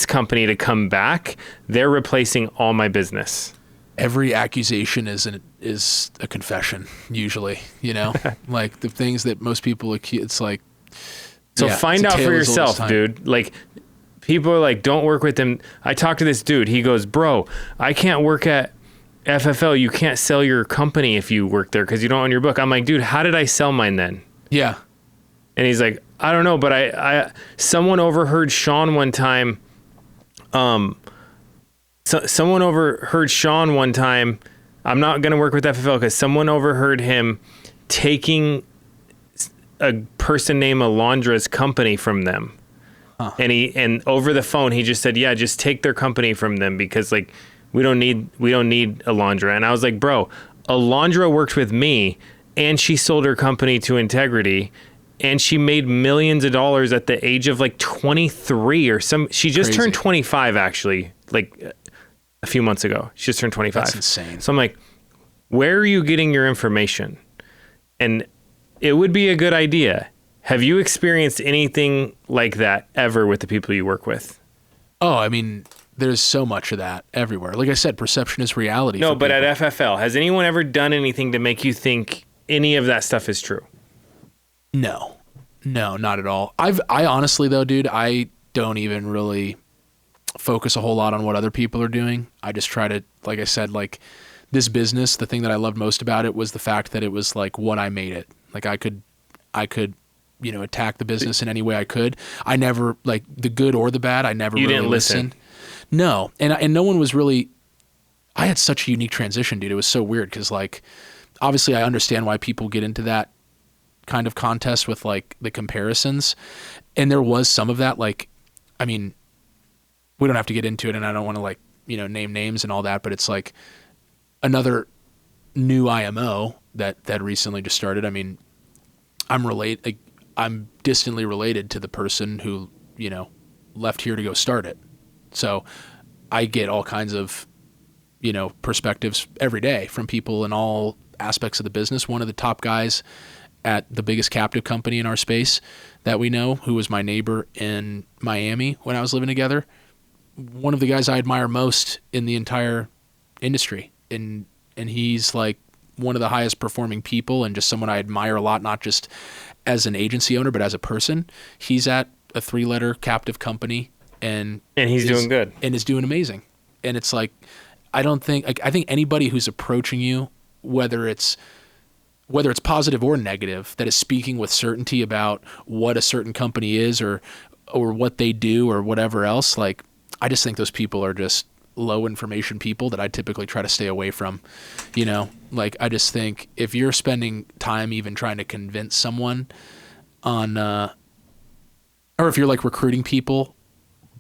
company to come back, they're replacing all my business. Every accusation is a confession, usually, you know? Like, the things that most people accuse, it's like... So find out for yourself, dude. Like, people are like, don't work with them. I talked to this dude. He goes, bro, I can't work at FFL. You can't sell your company if you work there because you don't own your book. I'm like, dude, how did I sell mine then? Yeah. And he's like, I don't know, but I someone overheard Sean one time. Someone overheard Sean one time. I'm not going to work with FFL because someone overheard him taking a person named Alondra's company from them. Huh. And over the phone, he just said, yeah, just take their company from them because like, we don't need Alondra. And I was like, bro, Alondra worked with me and she sold her company to Integrity. And she made millions of dollars at the age of like 23 or some. She just turned 25 actually, like a few months ago. She just turned 25. That's insane. So I'm like, where are you getting your information? And it would be a good idea. Have you experienced anything like that ever with the people you work with? Oh, I mean, there's so much of that everywhere. Like I said, perception is reality. No, but at FFL, has anyone ever done anything to make you think any of that stuff is true? No, not at all. I honestly though, dude, I don't even really focus a whole lot on what other people are doing. I just try to, like I said, like this business, the thing that I loved most about it was the fact that it was like what I made it. Like I could, you know, attack the business in any way I could. I never, like the good or the bad, I never really didn't listen. No. And no one was really, I had such a unique transition, dude. It was so weird because like, obviously I understand why people get into that kind of contest with like the comparisons. And there was some of that, like, I mean, we don't have to get into it and I don't want to like, you know, name names and all that, but it's like another new IMO that recently just started. I mean, I'm distantly related to the person who, you know, left here to go start it. So I get all kinds of, you know, perspectives every day from people in all aspects of the business. One of the top guys at the biggest captive company in our space that we know, who was my neighbor in Miami when I was living together, one of the guys I admire most in the entire industry. And he's like one of the highest performing people and just someone I admire a lot, not just as an agency owner, but as a person. He's at a 3-letter captive company and he's doing good and is doing amazing. And it's like, I think anybody who's approaching you, whether it's positive or negative, that is speaking with certainty about what a certain company is or what they do or whatever else, like, I just think those people are just low information people that I typically try to stay away from. You know, like I just think if you're spending time even trying to convince someone on, or if you're like recruiting people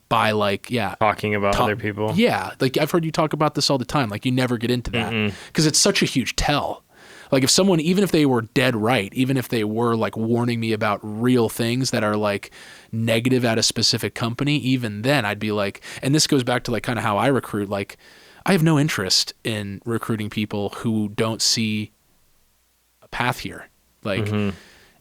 by like, talking about other people. Yeah. Like I've heard you talk about this all the time. Like you never get into that because it's such a huge tell. Like if someone, even if they were dead right, even if they were like warning me about real things that are like negative at a specific company, even then I'd be like, and this goes back to like kind of how I recruit. Like I have no interest in recruiting people who don't see a path here. Like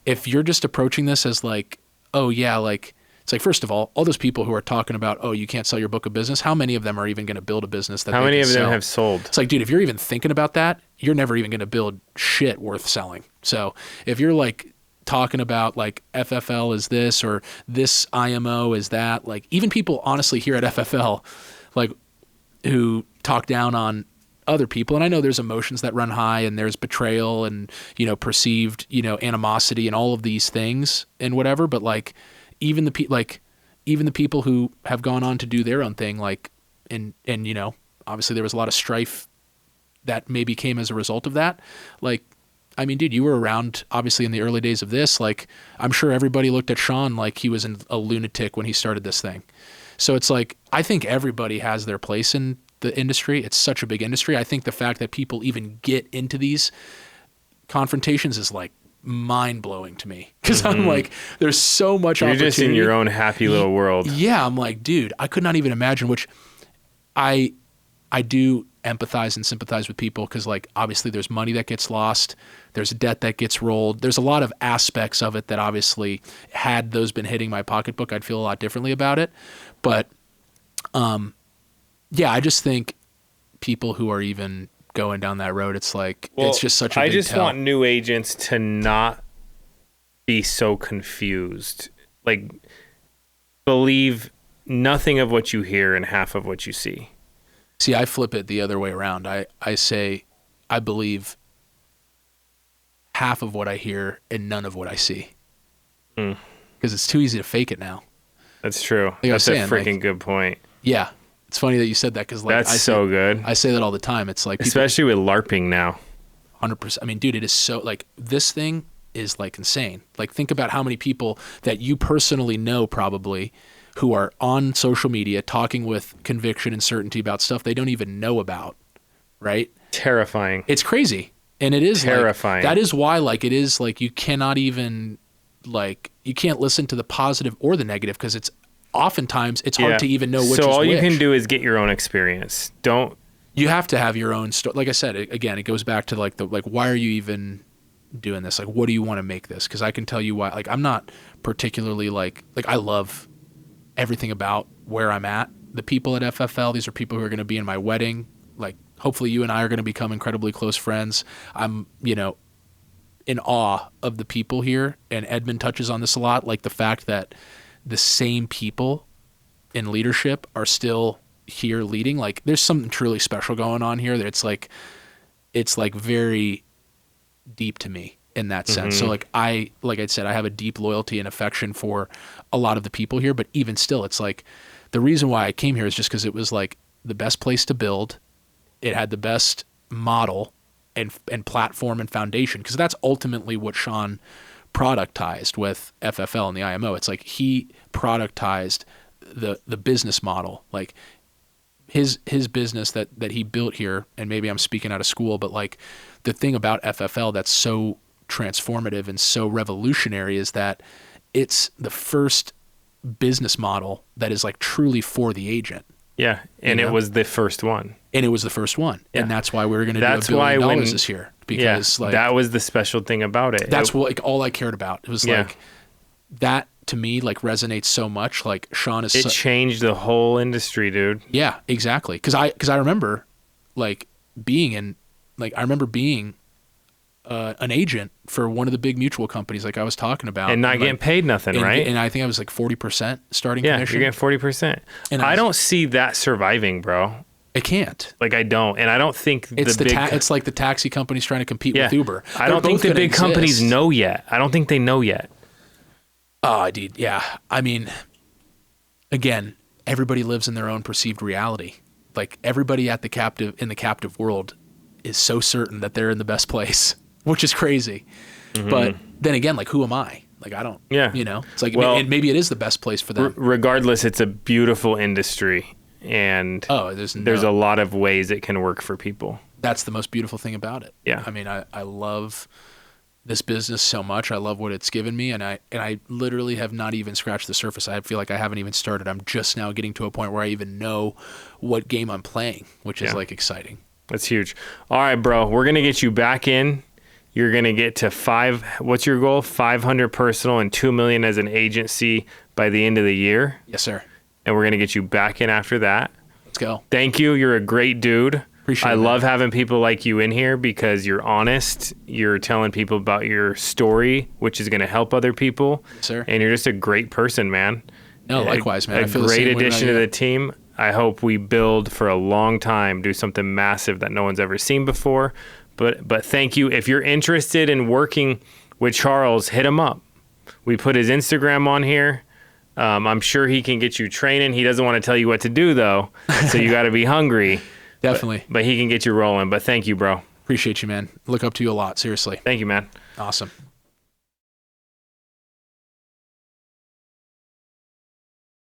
if you're just approaching this as like, oh yeah, like it's like, first of all those people who are talking about, oh, you can't sell your book of business, how many of them are even going to build a business that how they many can of them sell? have sold? It's like, dude, if you're even thinking about that, you're never even going to build shit worth selling. So if you're like talking about like FFL is this or this IMO is that, like even people honestly here at FFL, like who talk down on other people. And I know there's emotions that run high and there's betrayal and, you know, perceived, you know, animosity and all of these things and whatever. But like even the people who have gone on to do their own thing, like, and, you know, obviously there was a lot of strife that maybe came as a result of that. Like, I mean, dude, you were around obviously in the early days of this. Like, I'm sure everybody looked at Sean like he was a lunatic when he started this thing. So it's like, I think everybody has their place in the industry. It's such a big industry. I think the fact that people even get into these confrontations is like mind-blowing to me because I'm like, there's so much You're opportunity. just in your own happy little world. Yeah, I'm like, dude, I could not even imagine, which I do empathize and sympathize with people because like obviously there's money that gets lost, there's debt that gets rolled, there's a lot of aspects of it that obviously had those been hitting my pocketbook I'd feel a lot differently about it. But yeah, I just think people who are even going down that road, it's like, it's just such a big I just tell. want new agents to not be so confused. Like, believe nothing of what you hear and half of what you see. See, I flip it the other way around. I say, I believe half of what I hear and none of what I see. Because it's too easy to fake it now. That's true. Like That's a saying, freaking like, good point. Yeah. It's funny that you said that because like, That's so good. I say that all the time. It's like, Especially with LARPing now. 100%. I mean, dude, it is so like this thing is like insane. Like think about how many people that you personally know probably who are on social media talking with conviction and certainty about stuff they don't even know about, right? Terrifying. It's crazy. And it is terrifying. Like, that is why like it is like you cannot even like you can't listen to the positive or the negative because it's oftentimes it's hard to even know which is which. So all you can do is get your own experience. You have to have your own story. Like I said, again, it goes back to like why are you even doing this? Like, what do you want to make this? Because I can tell you why. Like, I'm not particularly like I love everything about where I'm at. The people at FFL, these are people who are going to be in my wedding. Like, hopefully you and I are going to become incredibly close friends. I'm, you know, in awe of the people here. And Edmund touches on this a lot. Like the fact that the same people in leadership are still here leading. Like there's something truly special going on here that it's like very deep to me in that sense. So like I said, I have a deep loyalty and affection for a lot of the people here, but even still, it's like the reason why I came here is just because it was like the best place to build. It had the best model and platform and foundation. Cause that's ultimately what Sean productized with FFL and the IMO. It's like he productized the business model, like his business that he built here. And maybe I'm speaking out of school, but like the thing about FFL that's so transformative and so revolutionary is that it's the first business model that is like truly for the agent. Yeah. And it was the first one. And it was the first one. Yeah. And that's why we were going to do $1 billion this year. Because like that was the special thing about it. That's what like all I cared about. It was like that to me like resonates so much. Like Sean is it changed the whole industry, dude. Yeah, exactly. Cause I remember like being an agent for one of the big mutual companies like I was talking about. And not getting paid nothing, right? And I think I was like 40% starting commission. Yeah, you're getting 40%. And I don't see that surviving, bro. It can't. Like I don't. And I don't think it's like the taxi companies trying to compete with Uber. I don't think the big companies know yet. I don't think they know yet. Oh, dude. Yeah. I mean, again, everybody lives in their own perceived reality. Like everybody in the captive world is so certain that they're in the best place, which is crazy. But then again, like, who am I? Like, I don't, it's like, and maybe it is the best place for them. Regardless, it's a beautiful industry, and there's a lot of ways it can work for people. That's the most beautiful thing about it. Yeah. I mean, I love this business so much. I love what it's given me, and I literally have not even scratched the surface. I feel like I haven't even started. I'm just now getting to a point where I even know what game I'm playing, which is like exciting. That's huge. All right, bro, we're going to get you back in. You're going to get to what's your goal? 500 personal and 2 million as an agency by the end of the year. Yes, sir. And we're going to get you back in after that. Let's go. Thank you. You're a great dude. Appreciate it. I love having people like you in here because you're honest. You're telling people about your story, which is going to help other people. Yes, sir. And you're just a great person, man. No, likewise, man. A great addition to the team. I hope we build for a long time, do something massive that no one's ever seen before. But thank you. If you're interested in working with Charles, hit him up. We put his Instagram on here. I'm sure he can get you training. He doesn't want to tell you what to do, though, so you got to be hungry. Definitely. But he can get you rolling. But thank you, bro. Appreciate you, man. Look up to you a lot, seriously. Thank you, man. Awesome.